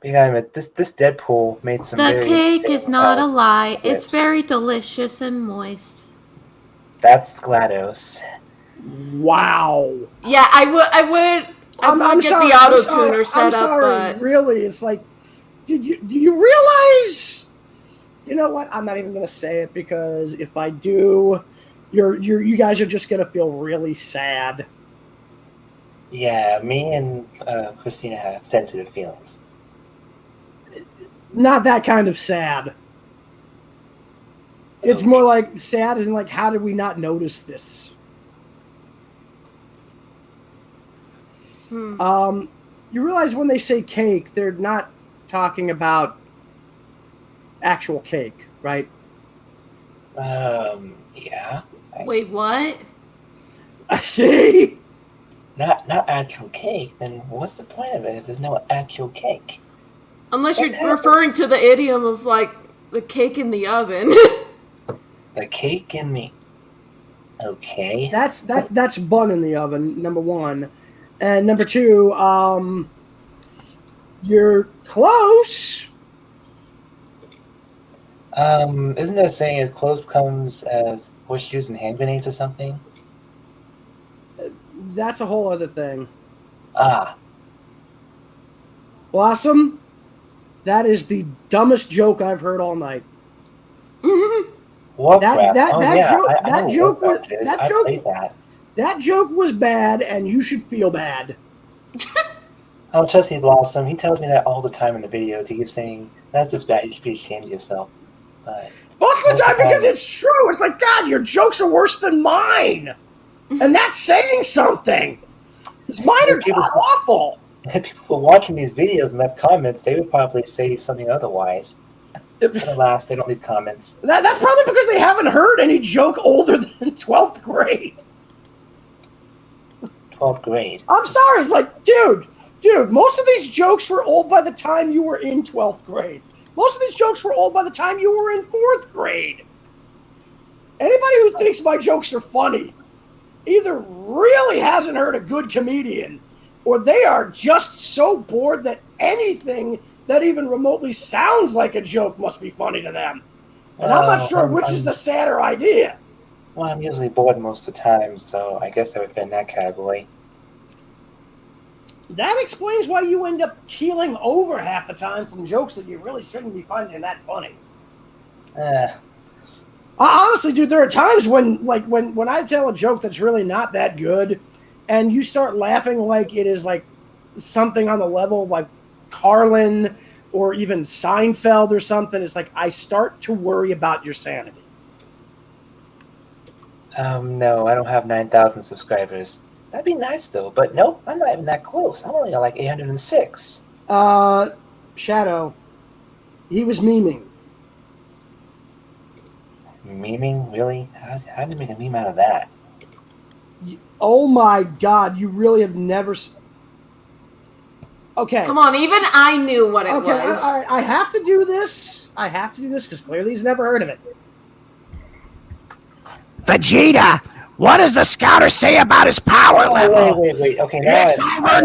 Yeah, this Deadpool made some. The cake is not a lie. It's very delicious and moist. That's GLaDOS. Wow. Yeah, I would get the auto tuner set up. But really, it's like, do you realize? You know what? I'm not even going to say it because if I do, you guys are just going to feel really sad. Yeah, me and Christina have sensitive feelings. Not that kind of sad. It's more like sad as in like, how did we not notice this? You realize when they say cake, they're not talking about actual cake, right? Yeah. Wait, what? I see. Not actual cake. Then what's the point of it if there's no actual cake? Unless you're referring to the idiom of like the cake in the oven. The cake in the. Okay. That's bun in the oven. Number one, and number two, you're close. Isn't there a saying as close comes as horseshoes and hand grenades or something? That's a whole other thing. Ah. Blossom, that is the dumbest joke I've heard all night. Warcraft. That joke was played that. That joke was bad, and you should feel bad. Oh, Chelsea Blossom, he tells me that all the time in the videos. He keeps saying, that's just bad, you should be ashamed of yourself. But most of the time, because it's true. It's like, God, your jokes are worse than mine. And that's saying something. Because mine are awful. If people were watching these videos and left comments, they would probably say something otherwise. But alas, they don't leave comments. That's probably because they haven't heard any joke older than 12th grade. 12th grade? I'm sorry. It's like, dude, most of these jokes were old by the time you were in 12th grade. Most of these jokes were old by the time you were in 4th grade. Anybody who thinks my jokes are funny either really hasn't heard a good comedian, or they are just so bored that anything that even remotely sounds like a joke must be funny to them. And I'm not sure which is the sadder idea. Well, I'm usually bored most of the time, so I guess I would fit in that category. That explains why you end up keeling over half the time from jokes that you really shouldn't be finding that funny. Honestly, dude, there are times when I tell a joke that's really not that good, and you start laughing like it is like something on the level of like Carlin or even Seinfeld or something. It's like I start to worry about your sanity. No, I don't have 9,000 subscribers. That'd be nice though, but nope, I'm not even that close. I'm only at like 806. Shadow, he was memeing. Memeing? Really? How did you make a meme out of that? Oh my God, you really have never... Okay. Come on, even I knew what it was. I have to do this. Because clearly he's never heard of it. Vegeta, what does the scouter say about his power level? Wait. Okay, now it's over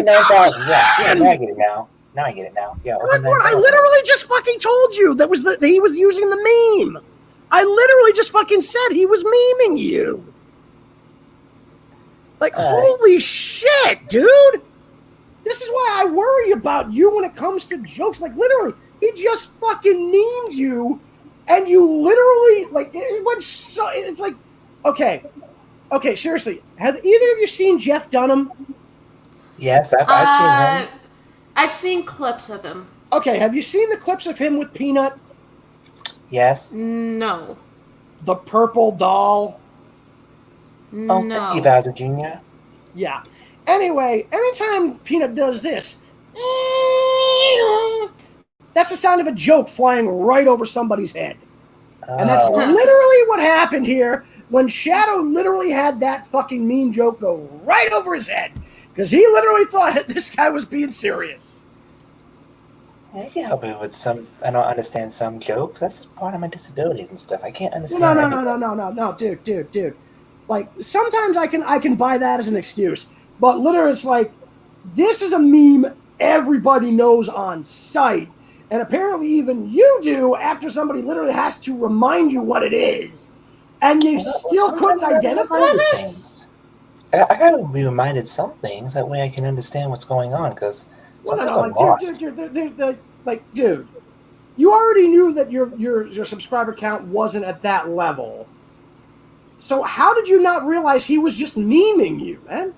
9,000. Yeah, now I get it now. Yeah, I literally just fucking told you that he was using the meme. I literally just fucking said he was memeing you. Like, holy shit, dude. This is why I worry about you when it comes to jokes. Like, literally, he just fucking memed you, and you literally, like, it went so, it's like, okay, seriously, have either of you seen Jeff Dunham? Yes, I've seen him. I've seen clips of him. Okay, have you seen the clips of him with Peanut? Yes. No. The purple doll? Oh, no. Thank you, Bowser Jr. Yeah. Anyway, anytime Peanut does this, that's the sound of a joke flying right over somebody's head. And that's literally what happened here when Shadow literally had that fucking meme joke go right over his head. Because he literally thought this guy was being serious. I can help it with some. I don't understand some jokes. That's part of my disabilities and stuff. I can't understand. No, dude. Like, sometimes I can buy that as an excuse. But literally, it's like, this is a meme everybody knows on sight. And apparently even you do after somebody literally has to remind you what it is. And you still couldn't identify this? I gotta be reminded some things. That way I can understand what's going on. Because sometimes I'm lost. Dude, you already knew that your subscriber count wasn't at that level. So how did you not realize he was just memeing you, man?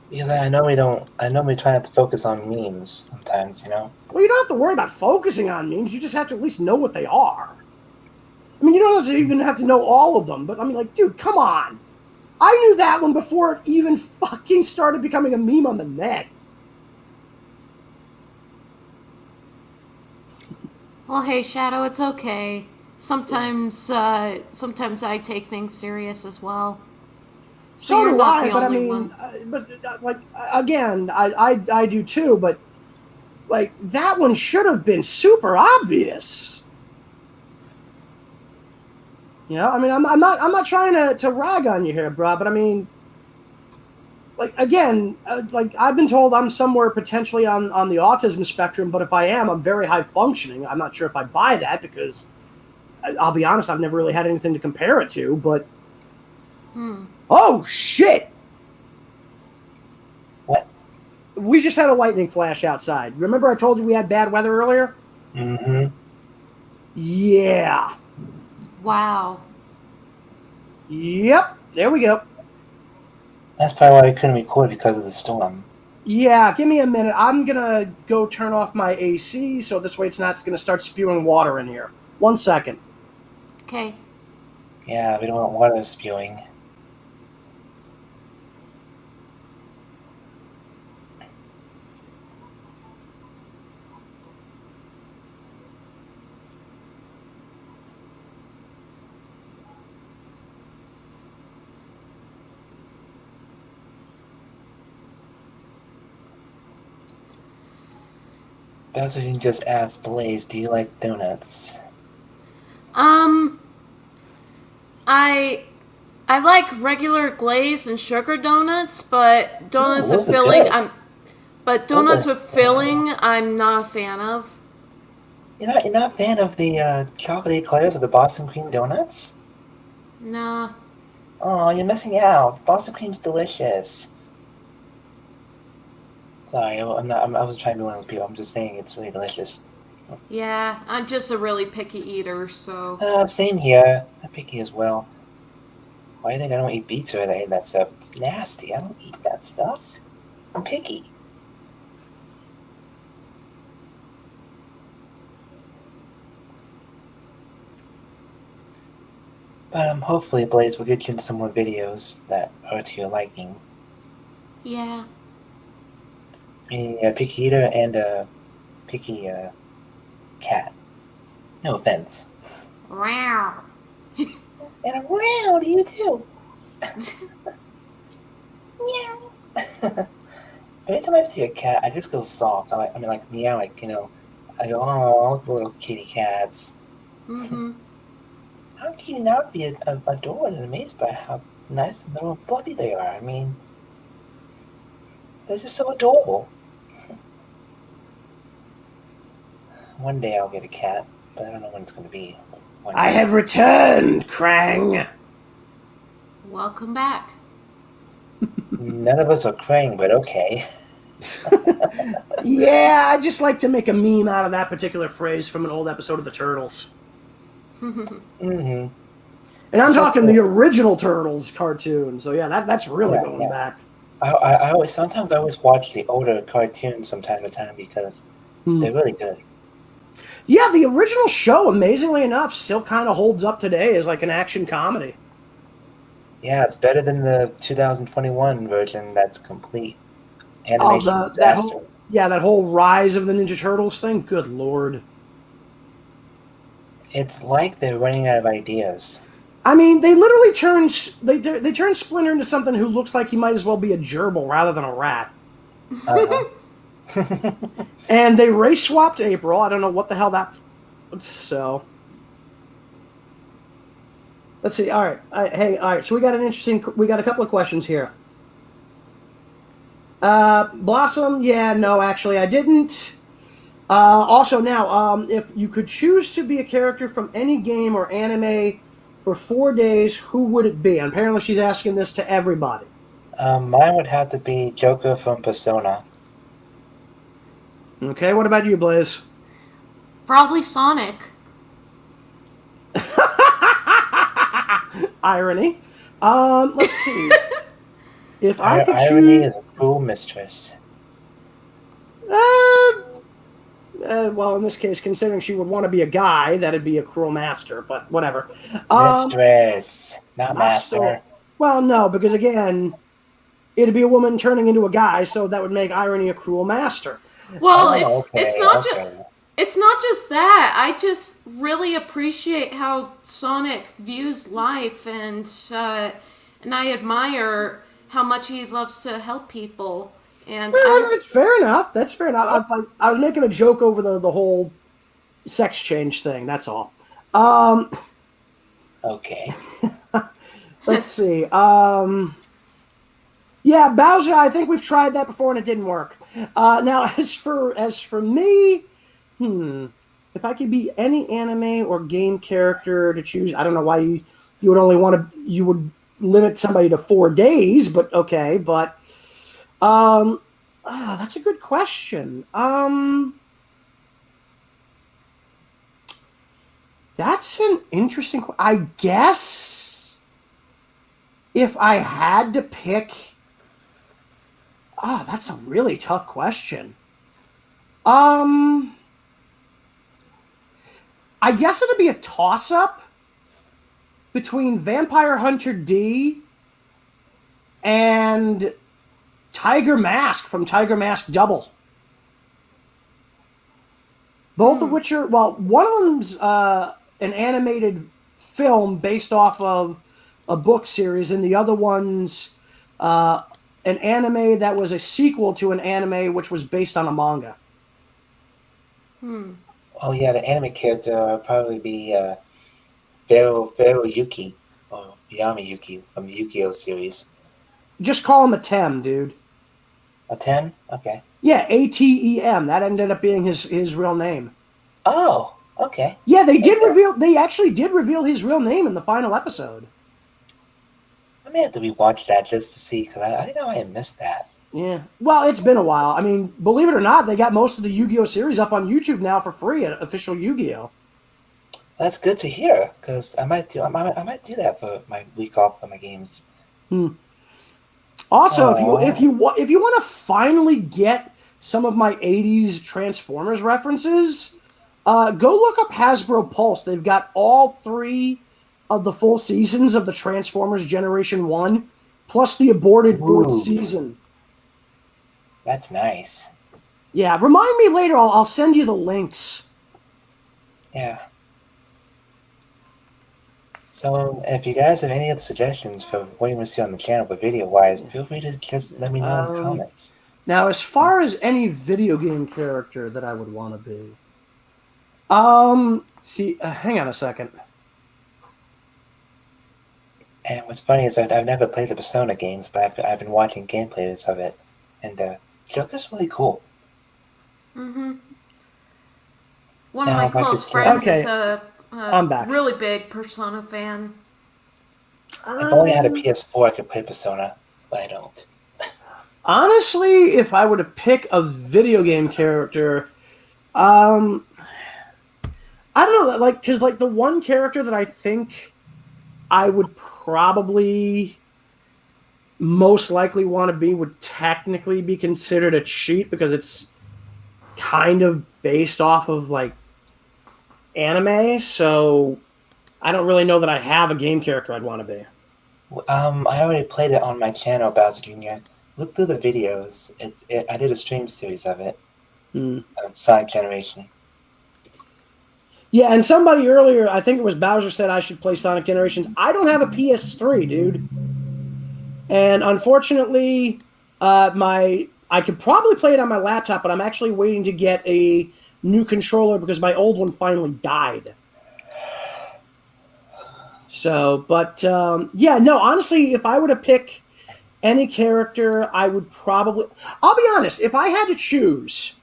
Because I know we try not to focus on memes sometimes, you know? Well, you don't have to worry about focusing on memes. You just have to at least know what they are. I mean, you don't even have to know all of them. But, I mean, like, dude, come on. I knew that one before it even fucking started becoming a meme on the net. Well, hey, Shadow, it's okay. Sometimes I take things serious as well. So do I, but I mean, again, I do too, but, like, that one should have been super obvious. You know, I mean, I'm not trying to rag on you here, bro, but I mean, like, again, like, I've been told I'm somewhere potentially on the autism spectrum, but if I am, I'm very high functioning. I'm not sure if I buy that because, I'll be honest, I've never really had anything to compare it to, but... Oh, shit! What? We just had a lightning flash outside. Remember I told you we had bad weather earlier? Mm-hmm. Yeah. Wow. Yep, there we go. That's probably why we couldn't record because of the storm. Yeah, give me a minute. I'm gonna go turn off my AC so this way it's not gonna start spewing water in here. 1 second. Okay. Yeah, we don't want water spewing. Also, you can just ask Blaze, do you like donuts? I like regular glazed and sugar donuts, but donuts with those are filling good. I'm not a fan of. You're not a fan of the chocolate eclairs or the Boston cream donuts? Nah. Oh, you're missing out. Boston cream's delicious. Sorry, I'm not. I wasn't trying to be one of those people. I'm just saying it's really delicious. Yeah, I'm just a really picky eater, so. Same here. I'm picky as well. Why do you think I don't eat pizza or any of that stuff? It's nasty. I don't eat that stuff. I'm picky. But hopefully, Blaze will get you into some more videos that are to your liking. Yeah. Meaning a picky eater and a picky cat. No offense. Wow. And I'm wow to you too. Meow. Every time I see a cat, I just go soft. I mean, like meow, like I go, oh, little kitty cats. Mm-hmm. How can you not be adored and amazed by how nice and little and fluffy they are? I mean, they're just so adorable. One day I'll get a cat, but I don't know when it's going to be. I have returned, Krang. Welcome back. None of us are Krang, but okay. Yeah, I just like to make a meme out of that particular phrase from an old episode of the Turtles. Mm-hmm. And I'm talking the original Turtles cartoon. So yeah, that's really going back. Sometimes I always watch the older cartoons from time to time because they're really good. Yeah, the original show, amazingly enough, still kind of holds up today as like an action comedy. Yeah, it's better than the 2021 version that's complete animation disaster. That whole Rise of the Ninja Turtles thing. Good lord. It's like they're running out of ideas. I mean, they literally turn Splinter into something who looks like he might as well be a gerbil rather than a rat. Uh-huh. And they race swapped April. I don't know what the hell that. So let's see. All right. Hey. All right. So we got a couple of questions here. Blossom. Yeah. No. Actually, I didn't. Also, now, if you could choose to be a character from any game or anime for 4 days, who would it be? And apparently, she's asking this to everybody. Mine would have to be Joker from Persona. Okay, what about you, Blaze? Probably Sonic. Irony. Let's see. If I could choose... Irony is a cruel mistress. Well, in this case, considering she would want to be a guy, that'd be a cruel master, but whatever. Mistress, not master. Well, no, because again, it'd be a woman turning into a guy, so that would make Irony a cruel master. Well, it's not just that. I just really appreciate how Sonic views life, and I admire how much he loves to help people. And that's fair enough. That's fair enough. I was making a joke over the whole sex change thing. That's all. Okay. Let's see. Yeah, Bowser. I think we've tried that before and it didn't work. Now, as for me, if I could be any anime or game character to choose, I don't know why you would limit somebody to 4 days, but okay. But that's a good question. That's an interesting. I guess if I had to pick, that's a really tough question. I guess it'd be a toss-up between Vampire Hunter D and Tiger Mask from Tiger Mask Double. Both of which are, one of them's an animated film based off of a book series, and the other one's an anime that was a sequel to an anime which was based on a manga. Oh yeah, the anime character will probably be Pharaoh Yuki, or Yami Yuki from the Yu-Gi-Oh series. Just call him a Tem, dude. A 10? Okay. Yeah, ATEM. That ended up being his real name. Oh, okay. Yeah, they actually did reveal his real name in the final episode. I may have to rewatch that just to see, because I think I might have missed that. Yeah. Well, it's been a while. I mean, believe it or not, they got most of the Yu-Gi-Oh series up on YouTube now for free at official Yu-Gi-Oh. That's good to hear, because I might do that for my week off from my games. Also, if you want to finally get some of my 80s Transformers references, go look up Hasbro Pulse. They've got all 3 of the full seasons of the Transformers Generation 1, plus the aborted 4th season. That's nice. Yeah, remind me later. I'll send you the links. Yeah. So, if you guys have any other suggestions for what you want to see on the channel for video-wise, feel free to just let me know in the comments. Now, as far as any video game character that I would want to be, hang on a second. And what's funny is I've never played the Persona games, but I've been watching gameplays of it, and Joker's really cool. One of my close friends is a really big Persona fan. If I only had a PS4, I could play Persona, but I don't. Honestly, if I were to pick a video game character, I don't know, because the one character that I think I would probably most likely want to be would technically be considered a cheat because it's kind of based off of anime, so I don't really know that I have a game character I'd want to be. I already played it on my channel, Bowser Jr. Look through the videos. I did a stream series of it. Of Sonic Generation. Yeah, and somebody earlier, I think it was Bowser, said I should play Sonic Generations. I don't have a PS3, dude. And unfortunately, I could probably play it on my laptop, but I'm actually waiting to get a new controller because my old one finally died. So, but, honestly, if I were to pick any character, I would probably... I'll be honest, if I had to choose...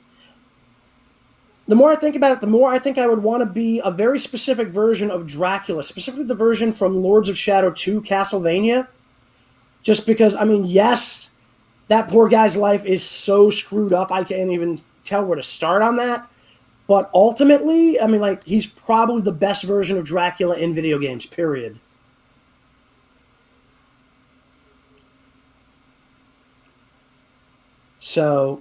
The more I think about it, the more I think I would want to be a very specific version of Dracula, specifically the version from Lords of Shadow 2, Castlevania. Just because, yes, that poor guy's life is so screwed up, I can't even tell where to start on that. But ultimately, he's probably the best version of Dracula in video games, period. So...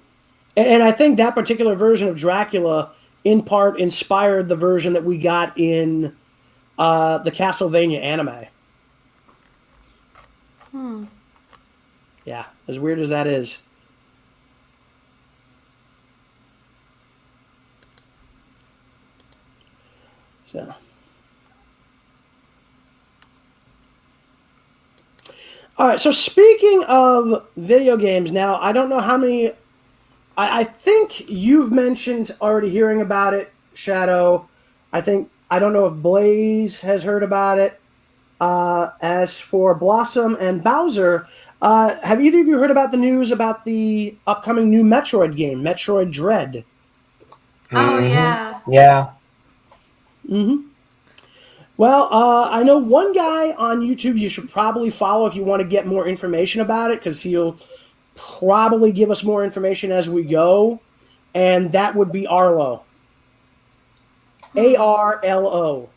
And I think that particular version of Dracula, in part, inspired the version that we got in the Castlevania anime. Yeah, as weird as that is. So. All right, so speaking of video games now, I don't know how many... I think you've mentioned already hearing about it, Shadow. I don't know if Blaze has heard about it. As for Blossom and Bowser, have either of you heard about the news about the upcoming new Metroid game, Metroid Dread? Oh, yeah. Yeah. Well, I know one guy on YouTube you should probably follow if you want to get more information about it, because he'll probably give us more information as we go, and that would be Arlo. Arlo.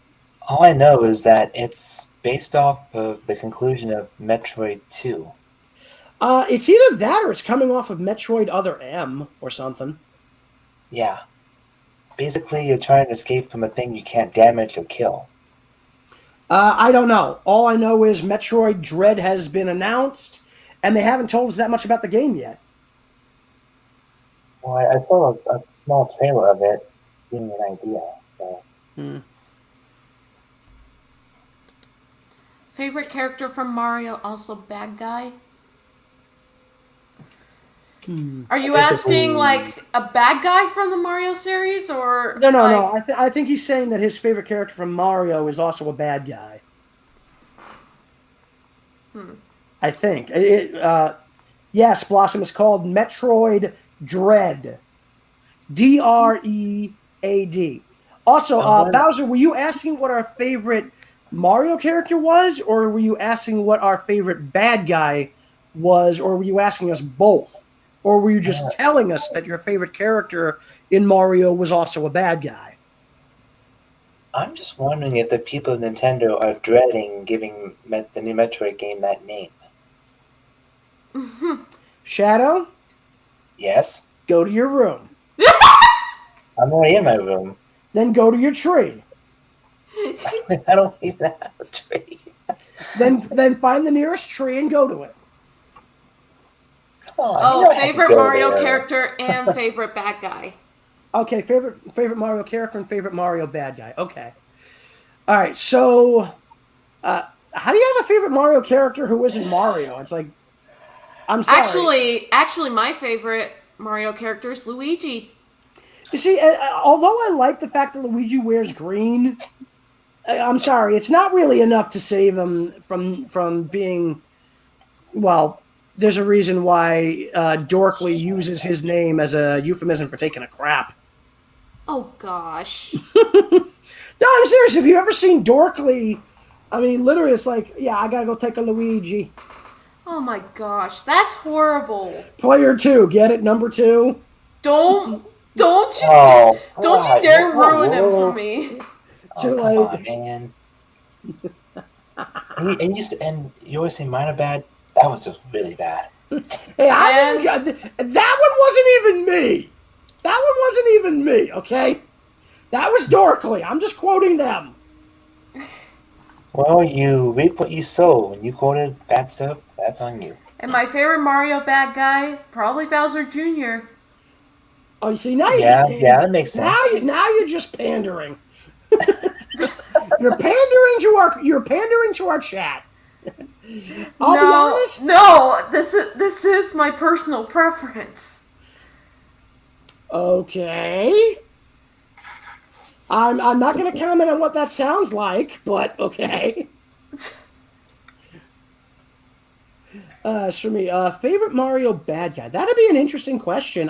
All I know is that it's based off of the conclusion of Metroid 2. It's either that or it's coming off of Metroid Other M or something. Yeah. Basically, you're trying to escape from a thing you can't damage or kill. I don't know. All I know is Metroid Dread has been announced, and they haven't told us that much about the game yet. Well, I saw a small trailer of it, giving me an idea. So. Favorite character from Mario, also bad guy? Are you asking like a bad guy from the Mario series, or no? like... I think he's saying that his favorite character from Mario is also a bad guy. I think yes, Blossom is called Metroid Dread, Dread. Also, Bowser, were you asking what our favorite Mario character was, or were you asking what our favorite bad guy was, or were you asking us both? Or were you just telling us that your favorite character in Mario was also a bad guy? I'm just wondering if the people of Nintendo are dreading giving the new Metroid game that name. Shadow? Yes? Go to your room. I'm already in my room. Then go to your tree. I don't even have a tree. Then find the nearest tree and go to it. Oh, favorite Mario character and favorite bad guy. Okay, favorite Mario character and favorite Mario bad guy. Okay. All right, so how do you have a favorite Mario character who isn't Mario? It's like, I'm sorry. Actually, my favorite Mario character is Luigi. You see, although I like the fact that Luigi wears green, I'm sorry, it's not really enough to save him from being, well, there's a reason why Dorkly uses his name as a euphemism for taking a crap. Oh, gosh. No, I'm serious. Have you ever seen Dorkly? I mean, literally, it's like, yeah, I gotta go take a Luigi. Oh, my gosh. That's horrible. Player 2, get it? Number 2? Don't you dare ruin him for me. Come on, man. and you always say mine are bad. That was just really bad. Hey, that one wasn't even me. That one wasn't even me, okay? That was Dorkly. I'm just quoting them. Well, you reap what you sow. When you quoted bad stuff, that's on you. And my favorite Mario bad guy, probably Bowser Jr. Oh, you see, now that makes sense. Now you're just pandering. You're pandering to our chat. I'll be honest. No, this is my personal preference. Okay. I'm not going to comment on what that sounds like, but okay. As for me, favorite Mario bad guy. That'd be an interesting question.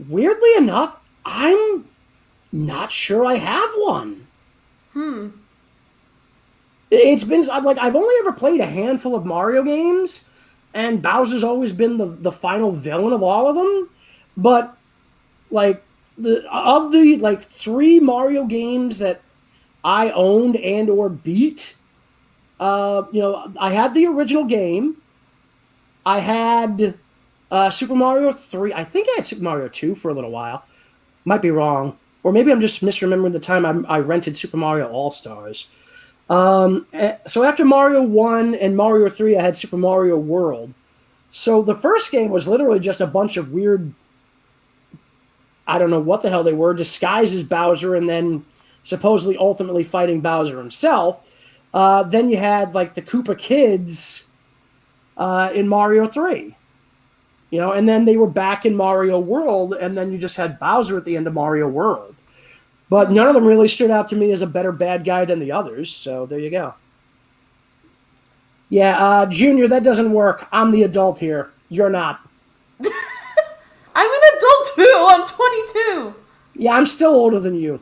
Weirdly enough, I'm not sure I have one. It's been like I've only ever played a handful of Mario games, and Bowser's always been the final villain of all of them. But like of the 3 Mario games that I owned and or beat, I had the original game. I had Super Mario 3. I think I had Super Mario 2 for a little while. Might be wrong. Or maybe I'm just misremembering the time I rented Super Mario All-Stars. So after Mario 1 and Mario 3, I had Super Mario World. So the first game was literally just a bunch of weird, I don't know what the hell they were, disguised as Bowser and then supposedly ultimately fighting Bowser himself. Then you had like the Koopa Kids in Mario 3. And then they were back in Mario World, and then you just had Bowser at the end of Mario World. But none of them really stood out to me as a better bad guy than the others, so there you go. Yeah, Junior, that doesn't work. I'm the adult here. You're not. I'm an adult too. I'm 22. Yeah, I'm still older than you.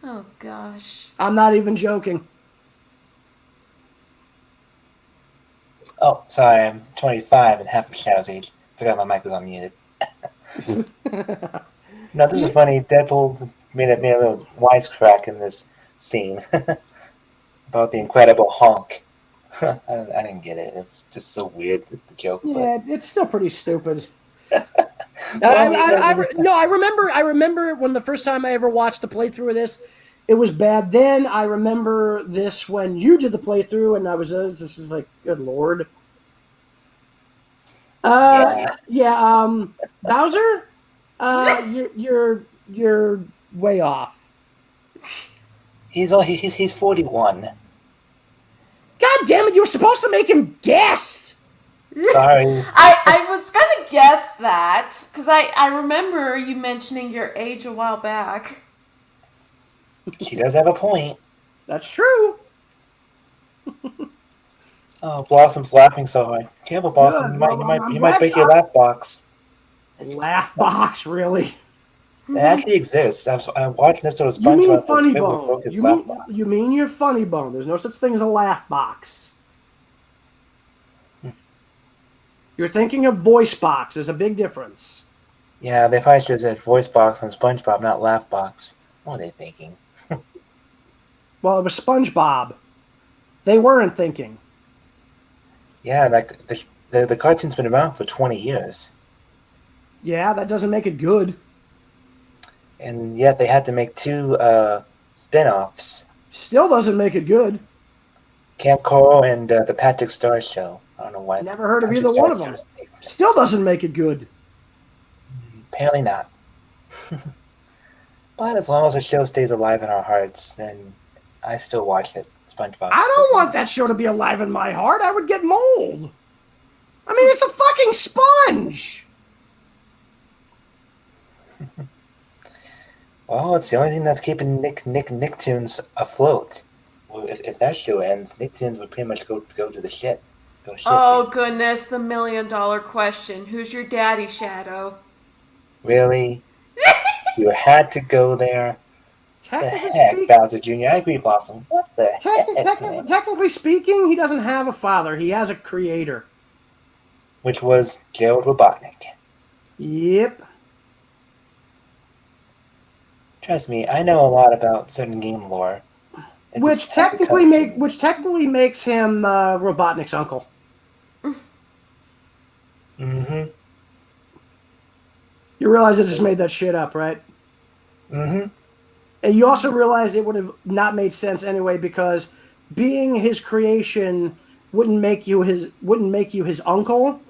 Oh, gosh. I'm not even joking. Oh, sorry, I'm 25 and half of Shadow's age. Forgot my mic was unmuted. Now, this is funny. Deadpool made a little wisecrack in this scene about the Incredible Honk. I didn't get it. It's just so weird. It's the joke. Yeah, it's still pretty stupid. Well, I remember when the first time I ever watched the playthrough of this, it was bad. Then I remember this when you did the playthrough, and I was this is like, good lord. Bowser, you're way off. He's 41. God damn it! You were supposed to make him guess. Sorry. I was gonna guess that because I remember you mentioning your age a while back. She does have a point. That's true. Oh, Blossom's laughing so hard. Careful, Blossom. Good, you might break your laugh box. Laugh box, really? It actually exists. I watched an episode of SpongeBob. You mean funny where bone? broke his laugh box. You mean your funny bone? There's no such thing as a laugh box. You're thinking of voice box. There's a big difference. Yeah, they probably should have said voice box on SpongeBob, not laugh box. What are they thinking? Well, it was SpongeBob. They weren't thinking. Yeah, like the cartoon's been around for 20 years. Yeah, that doesn't make it good. And yet they had to make 2 spin-offs. Still doesn't make it good. Camp Coral and the Patrick Star Show. I don't know why. Never heard of either one of them. Still doesn't make it good. Apparently not. But as long as the show stays alive in our hearts, then I still watch it. SpongeBob. I don't want that show to be alive in my heart. I would get mold. I mean, it's a fucking sponge. Well, it's the only thing that's keeping Nicktoons afloat. Well, if that show ends, Nicktoons would pretty much go to the shit. Oh, goodness, the $1 million question. Who's your daddy, Shadow? Really? You had to go there? The heck, Bowser Jr.? I agree, Blossom. What the heck? Technically speaking, he doesn't have a father. He has a creator. Which was Gerald Robotnik. Yep. Trust me, I know a lot about certain game lore. Which technically makes him Robotnik's uncle. Mm-hmm. You realize I just made that shit up, right? Mm-hmm. And you also realize it would have not made sense anyway because being his creation wouldn't make you his uncle.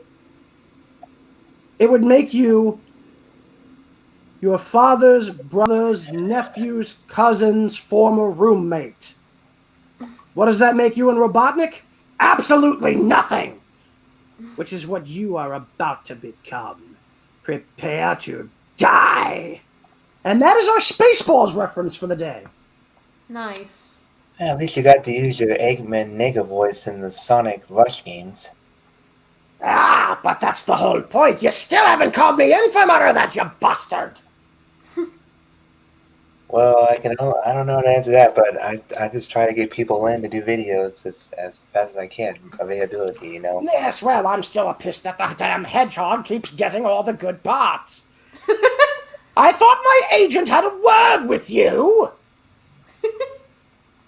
It would make you your father's brother's nephew's cousin's former roommate. What does that make you in Robotnik? Absolutely nothing. Which is what you are about to become. Prepare to die. And that is our Spaceballs reference for the day. Nice. Yeah, at least you got to use your Eggman nigga voice in the Sonic Rush games. Ah, but that's the whole point. You still haven't called me in for more of that, you bastard. Well, I don't know how to answer that, but I just try to get people in to do videos as fast as I can. Availability, you know. Yes, well, I'm still pissed that the damn hedgehog keeps getting all the good parts. I thought my agent had a word with you.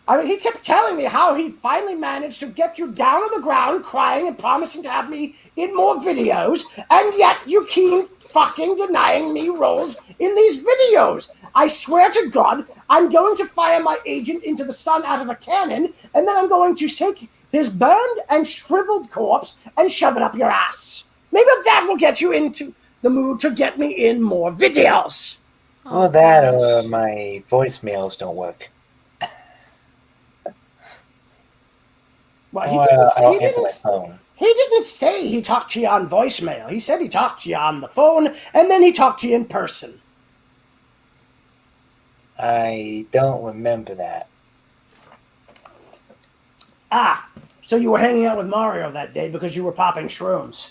I mean, he kept telling me how he finally managed to get you down on the ground crying and promising to have me in more videos, and yet you keep fucking denying me roles in these videos. I swear to God, I'm going to fire my agent into the sun out of a cannon, and then I'm going to take his burned and shriveled corpse and shove it up your ass. Maybe that will get you into the mood to get me in more videos. Well, that or my voicemails don't work. Well, I'll answer my phone. He didn't say he talked to you on voicemail. He said he talked to you on the phone, and then he talked to you in person. I don't remember that. Ah, so you were hanging out with Mario that day because you were popping shrooms.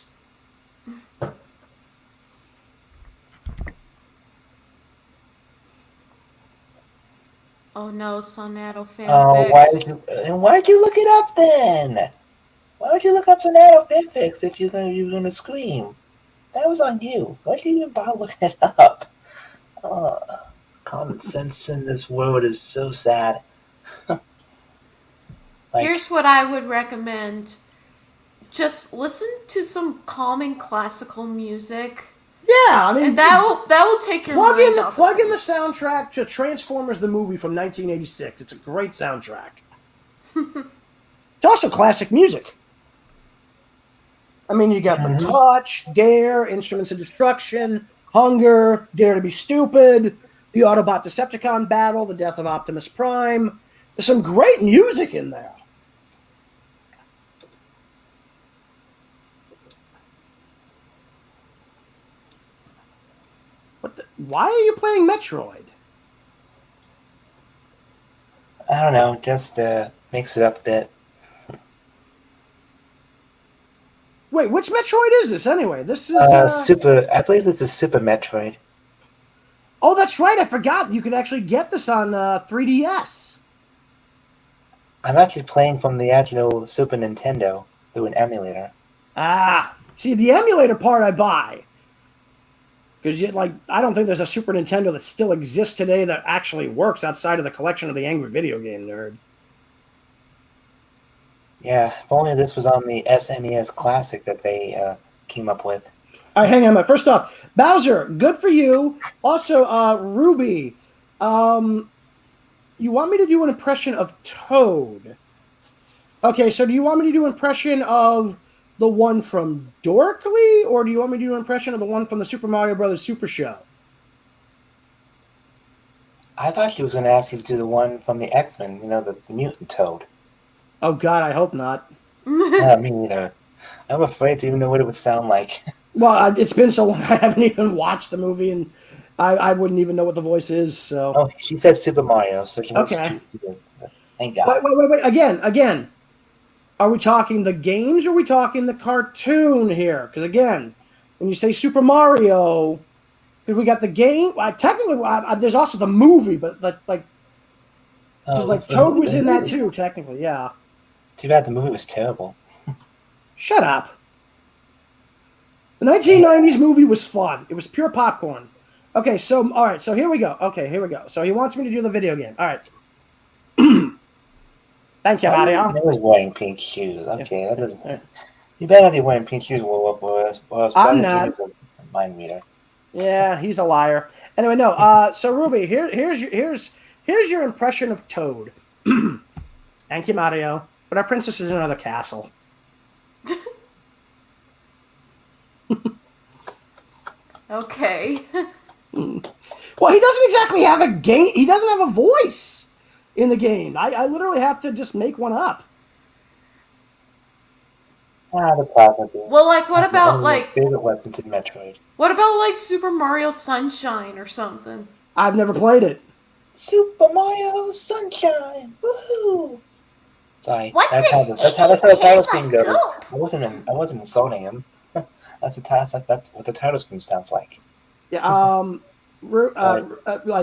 Oh no, Sonato fanfics. Oh, why'd you look it up then? Why would you look up Sonato fanfics if you're gonna scream? That was on you. Why did you even bother looking it up? Common sense in this world is so sad. Here's what I would recommend. Just listen to some calming classical music. Yeah, I mean and that will take your plug mind in off plug of in the things. soundtrack to Transformers the movie from 1986. It's a great soundtrack. It's also classic music. I mean, you got The Touch, Dare, Instruments of Destruction, Hunger, Dare to Be Stupid, the Autobot Decepticon battle, the death of Optimus Prime. There's some great music in there. Why are you playing Metroid? I don't know, just mix it up a bit. Wait, which Metroid is this anyway? This is I believe this is Super Metroid. Oh, that's right. I forgot. You could actually get this on 3DS. I'm actually playing from the actual Super Nintendo through an emulator. Ah, see, the emulator part I buy. Because I don't think there's a Super Nintendo that still exists today that actually works outside of the collection of the Angry Video Game Nerd. Yeah, if only this was on the SNES Classic that they came up with. All right, hang on. First off, Bowser, good for you. Also, Ruby, you want me to do an impression of Toad? Okay, so do you want me to do an impression of the one from Dorkly, or do you want me to do an impression of the one from the Super Mario Brothers Super Show? I thought she was going to ask you to do the one from the X-Men, the mutant Toad. Oh, God, I hope not. Me neither. I'm afraid to even know what it would sound like. Well, it's been so long I haven't even watched the movie, and I wouldn't even know what the voice is. So. Oh, she said Super Mario, so she must okay. Thank God. Wait. Again. Are we talking the games, or are we talking the cartoon here? Because, again, when you say Super Mario, we got the game. Technically, there's also the movie, but Toad was in that too, technically, yeah. Too bad the movie was terrible. Shut up. The 1990s movie was fun. It was pure popcorn. Okay, so, all right, so here we go. So he wants me to do the video game. All right. Thank you, Mario. I was wearing pink shoes. Okay, that doesn't... You better not be wearing pink shoes, or I'm not. A mind reader. Yeah, he's a liar. Anyway, no. So, Ruby, here's your impression of Toad. Thank you, Mario. But our princess is in another castle. Okay. Well, he doesn't exactly have a game. He doesn't have a voice in the game. I literally have to just make one up. Well, what about favorite weapons in Metroid? What about Super Mario Sunshine or something? I've never played it. Super Mario Sunshine, woohoo! Sorry, that's how the title screen goes. I wasn't insulting him. That's what the title screen sounds like. Yeah.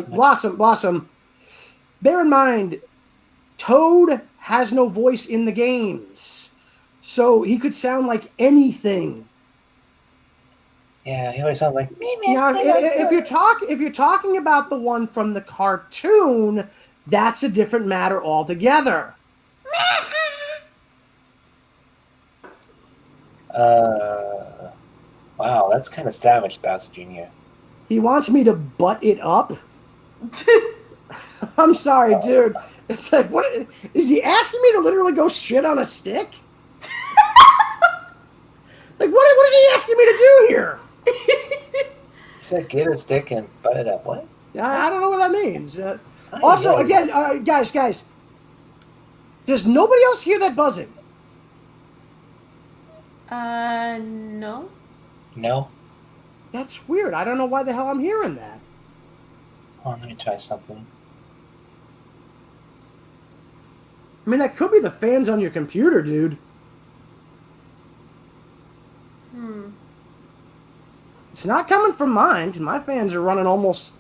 Blossom. Bear in mind, Toad has no voice in the games, so he could sound like anything. Yeah, he always sounds like. Now, if you're talking about the one from the cartoon, that's a different matter altogether. Wow, that's kind of savage, Bowser Jr. He wants me to butt it up. I'm sorry, dude. It's like, what is he asking me to literally go shit on a stick? What is he asking me to do here? He said, "Get a stick and butt it up." What? I don't know what that means. Also, again, guys, does nobody else hear that buzzing? No. No. That's weird. I don't know why the hell I'm hearing that. Hold on, let me try something. I mean, that could be the fans on your computer, dude. It's not coming from mine. My fans are running almost,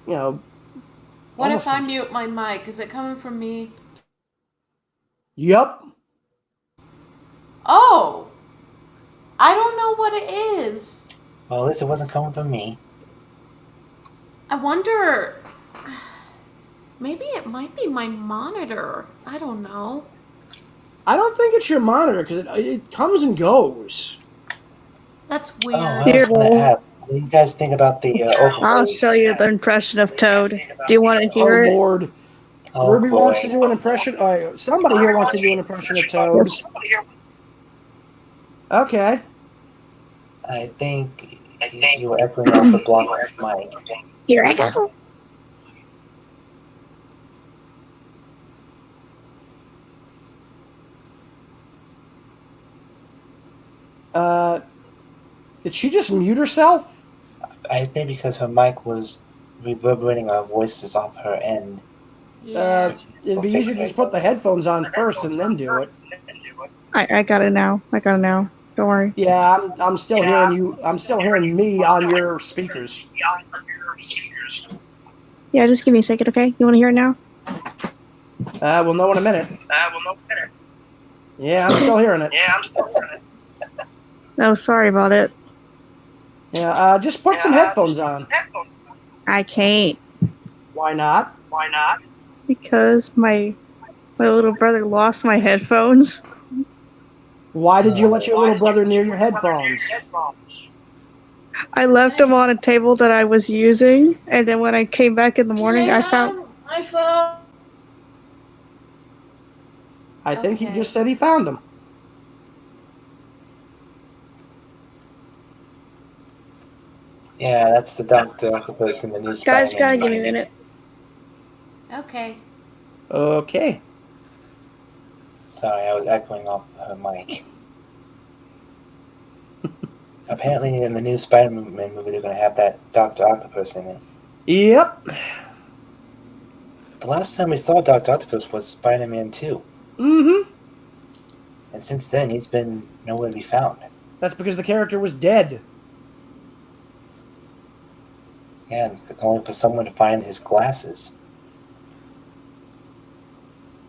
What if I mute my mic? Is it coming from me? Yep. Oh! I don't know what it is. Well, at least it wasn't coming from me. I wonder... Maybe it might be my monitor. I don't know. I don't think it's your monitor because it comes and goes. That's Oh, weird. I was going to ask. What do you guys think about the overlay? I'll show you the impression of Toad. Do you want to hear it? Lord. Oh, Ruby wants to boy. do an impression. Somebody here wants to do an impression of Toad. Yes. Okay. I think you were echoing off the block mic. Here I go. Did she just mute herself? I think because her mic was reverberating our voices off her end. Yeah. It'd be easier to just put the headphones on first and then do it. I got it now. Don't worry. Yeah, I'm still hearing you. I'm still hearing me on your speakers. Yeah, just give me a second, okay? You want to hear it now? We'll know in a minute. Yeah, I'm still hearing it. Oh, sorry about it. Yeah, just put some headphones on. I can't Why not? because my little brother lost my headphones. Why did you let your little brother near your headphones? I left them on a table that I was using, and then when I came back in the morning, I found. I think he Okay. just said he found them. Yeah, that's the Dr. Octopus in the new Guys, Spider-Man gotta give me a movie. minute. Okay. Okay. Sorry, I was echoing off her mic. Apparently, in the new Spider-Man movie, they're going to have that Dr. Octopus in it. Yep. The last time we saw Dr. Octopus was Spider-Man 2. Mm-hmm. And since then, he's been nowhere to be found. That's because the character was dead. Yeah, and only for someone to find his glasses.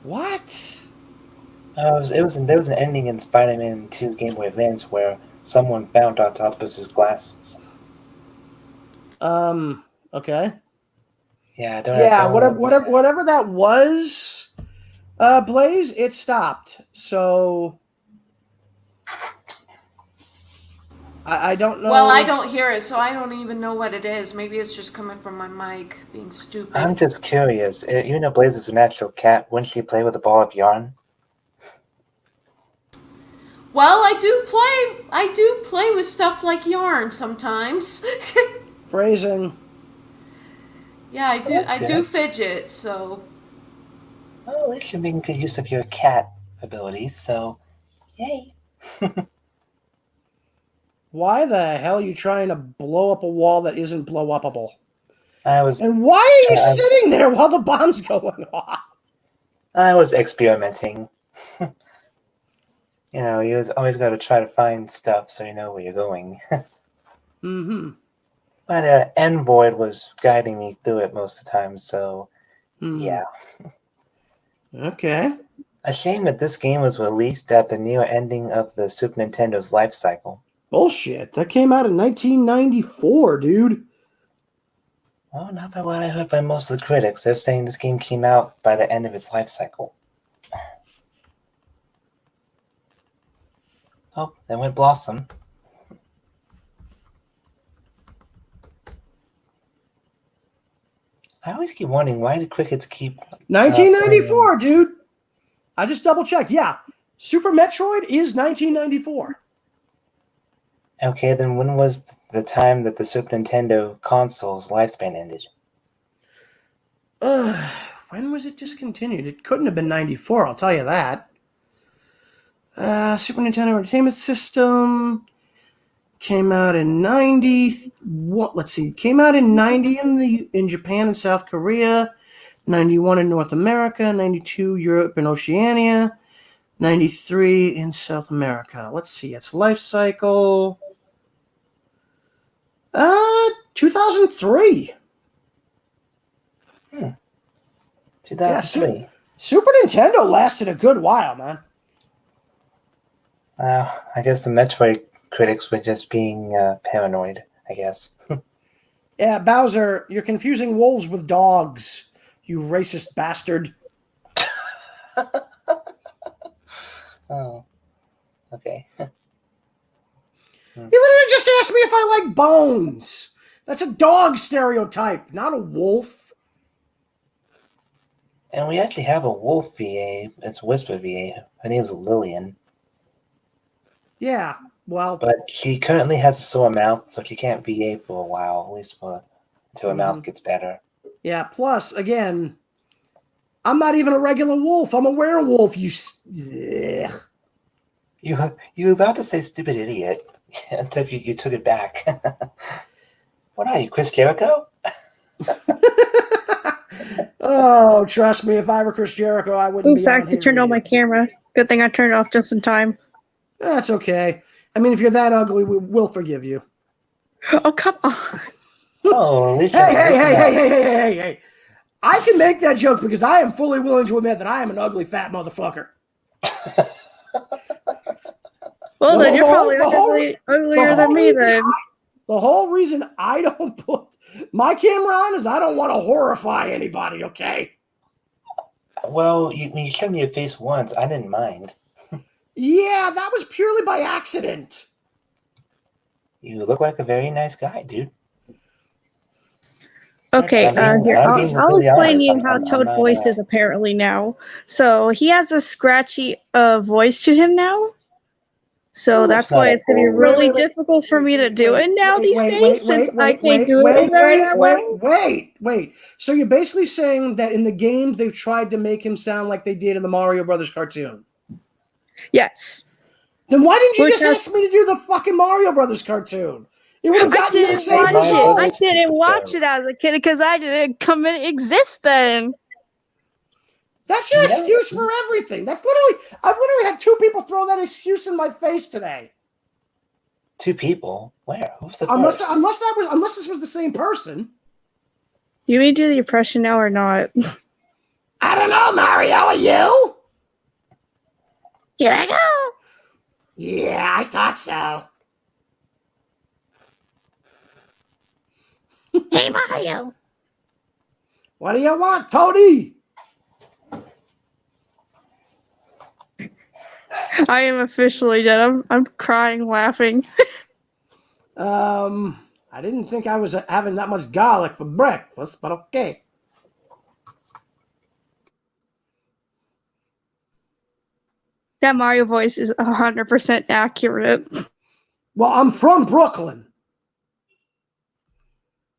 What? There was an ending in Spider-Man 2 Game Boy Advance where someone found Dr. Octopus's glasses. Okay. Yeah, I don't Yeah, know. whatever that was, Blaze, it stopped. So I don't know. Well, I don't hear it, so I don't even know what it is. Maybe it's just coming from my mic being stupid. I'm just curious. Even though Blaze is a natural cat, wouldn't she play with a ball of yarn? Well, I do play with stuff like yarn sometimes. Phrasing. Yeah, I do fidget, so Well, at least you're making good use of your cat abilities, so yay. Why the hell are you trying to blow up a wall that isn't blow-upable? And why are you sitting there while the bomb's going off? I was experimenting. You know, you always got to try to find stuff so you know where you're going. Mm-hmm. But Envoy was guiding me through it most of the time, so yeah. Okay. A shame that this game was released at the near ending of the Super Nintendo's life cycle. Bullshit. That came out in 1994, dude. Well, not by what I heard by most of the critics. They're saying this game came out by the end of its life cycle. Oh, then went Blossom. I always keep wondering, why do crickets keep... 1994, dude. I just double-checked. Yeah. Super Metroid is 1994. Okay, then when was the time that the Super Nintendo console's lifespan ended? When was it discontinued? It couldn't have been 94, I'll tell you that. Super Nintendo Entertainment System came out in 90. Let's see. Came out in 90 in Japan and South Korea, 91 in North America, 92 Europe and Oceania, 93 in South America. Let's see. Its life cycle. 2003. 2003. Yeah, Super Nintendo lasted a good while, man. I guess the Metroid critics were just being paranoid, I guess. Yeah, Bowser, you're confusing wolves with dogs, you racist bastard. Oh, okay. You literally just asked me if I like bones. That's a dog stereotype, not a wolf. And we actually have a wolf VA. It's Whisper VA. Her name's Lillian. Yeah, well... But she currently has a sore mouth, so she can't VA for a while, at least until her mouth gets better. Yeah, plus, again, I'm not even a regular wolf. I'm a werewolf, you... Ugh. You were about to say stupid idiot, until you took it back. What are you, Chris Jericho? Oh, trust me, if I were Chris Jericho, I wouldn't Oops, be I on actually turned on my camera. Good thing I turned it off just in time. That's okay. I mean, if you're that ugly, we'll forgive you. Oh, come on. Oh, Hey. I can make that joke because I am fully willing to admit that I am an ugly fat motherfucker. Well, then you're probably uglier than me then. The whole reason I don't put my camera on is I don't want to horrify anybody, okay? Well, when you showed me your face once, I didn't mind. Yeah, that was purely by accident. You look like a very nice guy, dude. Okay, here, I'll explain to you how Toad not, voice is apparently now. So he has a scratchy voice to him now. So that's why it's going to be really difficult for me to do it now these days, since I can't do it that way. Wait. So you're basically saying that in the game they've tried to make him sound like they did in the Mario Brothers cartoon? Yes. Then why didn't you just ask me to do the fucking Mario Brothers cartoon? It would have gotten the same result. I didn't watch it as a kid because I didn't come and exist then. That's your excuse for everything. I've literally had two people throw that excuse in my face today. Two people? Where? Who's the unless first? Unless this was the same person. You may do the impression now or not? I don't know, Mario. Are you? Here I go. Yeah, I thought so. Hey, Mario. What do you want, Toady? I am officially dead. I'm crying, laughing. I didn't think I was having that much garlic for breakfast, but okay. That Mario voice is 100% accurate. Well, I'm from Brooklyn.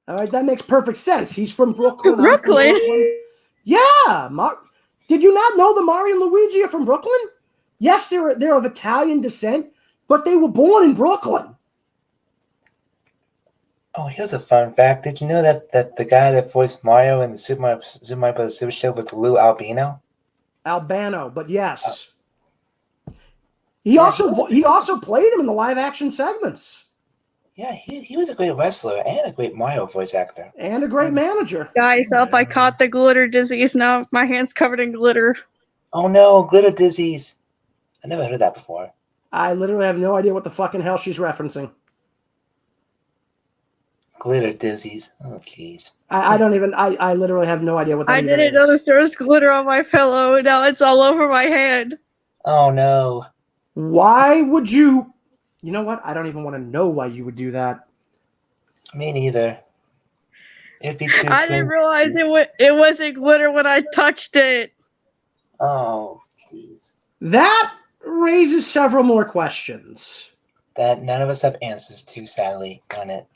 All right, that makes perfect sense. He's from Brooklyn. Brooklyn? Yeah. Did you not know the Mario and Luigi are from Brooklyn? Yes, they're of Italian descent, but they were born in Brooklyn. Oh, here's a fun fact. Did you know that the guy that voiced Mario in the Super Mario Bros. Super Show was Lou Albano? Albano, but yes. He also played him in the live action segments. Yeah, he was a great wrestler and a great Mario voice actor. And a great manager. Guys, help, I caught the glitter disease. Now my hand's covered in glitter. Oh no, glitter disease. I never heard that before. I literally have no idea what the fucking hell she's referencing. Glitter disease. Oh, jeez. I literally have no idea what that is. I didn't notice there was glitter on my pillow, and now it's all over my hand. Oh no. Why would you... You know what? I don't even want to know why you would do that. Me neither. It'd be too I didn't realize it wasn't glitter when I touched it. Oh, jeez. That raises several more questions. That none of us have answers to, sadly, on it.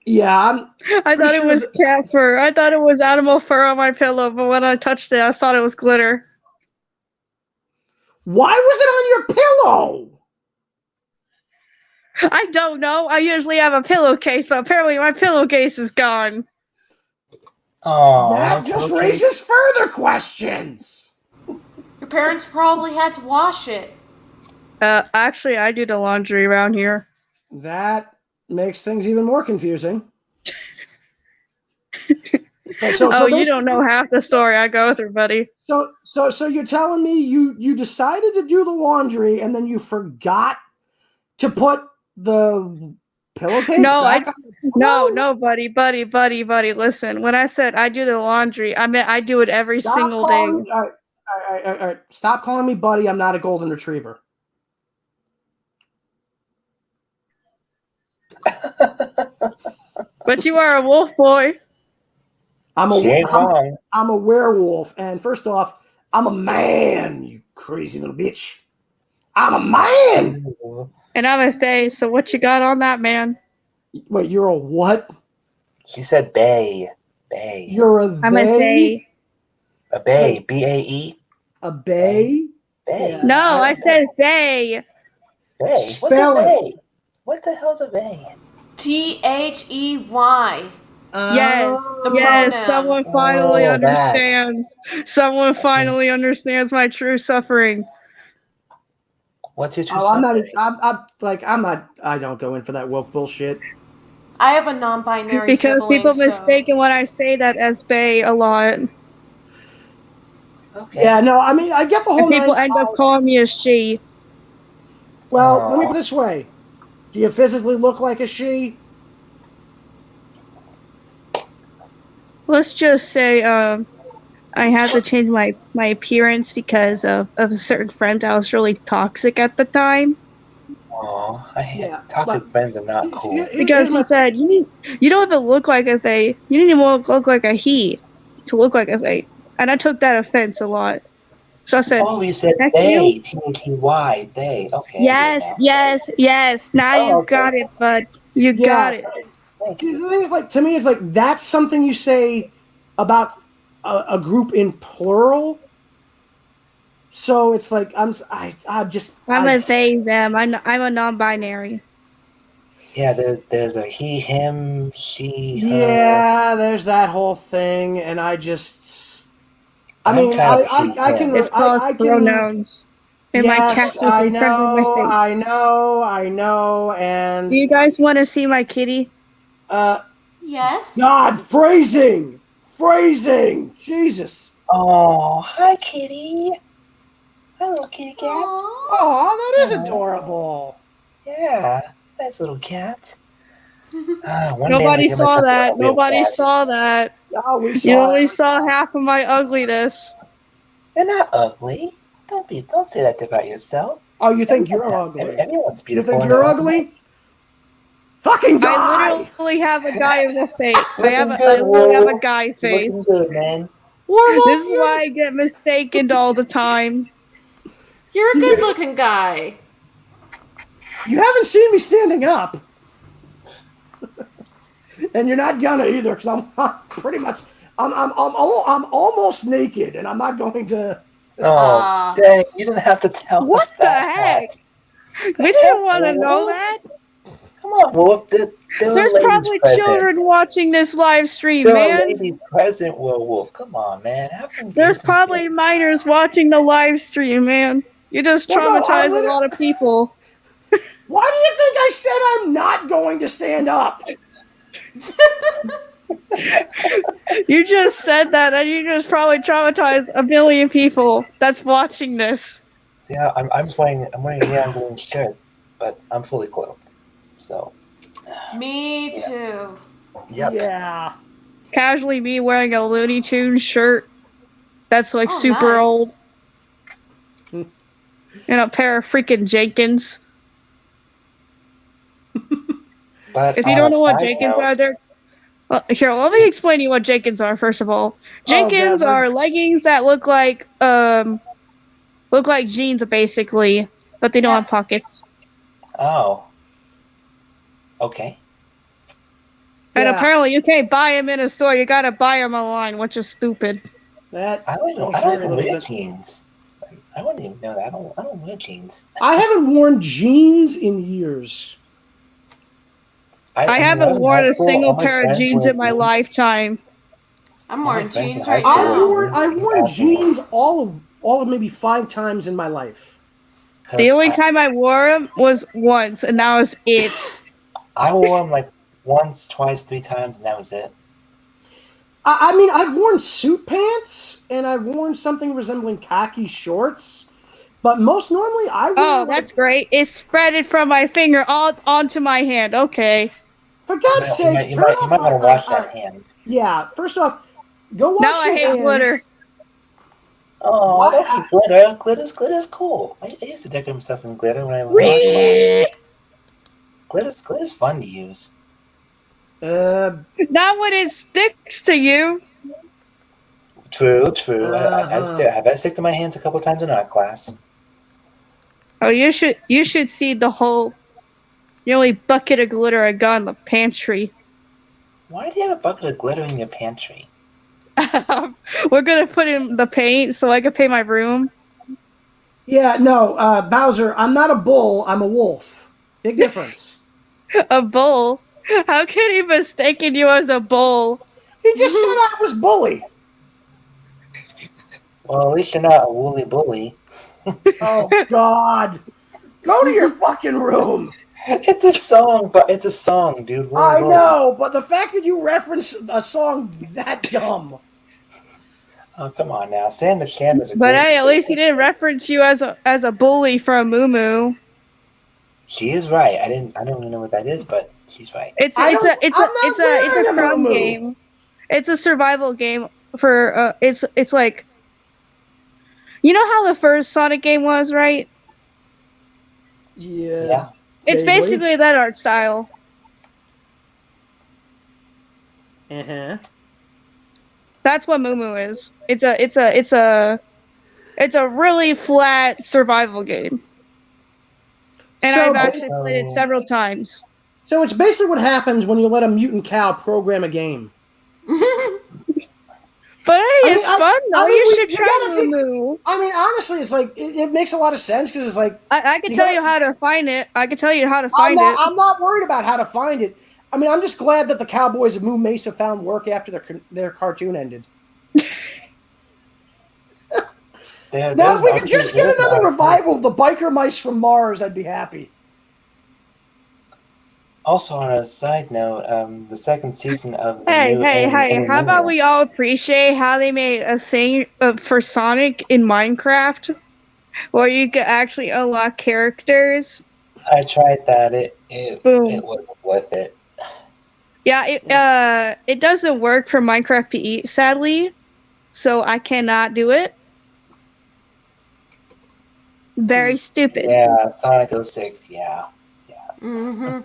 Yeah, I thought it was cat fur. I thought it was animal fur on my pillow, but when I touched it, I thought it was glitter. Why was it on your pillow? I don't know. I usually have a pillowcase, but apparently my pillowcase is gone. Oh, that just raises further questions. Your parents probably had to wash it. Actually, I do the laundry around here. That makes things even more confusing. You don't know half the story I go through, buddy. So you're telling me you decided to do the laundry and then you forgot To put the pillowcase No, back on the pillow? no, buddy. Listen, when I said I do the laundry, I meant I do it every single day. All right. Stop calling me buddy. I'm not a golden retriever. But you are a wolf boy. I'm a werewolf, and first off, I'm a man, you crazy little bitch. I'm a man! And I'm a Fae, so what you got on that, man? Wait, you're a what? She said bay. Bay. You're a I'm a Fae. A bay. B-A-E? A bay? Bay. Yeah. No, I said Fae. Bay? What's a bay? What the hell's a bay? T-H-E-Y. Yes, The yes, pronoun. someone finally that. understands. Someone finally understands my true suffering. What's your true I'm suffering? not. I don't go in for that woke bullshit. I have a non-binary Because sibling, people so... mistaken when I say that as Fae a lot. Okay. Yeah, no, I mean, I get the whole. And people end up calling me a she. Well, let me put it this way: do you physically look like a she? Let's just say, I had to change my appearance because of a certain friend that was really toxic at the time. Oh, toxic friends are not cool. Because he said, you don't even look like a Fae. You didn't even look like a he to look like a Fae. And I took that offense a lot. So I said, you said they, T-H-E-Y, they. Okay. Yes. Now you got it, bud. You got it. The thing is, like, to me, it's like that's something you say about a group in plural. So it's like I'm a they, them. I'm a non-binary. Yeah, there's a he, him, she, her. Yeah, there's that whole thing, and I can. It's called pronouns. And my cat is in front of my face. I know, and do you guys want to see my kitty? Yes. God, phrasing, Jesus. Oh, hi, kitty. Hello, kitty cat. Oh, that is adorable. Yeah, nice little cat. Nobody saw that. Oh, you only saw half of my ugliness. You're not ugly. Don't say that about yourself. Oh, you think you're ugly? Everyone's beautiful. You think you're ugly? Fucking die! I literally have a guy in the face. I literally have a guy face. Good, man. Werewolf, this is why I get mistaken all the time. You're a good-looking guy. You haven't seen me standing up. And you're not gonna either, because I'm pretty much I'm almost naked, and I'm not going to. Oh, dang! You didn't have to tell us that. What the heck? We didn't want to know that. Come on, Wolf. There's probably children watching this live stream, man. There are ladies present, Wolf. Come on, man. Have some. There's probably minors watching the live stream, man. You just traumatized a lot of people. Why do you think I said I'm not going to stand up? You just said that, and you just probably traumatized a million people that's watching this. See, I'm wearing a neon green shirt, but I'm fully clothed. So. Me too. Yep. Yeah. Casually me wearing a Looney Tunes shirt that's like super nice. old. And a pair of freaking Jenkins. But if you don't know what Jenkins are, they're... here, let me explain to you what Jenkins are, first of all. Jenkins are leggings that look like jeans, basically, but they don't have pockets. Oh. Okay. And apparently you can't buy them in a store. You gotta buy them online, which is stupid. I don't even wear jeans. I wouldn't even know that. I don't wear jeans. I haven't worn jeans in years. I haven't worn a single pair of jeans in my lifetime. I'm wearing jeans right now. I've worn jeans all of maybe 5 times in my life. The only time I wore them was once, and that was it. I wore them like once, twice, 3 times, and that was it. I mean, I've worn suit pants, and I've worn something resembling khaki shorts, But most normally, I wear. That's great. It spread it from my finger onto my hand. Okay. For God's sakes, you turn might off. want to wash that hand. Yeah. First off, go wash Now I your hate hands. glitter. Oh, don't hate glitter. Glitter's cool. I used to decorate myself in glitter when I was in art class. Glitter's fun to use. Not when it sticks to you. True. I bet stick to my hands a couple times in art class. Oh, you should see the only bucket of glitter I got in the pantry. Why do you have a bucket of glitter in your pantry? We're gonna put in the paint so I can paint my room. Yeah, no, Bowser, I'm not a bull, I'm a wolf. Big difference. A bull? How could he mistaken you as a bull? He just said I was bully. Well, at least you're not a woolly bully. Oh, God. Go to your fucking room. It's a song, dude. Woolly I bully. know, but the fact that you reference a song that dumb. Oh, come on now. Sam the Sham is a But great hey, at singer. least he didn't reference you as a bully from Moo Moo. She is right. I don't even know what that is, but she's right. It's a crumb game. It's a survival game for it's like, you know how the first Sonic game was, right? Yeah. It's basically that art style. Uh-huh. That's what Moo Moo is. It's a really flat survival game. And So I've actually played it several times. So it's basically what happens when you let a mutant cow program a game. But hey, it's fun though. You should try Moo Moo. I mean, honestly, it's like it makes a lot of sense because it's like I can tell you how to find it. I can tell you how to find it. I'm not worried about how to find it. I mean, I'm just glad that the Cowboys of Moo Mesa found work after their cartoon ended. Now, if we could just get another revival of the Biker Mice from Mars, I'd be happy. Also, on a side note, the second season of the Hey! How about we all appreciate how they made a thing for Sonic in Minecraft, where you could actually unlock characters? I tried that. It wasn't worth it. Yeah, it doesn't work for Minecraft PE, sadly, so I cannot do it. Very stupid. Yeah, Sonic 06, yeah. Mm-hmm.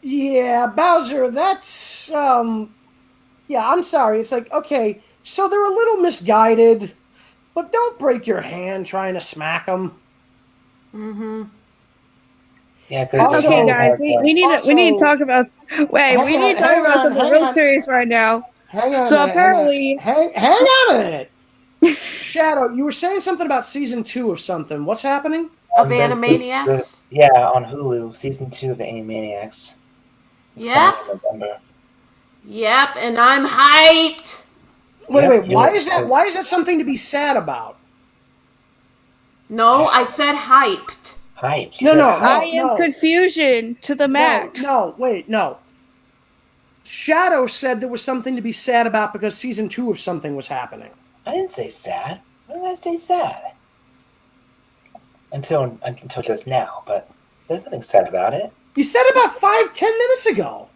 Yeah, Bowser, that's, yeah, I'm sorry. It's like, okay, so they're a little misguided, but don't break your hand trying to smack them. Mm-hmm. Yeah, okay, guys, we need to talk about. Wait, we need to talk about something real serious right now. Hang on. So apparently, hang on a minute. Shadow, you were saying something about season 2 of something. What's happening? Of Animaniacs? Yeah, on Hulu, season 2 of Animaniacs. Yep. Yep, and I'm hyped. Wait. Why is that something to be sad about? No, I said hyped. Hyped. No. I am confusion to the max. No. Shadow said there was something to be sad about because season 2 of something was happening. I didn't say sad. When did I say sad? Until just now, but there's nothing sad about it. You said it about 5-10 minutes ago.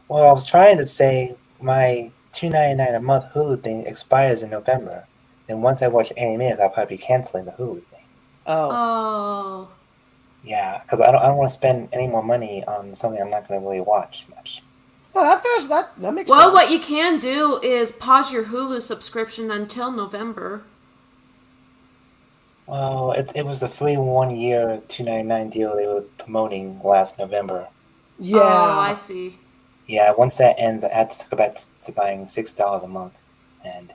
Well, I was trying to say my $2.99 a month Hulu thing expires in November. And once I watch Animaniacs, I'll probably be canceling the Hulu thing. Oh. Yeah, because I don't want to spend any more money on something I'm not going to really watch much. Well, that makes sense. Well, what you can do is pause your Hulu subscription until November. Well, it was the free 1 year $2.99 deal they were promoting last November. Yeah. Oh, I see. Yeah, once that ends, I have to go back to buying $6 a month. And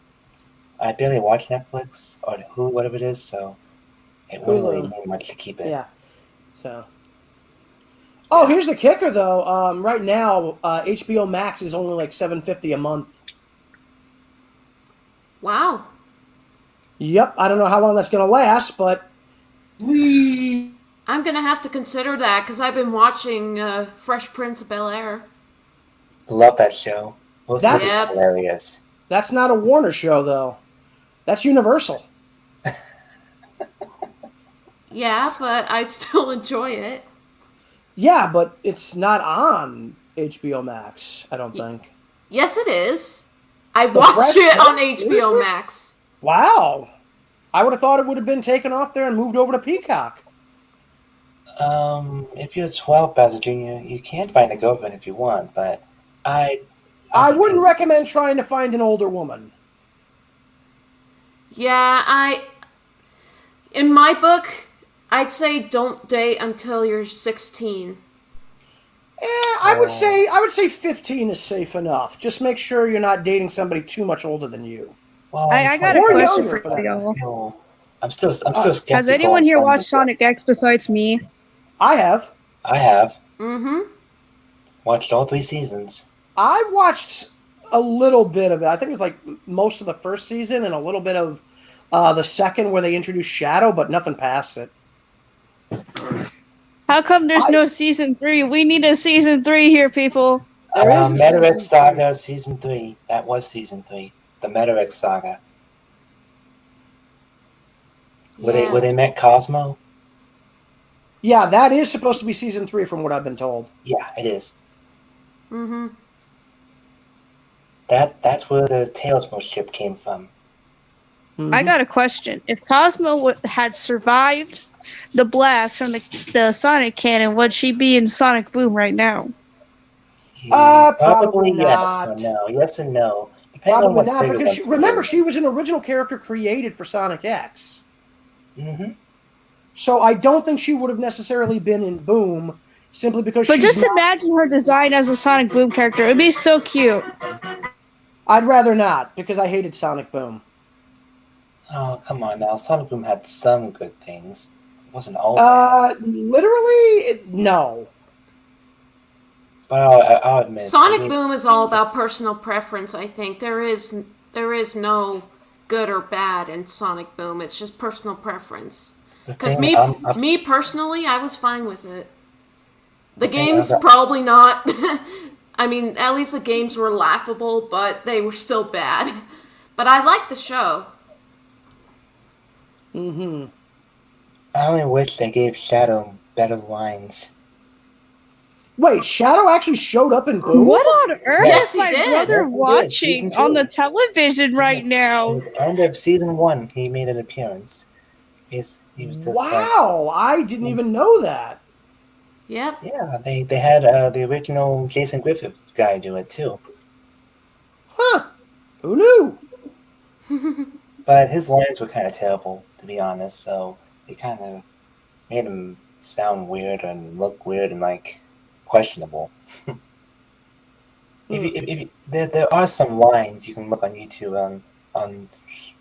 I barely watch Netflix or Hulu, whatever it is, so it wouldn't really mean much to keep it. Yeah. So. Oh, here's the kicker, though. Right now, HBO Max is only like $7.50 a month. Wow. Yep, I don't know how long that's going to last, but I'm going to have to consider that because I've been watching Fresh Prince of Bel-Air. Love that show. That's hilarious. That's not a Warner show, though. That's Universal. Yeah, but I still enjoy it. Yeah, but it's not on HBO Max, I don't think. Yes, it is. I The watched Fresh it on Prince? HBO Seriously? Max. Wow. I would have thought it would have been taken off there and moved over to Peacock. If you're 12, Bowser Jr., you can find a girlfriend if you want, but I wouldn't recommend trying to find an older woman. Yeah, in my book, I'd say don't date until you're 16. I would say 15 is safe enough. Just make sure you're not dating somebody too much older than you. Well, I got a question for y'all. I'm still skeptical. Has anyone here watched Sonic X besides me? I have. Mm-hmm. Watched all 3 seasons. I watched a little bit of it. I think it was like most of the first season and a little bit of the second where they introduced Shadow, but nothing past it. How come there's no season 3? We need a season 3 here, people. Meteorite Saga season 3. That was season 3. The Meteorite Saga. Where they met Cosmo. Yeah, that is supposed to be season 3 from what I've been told. Yeah, it is. Mm-hmm. That's where the Tailsmo ship came from. Mm-hmm. I got a question. If Cosmo had survived the blast from the Sonic cannon, would she be in Sonic Boom right now? Probably not. Yes or no. Yes and no. Depending probably on not, because remember, she was an original character created for Sonic X. Mm-hmm. So I don't think she would have necessarily been in Boom, simply because But just imagine her design as a Sonic Boom character. It would be so cute. I'd rather not, because I hated Sonic Boom. Oh, come on now. Sonic Boom had some good things. It wasn't all literally, no. But I'll admit, Sonic Boom is all about personal preference, I think. There is no good or bad in Sonic Boom. It's just personal preference. Because me personally, I was fine with it. The game's probably not. I mean, at least the games were laughable, but they were still bad. But I liked the show. Mm-hmm. I only wish they gave Shadow better lines. Wait, Shadow actually showed up in Boom? What on earth yes, is my brother watching on the television right now? At the end of season 1, he made an appearance. He was just wow, I didn't even know that. Yep. Yeah, they had the original Jason Griffith guy do it too. Huh? Who knew? But his lines were kind of terrible, to be honest. So they kind of made him sound weird and look weird and like questionable. There are some lines you can look on YouTube on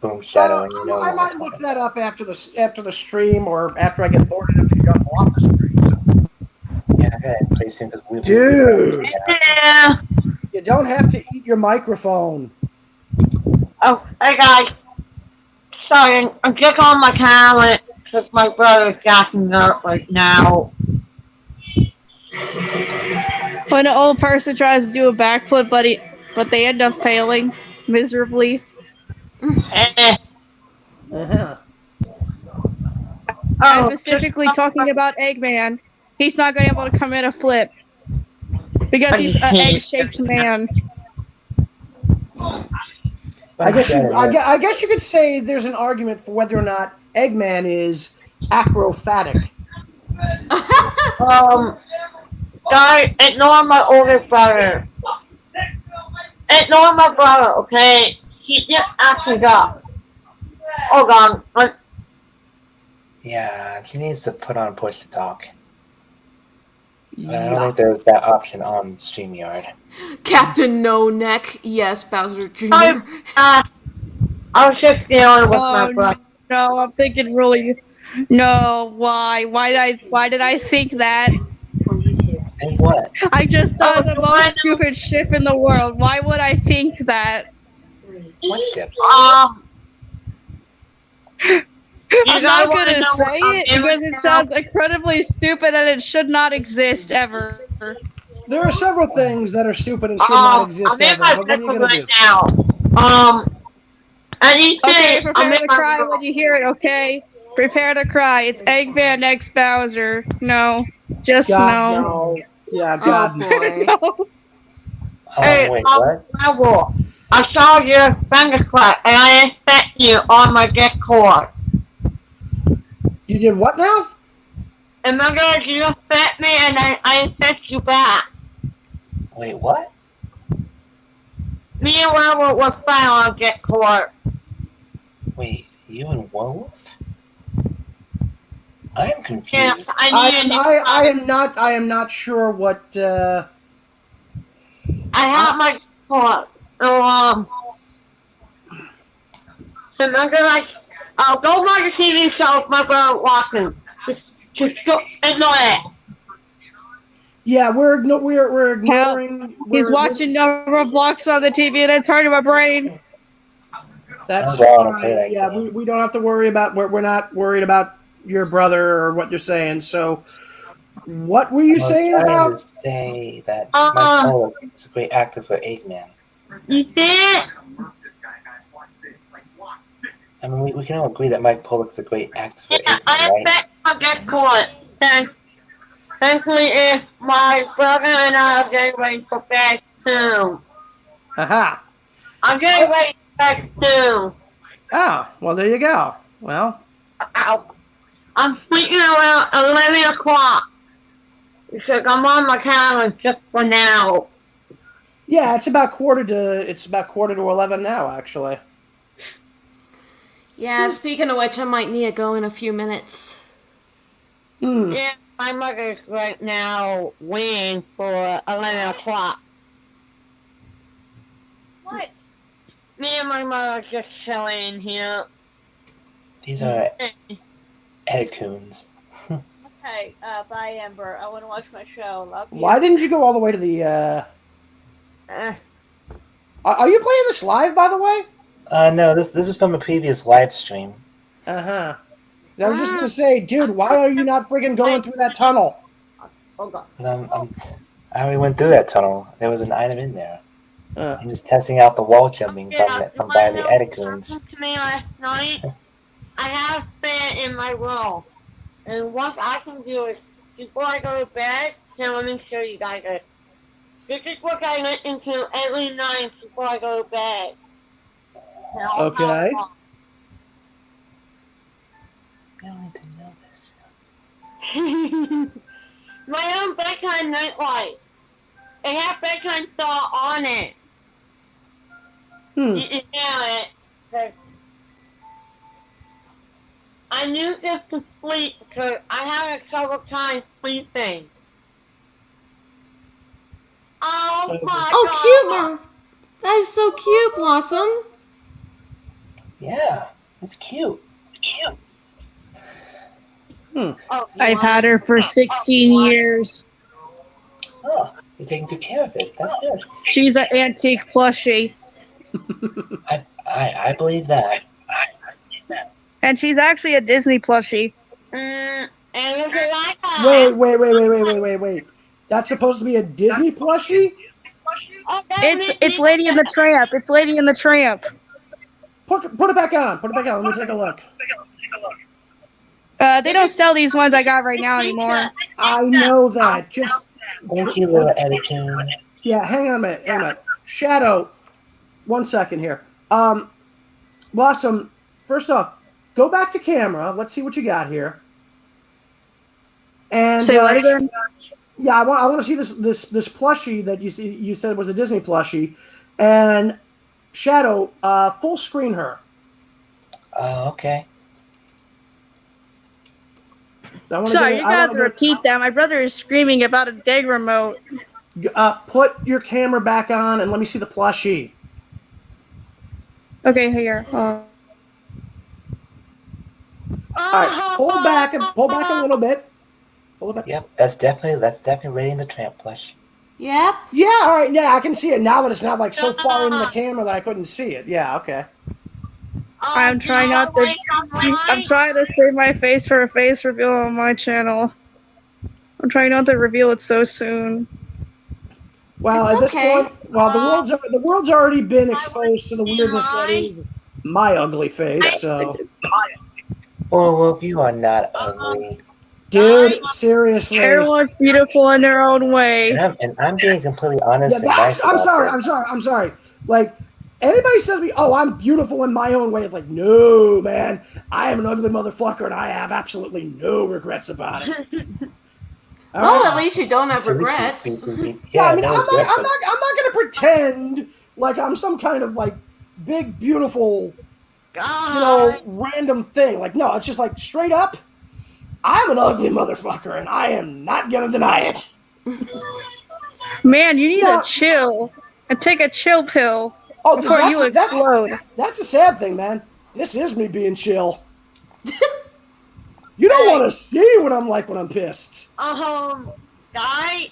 Boom Shadow, and you know. I might look that up after the stream, or after I get bored enough to jump off the stream. Yeah, go ahead, play soon because dude, you don't have to eat your microphone. Oh, hey guys. Sorry, I'm just on my tablet because my brother's gassing up right now. When an old person tries to do a backflip, but they end up failing miserably. Uh-huh. I'm specifically talking about Eggman. He's not going to be able to commit a flip because he's an egg-shaped man. I guess you could say there's an argument for whether or not Eggman is acrobatic. Guys, ignore my older brother. Ignore my brother, okay? He just acted up. Hold on. Yeah, he needs to put on push to talk. Yeah. I don't think there's that option on StreamYard. Captain No Neck, yes, Bowser Jr. I was just dealing with my brother. No, I'm thinking really. No, why? Why did I think that? Think what? I just thought of the most stupid ship in the world. Why would I think that? What ship? I'm not gonna say it because it sounds incredibly stupid and it should not exist ever. There are several things that are stupid and should not exist ever. But what are you gonna do? Now. Okay, prepare to cry when you hear it. Okay. Prepare to cry. It's Eggman X Bowser. No. Just God, no. no. Yeah, Oh God. boy. Hey, Wait, what? Marvel, I saw your finger clap and I sent you on my Discord. You did what now? Remember you sent me and I sent you back. Wait, what? Me and Marvel were fine on Discord. Wait, you and Werewolf? I'm Yeah, confused. I am not sure what I have my Discord. So, remember go watch the TV show with my brother watching. Just go ignore it. yeah, we're ignoring He's watching Roblox on the TV and it's hurting my brain. That's I'm glad I don't play fine. that Yeah, game. we don't have to worry about we're not worried about your brother or what you're saying. So what were you I was saying trying about? to say that Mike Pollock is a great actor for Eggman. You did? I mean, we can all agree that Mike Pollock's a great actor for Yeah, Eggman, I right? expect to get caught. Thankfully, if my brother and I are getting ready for bed soon. Aha. I'm getting ready for bed soon. Ah, well, there you go. Well, I'm sleeping around 11 o'clock. Because I'm on my calendar just for now. yeah, it's about quarter to 11 now, actually. Yeah, speaking of which, I might need to go in a few minutes. Yeah, my mother's right now waiting for 11 o'clock. What? Me and my mother are just chilling here. These are Edicoons. Okay, bye, Amber. I want to watch my show. Love you. Why didn't you go all the way to the? Are you playing this live, by the way? No, this is from a previous live stream. I was just gonna say, dude, why are you not friggin' going through that tunnel? Oh God. I already went through that tunnel. There was an item in there. Uh. I'm just testing out the wall jumping from by the What Edicoons. happened to me last night? I have been in my room. And what I can do is, before I go to bed, here, let me show you guys this. This is what I listen to every night before I go to bed. Okay. I don't need to know this stuff. My own bedtime nightlight. It has bedtime thought on it. You can hear it. I knew this to sleep because I had a trouble time sleeping. Oh my Oh, God. cute, Mar. That is so cute, Blossom. Yeah, it's cute. Oh, I've had her for 16 years. Oh, you're taking good care of it. That's good. She's an antique plushie. I believe that. And she's actually a Disney plushie. And look at that. Wait. That's supposed to be a Disney plushie? It's Lady and the Tramp. It's Lady and the Tramp. Put it back on. Put it back on. Let me take a look. They don't sell these ones I got right now anymore. I know that. Just Thank you, little Edicoon. yeah. Hang on a minute. Shadow. 1 second here. Blossom. First off, go back to camera. Let's see what you got here. And Say what again? Yeah, I want to see this plushie that you said was a Disney plushie, and Shadow, full screen her. Okay. Sorry, you're gonna have to repeat that. My brother is screaming about a dig remote. Put your camera back on and let me see the plushie. Okay, here. All right, pull back a little bit. Yep, that's definitely Lady and the Tramp plush. Yep. Yeah, all right, yeah, I can see it now that it's not like so far into the camera that I couldn't see it. Yeah, okay. I'm trying not to. I'm trying to save my face for a face reveal on my channel. I'm trying not to reveal it so soon. Well, It's at this okay. point, the world's already been exposed to the weirdness that is my ugly face. So Well, if you are not ugly, Dude, seriously. Everyone's beautiful in their own way. and I'm being completely honest Yeah, and nice I'm about this. sorry. Like, anybody says to me, "Oh, I'm beautiful in my own way," it's like, no, man, I am an ugly motherfucker, and I have absolutely no regrets about it. Well, at least you don't have regrets. Yeah, I mean, I'm not gonna pretend like I'm some kind of like big, beautiful, random thing. Like, no, it's just like straight up, I'm an ugly motherfucker, and I am not gonna deny it. Man, you need to chill and take a chill pill before you explode. That's the sad thing, man. This is me being chill. You don't want to see what I'm like when I'm pissed. Guy,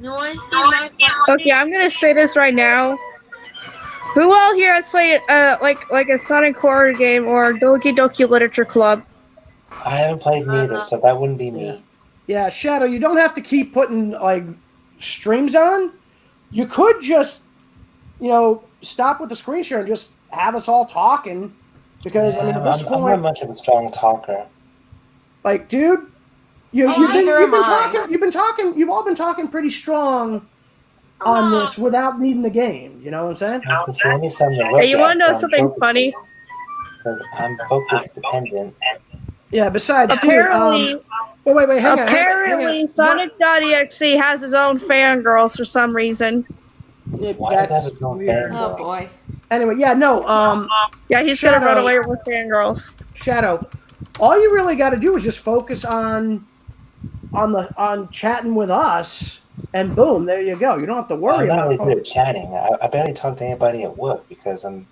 you want to see my Okay, I'm gonna say this right now. Who all here has played like a Sonic horror game or Doki Doki Literature Club? I haven't played neither, so that wouldn't be me. Yeah, Shadow, you don't have to keep putting like streams on. You could just, stop with the screen share and just have us all talking. Because I mean, at this point, I'm not much of a strong talker. Like, dude, you've all been talking pretty strong on this without needing the game. You know what I'm saying? Hey, you want to know something funny? Because I'm focus dependent. Yeah. Besides, apparently, wait, hang on. Apparently, Sonic.exe has his own fangirls for some reason. Why does that have its own fangirls? Oh boy. Anyway, yeah, no. Yeah, he's gonna run away with fangirls. Shadow, all you really got to do is just focus on chatting with us, and boom, there you go. You don't have to worry about I'm not really good at chatting. I barely talk to anybody at work because I'm.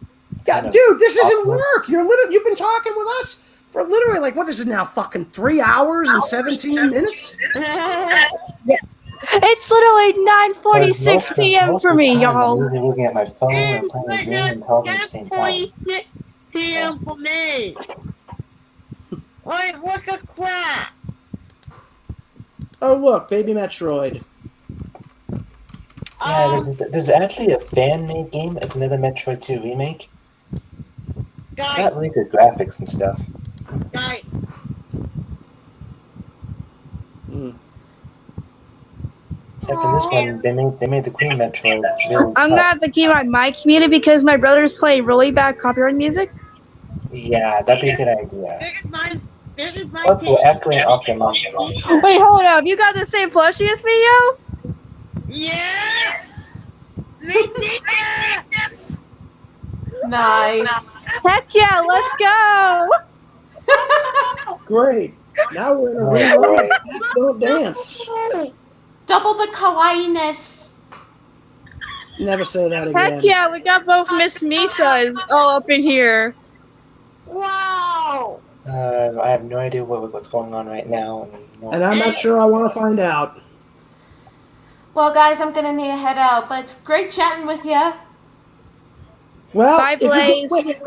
Yeah, dude, this isn't work. You've been talking with us for literally like what is it now? Fucking 3 hours and 17 minutes. It's literally 9:46 p.m. for me, y'all. I'm usually looking at my phone and playing a game and talking at the same time. 9:46 p.m. for me. Wait, what the crap? Oh, look, Baby Metroid. Yeah, there's actually a fan-made game. It's another Metroid 2 remake. It's got really good graphics and stuff. Guys. Except in this one, they made the Queen Metroid really I'm gonna have to keep my mic muted because my brother's playing really bad copyright music. Yeah, that'd be a good idea. Plus, we're echoing off your mic. Wait, hold up. You got the same plushie as me, yo? Yes! Nice. Heck yeah, let's go! Great. Now we're in a rerun. Let's go dance. Double the kawaii-ness. Never say that again. Heck yeah, we got both Miss Misas all up in here. Wow! I have no idea what's going on right now. And I'm not sure I want to find out. Well, guys, I'm gonna need to head out, but it's great chatting with you. Well, bye, Blaze. Wait.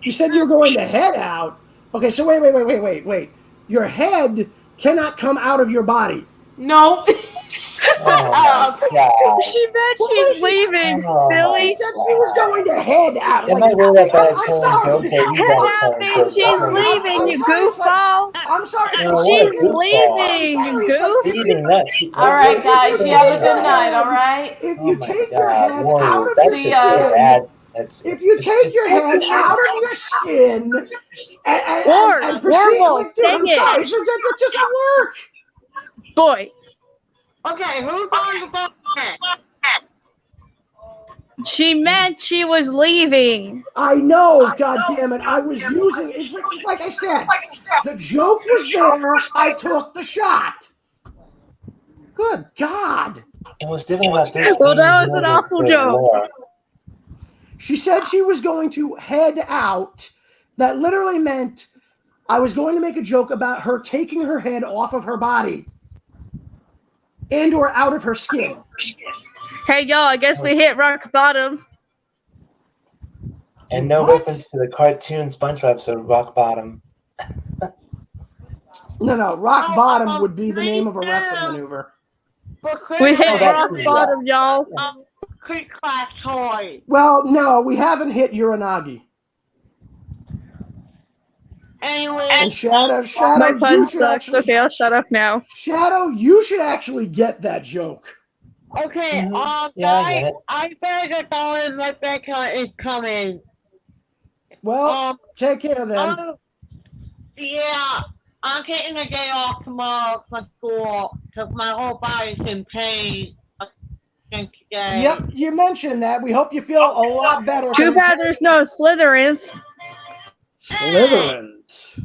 You said you were going to head out. Okay, so wait. Your head cannot come out of your body. No. Shut up. She meant she's leaving, Billy. She said she was going to head out. Am I really that bad? I'm sorry. Head out means she's leaving, you goofball. I'm sorry. She's leaving, you goof. All right, guys. You have a good night, all right? If you take your head out of your skin, if you take your head out of your skin and proceed with it, I'm sorry, that just doesn't work. Boy. Okay, who's on the boat next? She meant she was leaving. I know, goddammit. I was using it. It's like I said, the joke was there. I took the shot. Good God. It was different about this. Well, that was an awful joke. She said she was going to head out. That literally meant I was going to make a joke about her taking her head off of her body and or out of her skin. Hey, y'all, I guess we hit rock bottom. And no reference to the cartoon SpongeBob episode, Rock Bottom. No, rock bottom would be the name of a wrestling maneuver. We hit rock bottom, y'all. Quick class toy. Well, no, we haven't hit Uranagi. Anyway, And Shadow, My you fun should sucks. actually, Okay, I'll shut up now. Shadow, you should actually get that joke. okay, Yeah, I get it. I better get going. My backup is coming. Well, take care then. Yeah, I'm taking a day off tomorrow from school because my whole body's in pain. Today. Yep, you mentioned that. We hope you feel a lot better. Too bad there's no Slytherins. Slytherins.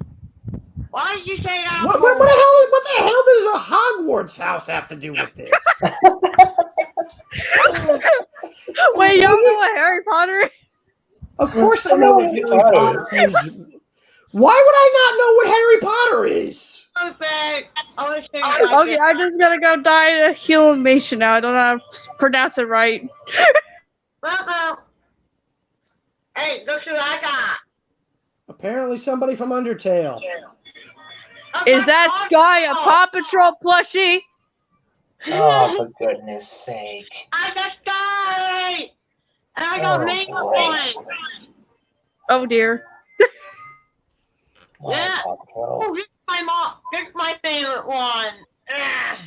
Why did you say that? What the hell does a Hogwarts house have to do with this? Wait, y'all know what Harry Potter is? Of course I know what Harry Potter is. Why would I not know what Harry Potter is? Okay, I'm just gonna go die in a humiliation now. I don't know how to pronounce it right. Hey, look who I got. Apparently somebody from Undertale. Is that Sky a Paw Patrol plushie? Oh, for goodness sake. I got Sky! And I got Mango one. Oh dear. Yeah. Oh, this is my mom. This is my favorite one. Ugh.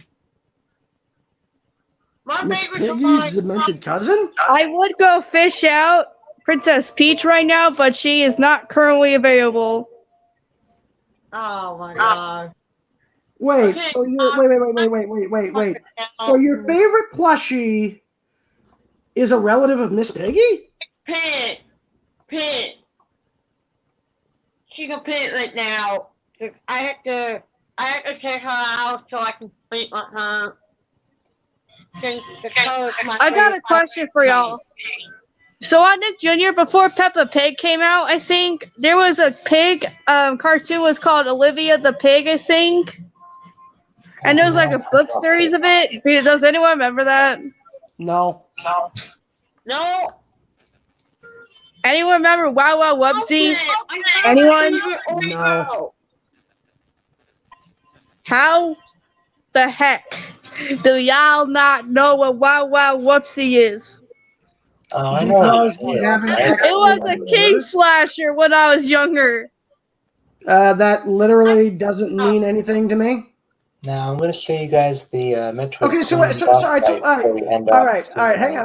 My Miss favorite Piggy's demented cousin? I would go fish out Princess Peach right now, but she is not currently available. Oh my god. Wait, Okay, so you're wait. So your favorite plushie is a relative of Miss Piggy? Pit. She's a pit right now. I have to take her out so I can sleep with her. I got a question for y'all. So on Nick Jr., before Peppa Pig came out, I think there was a pig cartoon was called Olivia the Pig, I think. And there was like a book series of it. Does anyone remember that? No. No. Anyone remember Wow Wow Wubsy? Anyone? No. How the heck do y'all not know what Wow Wow Whoopsie is? Oh, I know. It was a king slasher when I was younger. That literally doesn't mean anything to me. Now I'm going to show you guys the Metroid. Okay, sorry. All right. Hang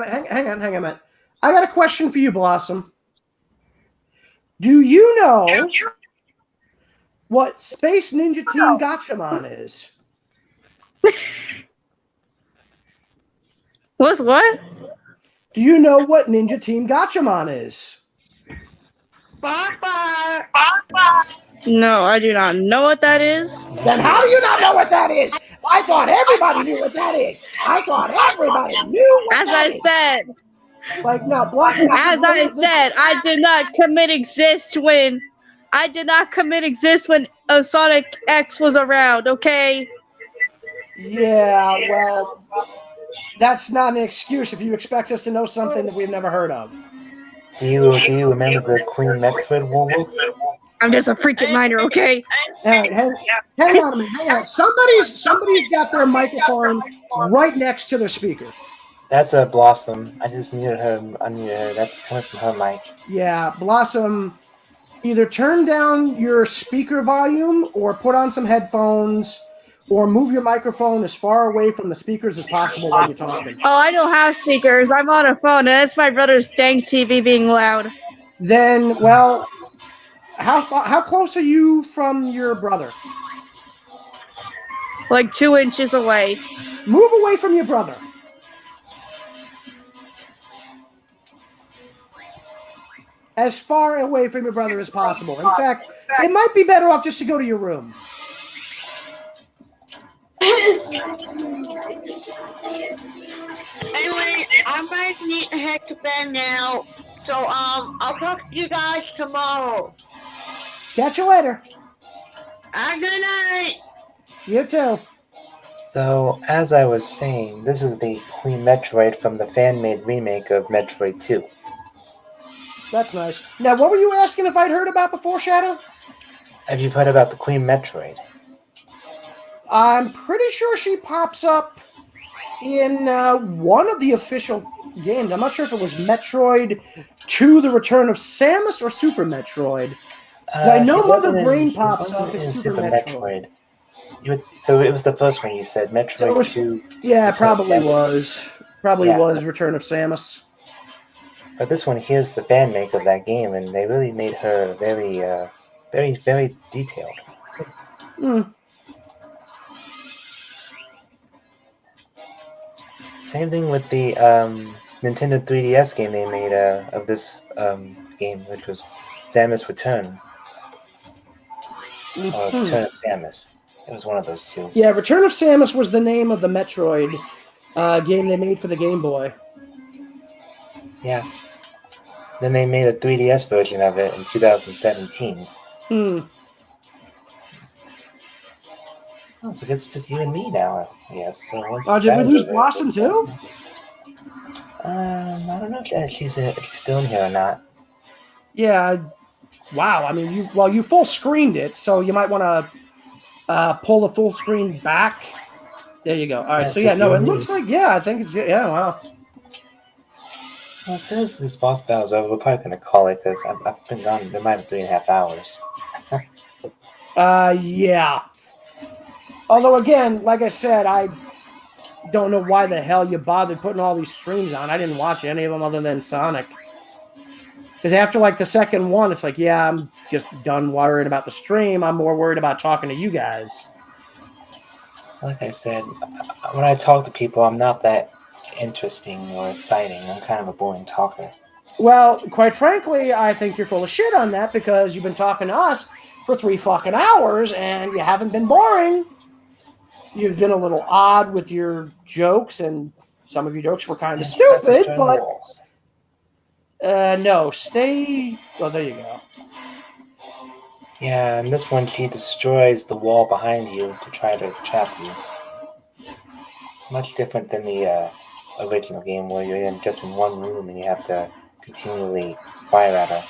on a minute. I got a question for you, Blossom. Do you know what Space Ninja Team Gatchaman is? What? Do you know what Ninja Team Gatchaman is? No, I do not know what that is. Then how do you not know what that is? I thought everybody knew what that is. I thought everybody knew what that is. As I said, like no, Blossom. As I said, I did not commit exist when Sonic X was around. Okay. Yeah, well, that's not an excuse if you expect us to know something that we've never heard of. Do you remember the Queen Metroid Wolf? I'm just a freaking minor, okay? All right, hang on a minute. Hang on. Somebody's got their microphone right next to their speaker. That's a Blossom. I just unmuted her. That's coming from her mic. Yeah, Blossom, either turn down your speaker volume or put on some headphones or move your microphone as far away from the speakers as possible when you're talking. Oh, I don't have speakers. I'm on a phone, and it's my brother's dang TV being loud. Then, well, how close are you from your brother? Like 2 inches away. Move away from your brother. As far away from your brother as possible. In fact, it might be better off just to go to your room. Anyway, I'm going to need to head to bed now. So, I'll talk to you guys tomorrow. Catch you later. Good night. You too. So, as I was saying, this is the Queen Metroid from the fan-made remake of Metroid 2. That's nice. Now, what were you asking if I'd heard about before, Shadow? Have you heard about the Queen Metroid? I'm pretty sure she pops up in one of the official games. I'm not sure if it was Metroid 2, The Return of Samus, or Super Metroid. I know He Mother wasn't Brain he pops wasn't up in in Super Super Metroid. Metroid. So it was the first one you said, So Metroid it was, 2. yeah, Return of probably Samus. was. Probably Yeah. was Return of Samus. But this one, here's the fan make of that game, and they really made her very, very detailed. Same thing with the Nintendo 3DS game they made of this game, which was Samus Return. Or Return of Samus. It was one of those two. Yeah, Return of Samus was the name of the Metroid game they made for the Game Boy. Yeah. Then they made a 3DS version of it in 2017. Oh, so it's just you and me now, yes. So Did we lose Blossom too? I don't know if she's still in here or not. Yeah. Wow. I mean, you full screened it, so you might want to pull the full screen back. There you go. All right. So yeah, no, it looks like I think it's wow. Well, as soon as this boss battle is over, we're probably gonna call it because I've been gone. There might be 3.5 hours. Yeah. Although again, like I said, I don't know why the hell you bothered putting all these streams on. I didn't watch any of them other than Sonic. Because after like the second one, it's like, yeah, I'm just done worrying about the stream. I'm more worried about talking to you guys. Like I said, when I talk to people, I'm not that interesting or exciting. I'm kind of a boring talker. Well, quite frankly, I think you're full of shit on that because you've been talking to us for 3 fucking hours and you haven't been boring. You've been a little odd with your jokes, and some of your jokes were kind of stupid, but no, stay. Oh, there you go. Yeah, and this one she destroys the wall behind you to try to trap you. It's much different than the original game where you're just in one room and you have to continually fire at her.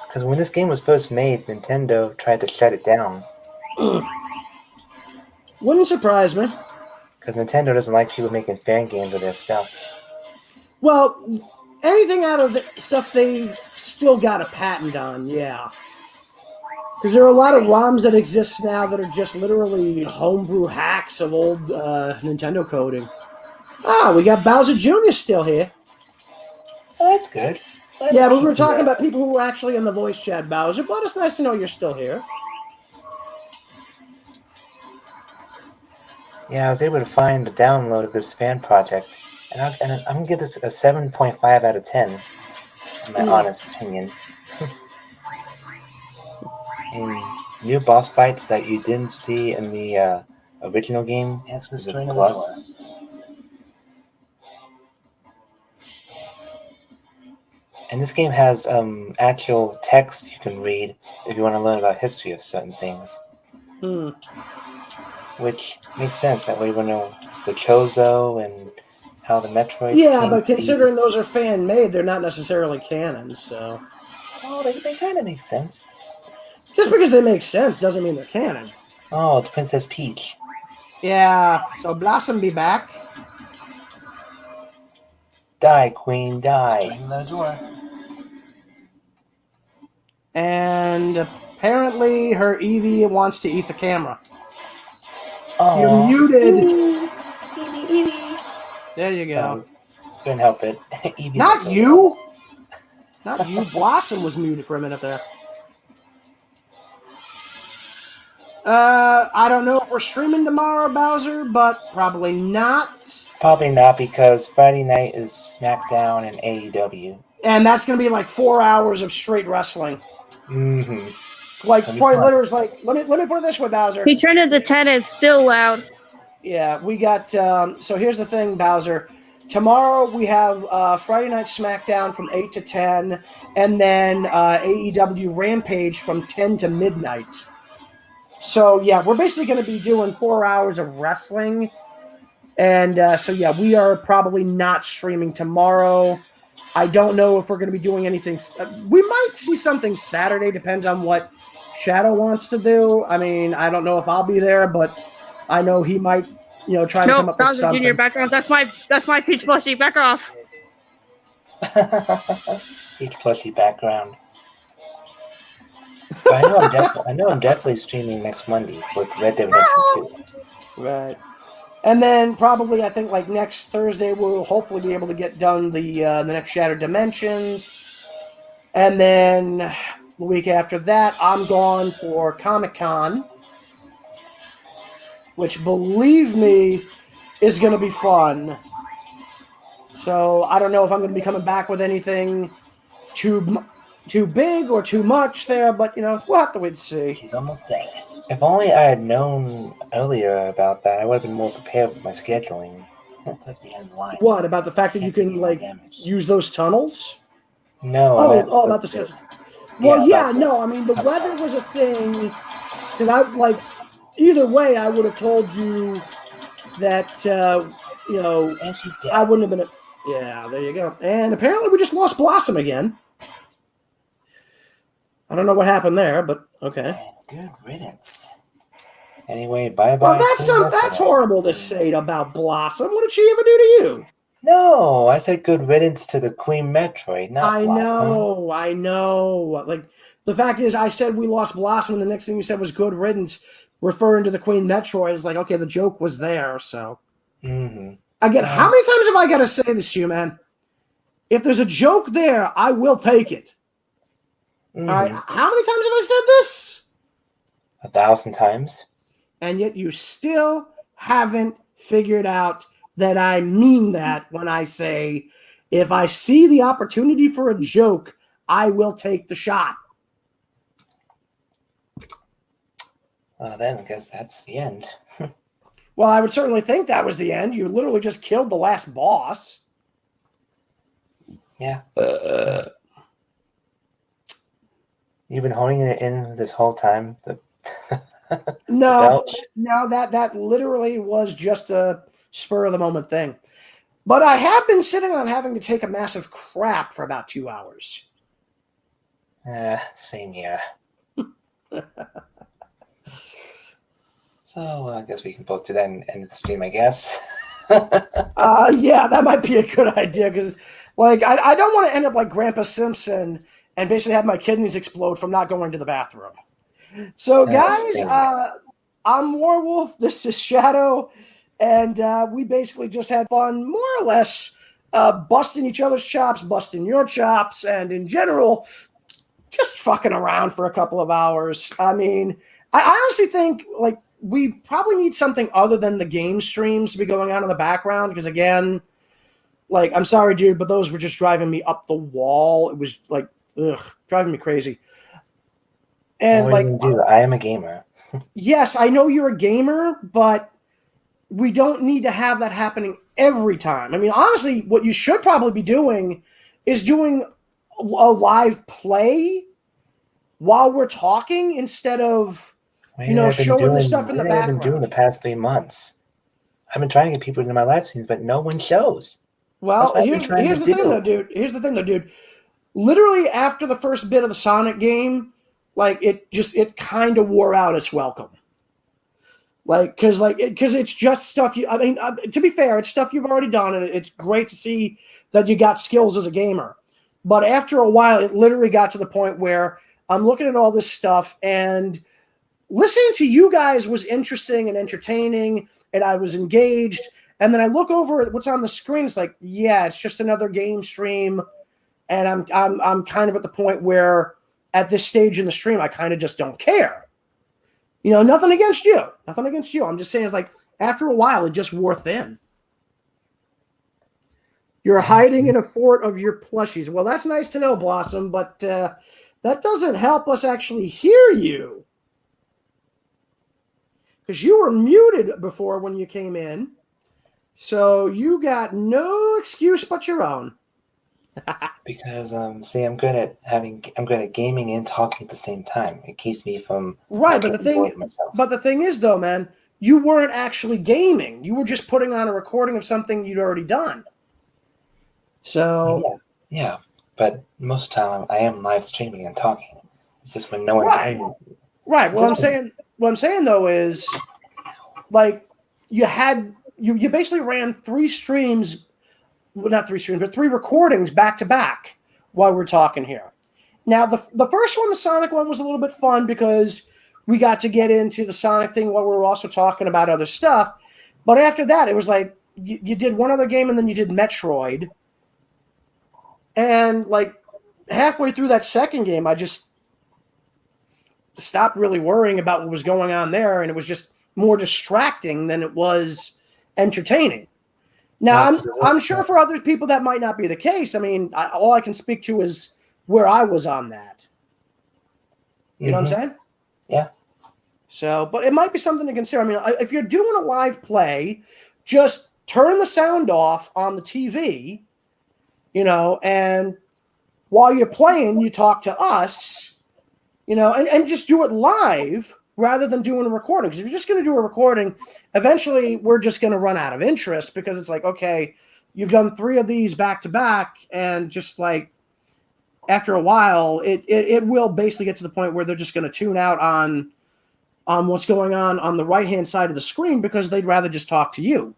Because when this game was first made, Nintendo tried to shut it down. Wouldn't surprise me. Because Nintendo doesn't like people making fan games of their stuff. Well, anything out of the stuff they still got a patent on, yeah. Because there are a lot of ROMs that exist now that are just literally homebrew hacks of old Nintendo coding. We got Bowser Jr. still here. Oh, that's good. Yeah, but we were talking about people who were actually in the voice chat, Bowser, but it's nice to know you're still here. Yeah, I was able to find a download of this fan project, and I'm going to give this a 7.5 out of 10, in my honest opinion. And new boss fights that you didn't see in the original game, the Plus. And this game has actual text you can read if you want to learn about history of certain things. Which makes sense. That way you will know the Chozo and how the Metroids Yeah, but considering those are fan-made, they're not necessarily canon, so... Oh, they kind of make sense. Just because they make sense doesn't mean they're canon. Oh, it's Princess Peach. Yeah, so Blossom be back. Die, Queen, die. String the door. And apparently her Eevee wants to eat the camera. Oh, you're muted. There you go. Sorry. Couldn't help it. Not you. Not you. Blossom was muted for a minute there. I don't know if we're streaming tomorrow, Bowser, but probably not. Probably not, because Friday night is SmackDown and AEW. And that's going to be like 4 hours of straight wrestling. Mm-hmm. Like, point literally, like, let me put it this way, Bowser. He turned it to 10, it's still loud. Yeah, we got, so here's the thing, Bowser. Tomorrow we have Friday Night SmackDown from 8 to 10, and then AEW Rampage from 10 to midnight. So, yeah, we're basically going to be doing 4 hours of wrestling. And so, yeah, we are probably not streaming tomorrow. I don't know if we're going to be doing anything. We might see something Saturday, depends on what Shadow wants to do. I mean, I don't know if I'll be there, but I know he might, try to come up with something. Jr., back off. That's my Peach plushie. Back off. Each plushie background. But I know I'm definitely streaming next Monday with Red Dead Redemption 2. Right. And then probably I think like next Thursday we'll hopefully be able to get done the next Shattered Dimensions. And then the week after that I'm gone for Comic-Con, which believe me is going to be fun. So I don't know if I'm going to be coming back with anything too big or too much there, but we'll have to wait and see. She's almost dead. If only I had known earlier about that, I would have been more prepared with my scheduling. That's behind the line. What about the fact that you can use those tunnels? No. About the schedule. Well, no. I mean, the weather was a thing because either way, I would have told you that and she's dead. I wouldn't have been. Yeah, there you go. And apparently, we just lost Blossom again. I don't know what happened there, but okay. Good riddance. Anyway, bye-bye. Well, that's horrible to say about Blossom. What did she ever do to you? No, I said good riddance to the Queen Metroid, not Blossom. I know. Like, the fact is, I said we lost Blossom, and the next thing you said was good riddance, referring to the Queen Metroid. It's like, okay, the joke was there, so. Mm-hmm. Again, how many times have I got to say this to you, man? If there's a joke there, I will take it. Mm-hmm. All right, how many times have I said this? 1,000 times. And yet you still haven't figured out that I mean that when I say, if I see the opportunity for a joke, I will take the shot. Then I guess that's the end. Well, I would certainly think that was the end. You literally just killed the last boss. Yeah. You've been holding it in this whole time? No, that literally was just a spur of the moment thing. But I have been sitting on having to take a massive crap for about 2 hours. Same here. So I guess we can both do that and end the stream, I guess. Yeah, that might be a good idea because, I don't want to end up like Grandpa Simpson and basically have my kidneys explode from not going to the bathroom. So, guys, I'm Warwolf. This is Shadow, and we basically just had fun, more or less, busting each other's chops, busting your chops, and in general, just fucking around for a couple of hours. I mean, I honestly think we probably need something other than the game streams to be going on in the background because, again, I'm sorry, dude, but those were just driving me up the wall. It was driving me crazy. And what are you gonna do? I am a gamer. Yes, I know you're a gamer, but we don't need to have that happening every time. I mean, honestly, what you should probably be doing is doing a live play while we're talking instead of showing the stuff in the background. I've been doing the past 3 months. I've been trying to get people into my live streams, but no one shows. Well, here's the thing, though, dude. Here's the thing, though, dude. Literally after the first bit of the Sonic game, it kind of wore out its welcome. Because it's just stuff to be fair, it's stuff you've already done, and it's great to see that you got skills as a gamer. But after a while, it literally got to the point where I'm looking at all this stuff, and listening to you guys was interesting and entertaining, and I was engaged. And then I look over at what's on the screen. It's like, yeah, it's just another game stream, and I'm kind of at the point where, at this stage in the stream, I kind of just don't care. Nothing against you. Nothing against you. I'm just saying, after a while, it just wore thin. You're hiding in a fort of your plushies. Well, that's nice to know, Blossom, but that doesn't help us actually hear you. Because you were muted before when you came in. So you got no excuse but your own. Because I'm good at gaming and talking at the same time. It keeps me from right. But the thing is, though, man, you weren't actually gaming. You were just putting on a recording of something you'd already done. So yeah. But most of the time, I am live streaming and talking. It's just when no one's in. Right. What I'm saying though is, you basically ran 3 streams not 3 streams, but 3 recordings back to back while we're talking here. Now, the first one, the Sonic one, was a little bit fun because we got to get into the Sonic thing while we were also talking about other stuff. But after that, it was like you did one other game and then you did Metroid. And like halfway through that second game, I just stopped really worrying about what was going on there, and it was just more distracting than it was entertaining. Now, I'm sure for other people that might not be the case. I mean, all I can speak to is where I was on that. You know what I'm saying? Yeah. So, but it might be something to consider. I mean, if you're doing a live play, just turn the sound off on the TV, and while you're playing, you talk to us, and just do it live rather than doing a recording. Because if you're just going to do a recording, eventually we're just going to run out of interest because it's like, okay, you've done 3 of these back to back, and just like after a while, it will basically get to the point where they're just going to tune out on what's going on the right-hand side of the screen because they'd rather just talk to you.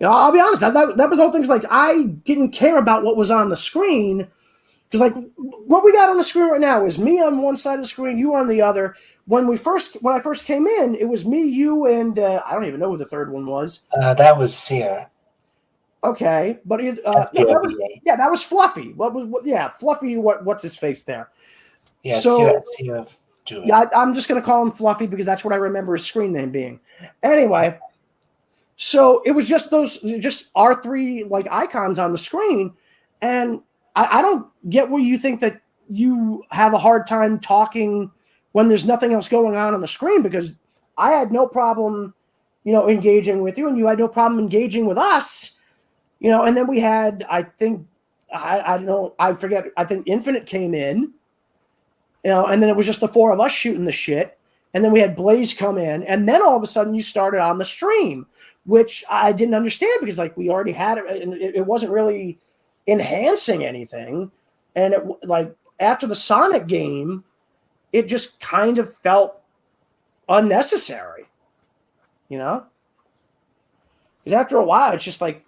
I'll be honest, that was the whole thing. Like, I didn't care about what was on the screen because, like, what we got on the screen right now is me on one side of the screen, you on the other. When I first came in, it was me, you, and I don't even know who the third one was. That was Seer. Okay, but that was Fluffy. Fluffy. What's his face there? Yeah, so, Seer. Yeah, I'm just gonna call him Fluffy because that's what I remember his screen name being. Anyway. So it was just our 3 like icons on the screen, and I don't get where you think that you have a hard time talking when there's nothing else going on the screen, because I had no problem, engaging with you, and you had no problem engaging with us, and then we had, I think, I don't know, I forget, I think Infinite came in, and then it was just the 4 of us shooting the shit, and then we had Blaze come in, and then all of a sudden you started on the stream, which I didn't understand because, like, we already had it, and it wasn't really enhancing anything. And after the Sonic game, it just kind of felt unnecessary, Because after a while, it's just like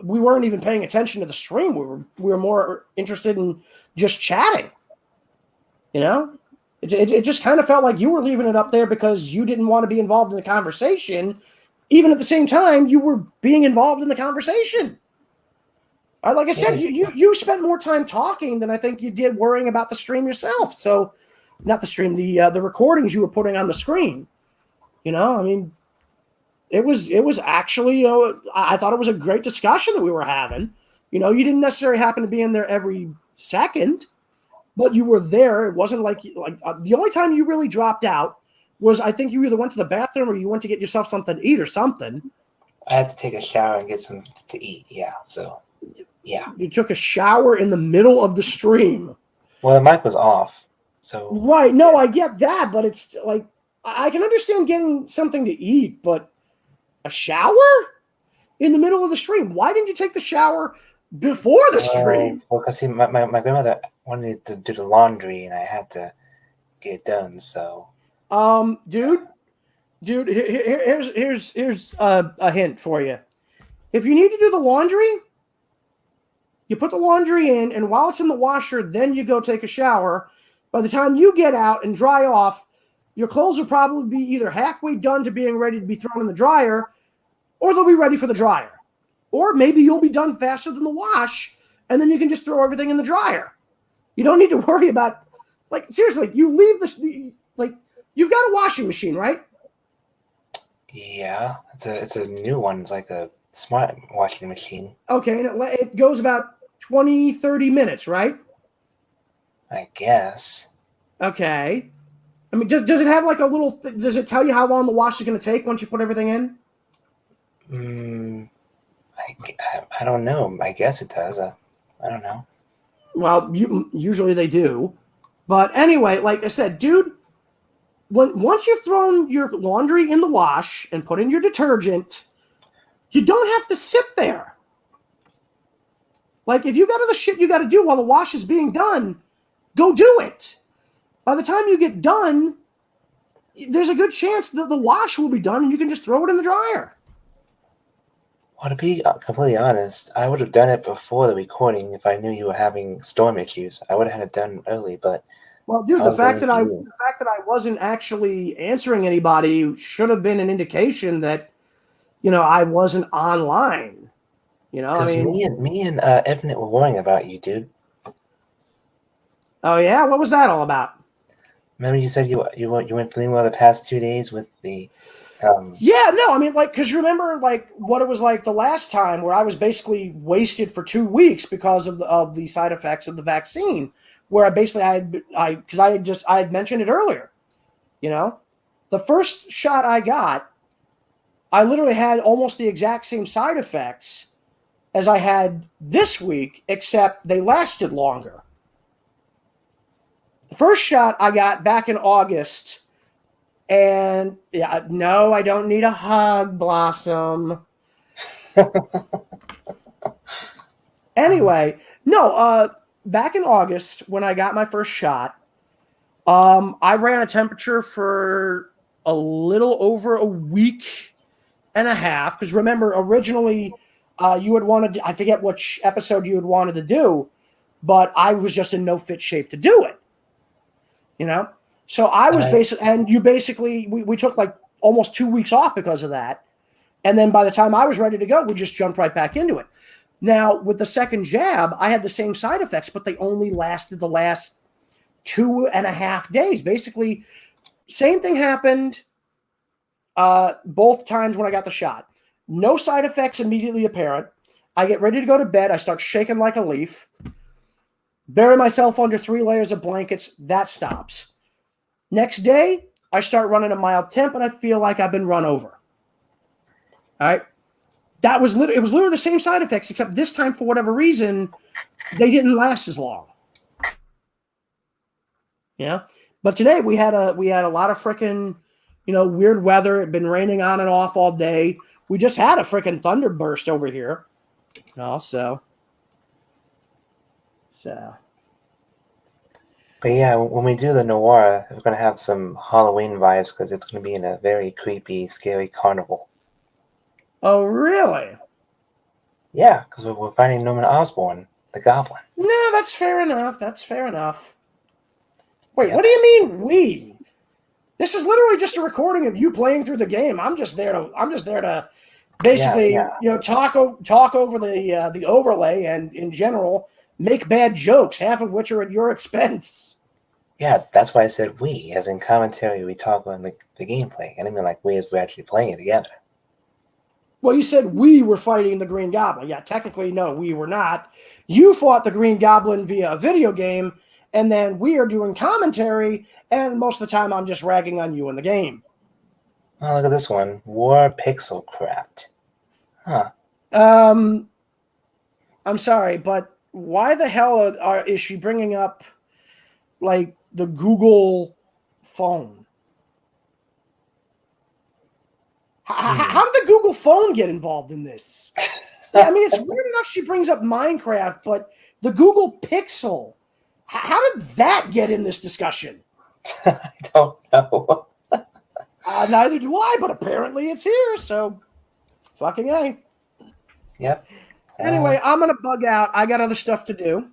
we weren't even paying attention to the stream. We were more interested in just chatting, It just kind of felt like you were leaving it up there because you didn't want to be involved in the conversation. Even at the same time, you were being involved in the conversation. Like I said, you spent more time talking than I think you did worrying about the stream yourself. So, not the stream, the recordings you were putting on the screen. I mean, it was actually, I thought it was a great discussion that we were having. You didn't necessarily happen to be in there every second, but you were there. It wasn't like the only time you really dropped out was, I think, you either went to the bathroom or you went to get yourself something to eat or something. I had to take a shower and get something to eat. Yeah, so, yeah. You took a shower in the middle of the stream. Well, the mic was off, so. Right. No, I get that, but it's like, I can understand getting something to eat, but a shower in the middle of the stream? Why didn't you take the shower before the stream? Well, because my grandmother wanted to do the laundry, and I had to get it done, so. Dude, here's a hint for you. If you need to do the laundry, you put the laundry in, and while it's in the washer, then you go take a shower. By the time you get out and dry off, your clothes will probably be either halfway done to being ready to be thrown in the dryer, or they'll be ready for the dryer. Or maybe you'll be done faster than the wash, and then you can just throw everything in the dryer. You don't need to worry about, like, seriously, you leave you've got a washing machine, right? Yeah, it's a new one. It's like a smart washing machine. Okay, and it goes about 20, 30 minutes, right? I guess. Okay. I mean, does it have like a little? Does it tell you how long the wash is going to take once you put everything in? I don't know. I guess it does. I don't know. Well, usually they do. But anyway, like I said, dude, once you've thrown your laundry in the wash and put in your detergent, you don't have to sit there. Like, if you got other shit you got to do while the wash is being done, go do it. By the time you get done, there's a good chance that the wash will be done and you can just throw it in the dryer. Well, to be completely honest, I would have done it before the recording if I knew you were having storm issues. I would have had it done early, but Well, dude, I the was fact waiting that for you. I wasn't actually answering anybody should have been an indication that, I wasn't online. I Because mean, me and Evan were worrying about you, dude. oh yeah, what was that all about? Remember you said you went feeling well the past 2 days with the Yeah, no, I mean, because remember, what it was like the last time where I was basically wasted for 2 weeks because of the side effects of the vaccine, where I had mentioned it earlier, the first shot I got, I literally had almost the exact same side effects as I had this week, except they lasted longer. The first shot I got back in August. And yeah, no, I don't need a hug, Blossom. Anyway, no, back in August when I got my first shot, I ran a temperature for a little over a week and a half. Because remember, originally you had wanted, I forget which episode you had wanted to do, but I was just in no fit shape to do it. So I was we took like almost 2 weeks off because of that. And then by the time I was ready to go, we just jumped right back into it. Now, with the second jab, I had the same side effects, but they only lasted the last 2.5 days. Basically, same thing happened both times when I got the shot. No side effects immediately apparent. I get ready to go to bed. I start shaking like a leaf. Bury myself under 3 layers of blankets. That stops. Next day, I start running a mild temp, and I feel like I've been run over. All right? It was literally the same side effects, except this time, for whatever reason, they didn't last as long. But today we had a lot of freaking, weird weather. It'd been raining on and off all day. We just had a freaking thunder burst over here. So. But yeah, when we do the noir, we're gonna have some Halloween vibes because it's gonna be in a very creepy, scary carnival. Oh, really? Yeah, because we're finding Norman Osborn, the Goblin. No, that's fair enough. Wait, What do you mean we? This is literally just a recording of you playing through the game. I'm just there to basically, talk over the overlay and in general make bad jokes, half of which are at your expense. Yeah, that's why I said we, as in commentary. We talk on the gameplay. I didn't mean like we as we're actually playing it together. Well, you said we were fighting the Green Goblin. Yeah, technically, no, we were not. You fought the Green Goblin via a video game, and then we are doing commentary, and most of the time I'm just ragging on you in the game. Oh, look at this one. War Pixel Craft. Huh. I'm sorry, but why the hell is she bringing up, like, the Google phone? How did the Google phone get involved in this? I mean, it's weird enough she brings up Minecraft, but the Google Pixel, how did that get in this discussion? I don't know. Neither do I, but apparently it's here, so fucking A. Yep. Anyway, I'm going to bug out. I got other stuff to do.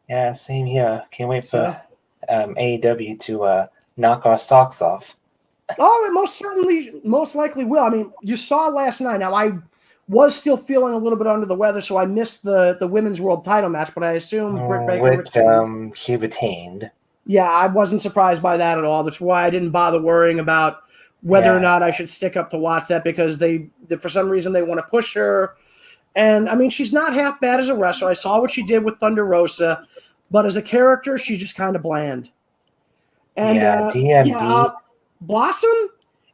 Yeah, same here. Can't wait for AEW to knock our socks off. Oh, it most likely will. I mean, you saw last night. Now, I was still feeling a little bit under the weather, so I missed the women's world title match, but I assume Britt Baker retained. She retained. Yeah, I wasn't surprised by that at all. That's why I didn't bother worrying about whether or not I should stick up to watch that, because they for some reason they want to push her. And, I mean, she's not half bad as a wrestler. I saw what she did with Thunder Rosa, but as a character, she's just kind of bland. And, DMD. Blossom,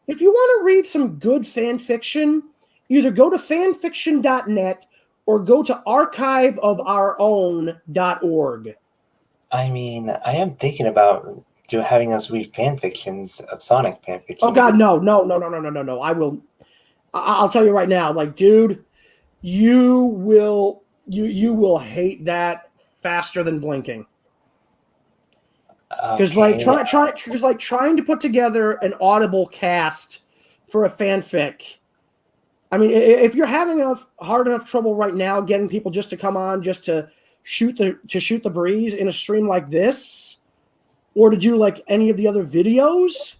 if you want to read some good fan fiction, either go to fanfiction.net or go to archiveofourown.org. I mean, I am thinking about having us read fan fictions of Sonic fan fictions. Oh God, no! I'll tell you right now, like, dude, you will hate that faster than blinking. Because trying to put together an Audible cast for a fanfic I mean, if you're having hard enough trouble right now getting people just to come on just to shoot the breeze in a stream like this, or to do like any of the other videos,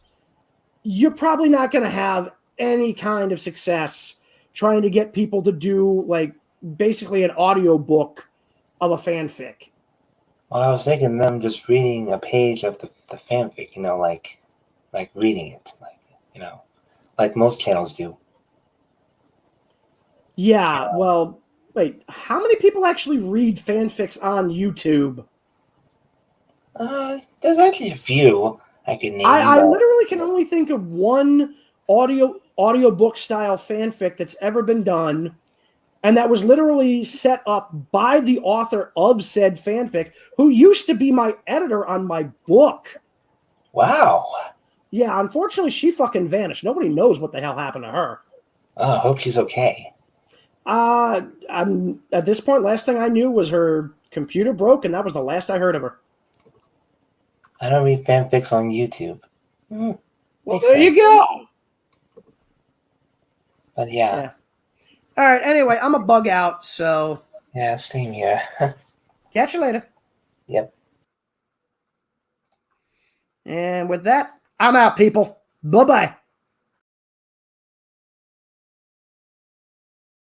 you're probably not going to have any kind of success trying to get people to do like basically an audio book of a fanfic. Well, I was thinking them just reading a page of the fanfic, like reading it, like most channels do. Yeah, well, wait, how many people actually read fanfics on YouTube? There's actually a few I could name. I literally can only think of one audiobook style fanfic that's ever been done, and that was literally set up by the author of said fanfic, who used to be my editor on my book. Wow. Yeah, unfortunately, she fucking vanished. Nobody knows what the hell happened to her. Oh, I hope she's okay. I'm at this point. Last thing I knew was her computer broke, and that was the last I heard of her. I don't read fanfics on YouTube. Well, there you go. But yeah. All right. Anyway, I'm a bug out, so yeah, same here. Catch you later. Yep. And with that, I'm out, people. Bye-bye.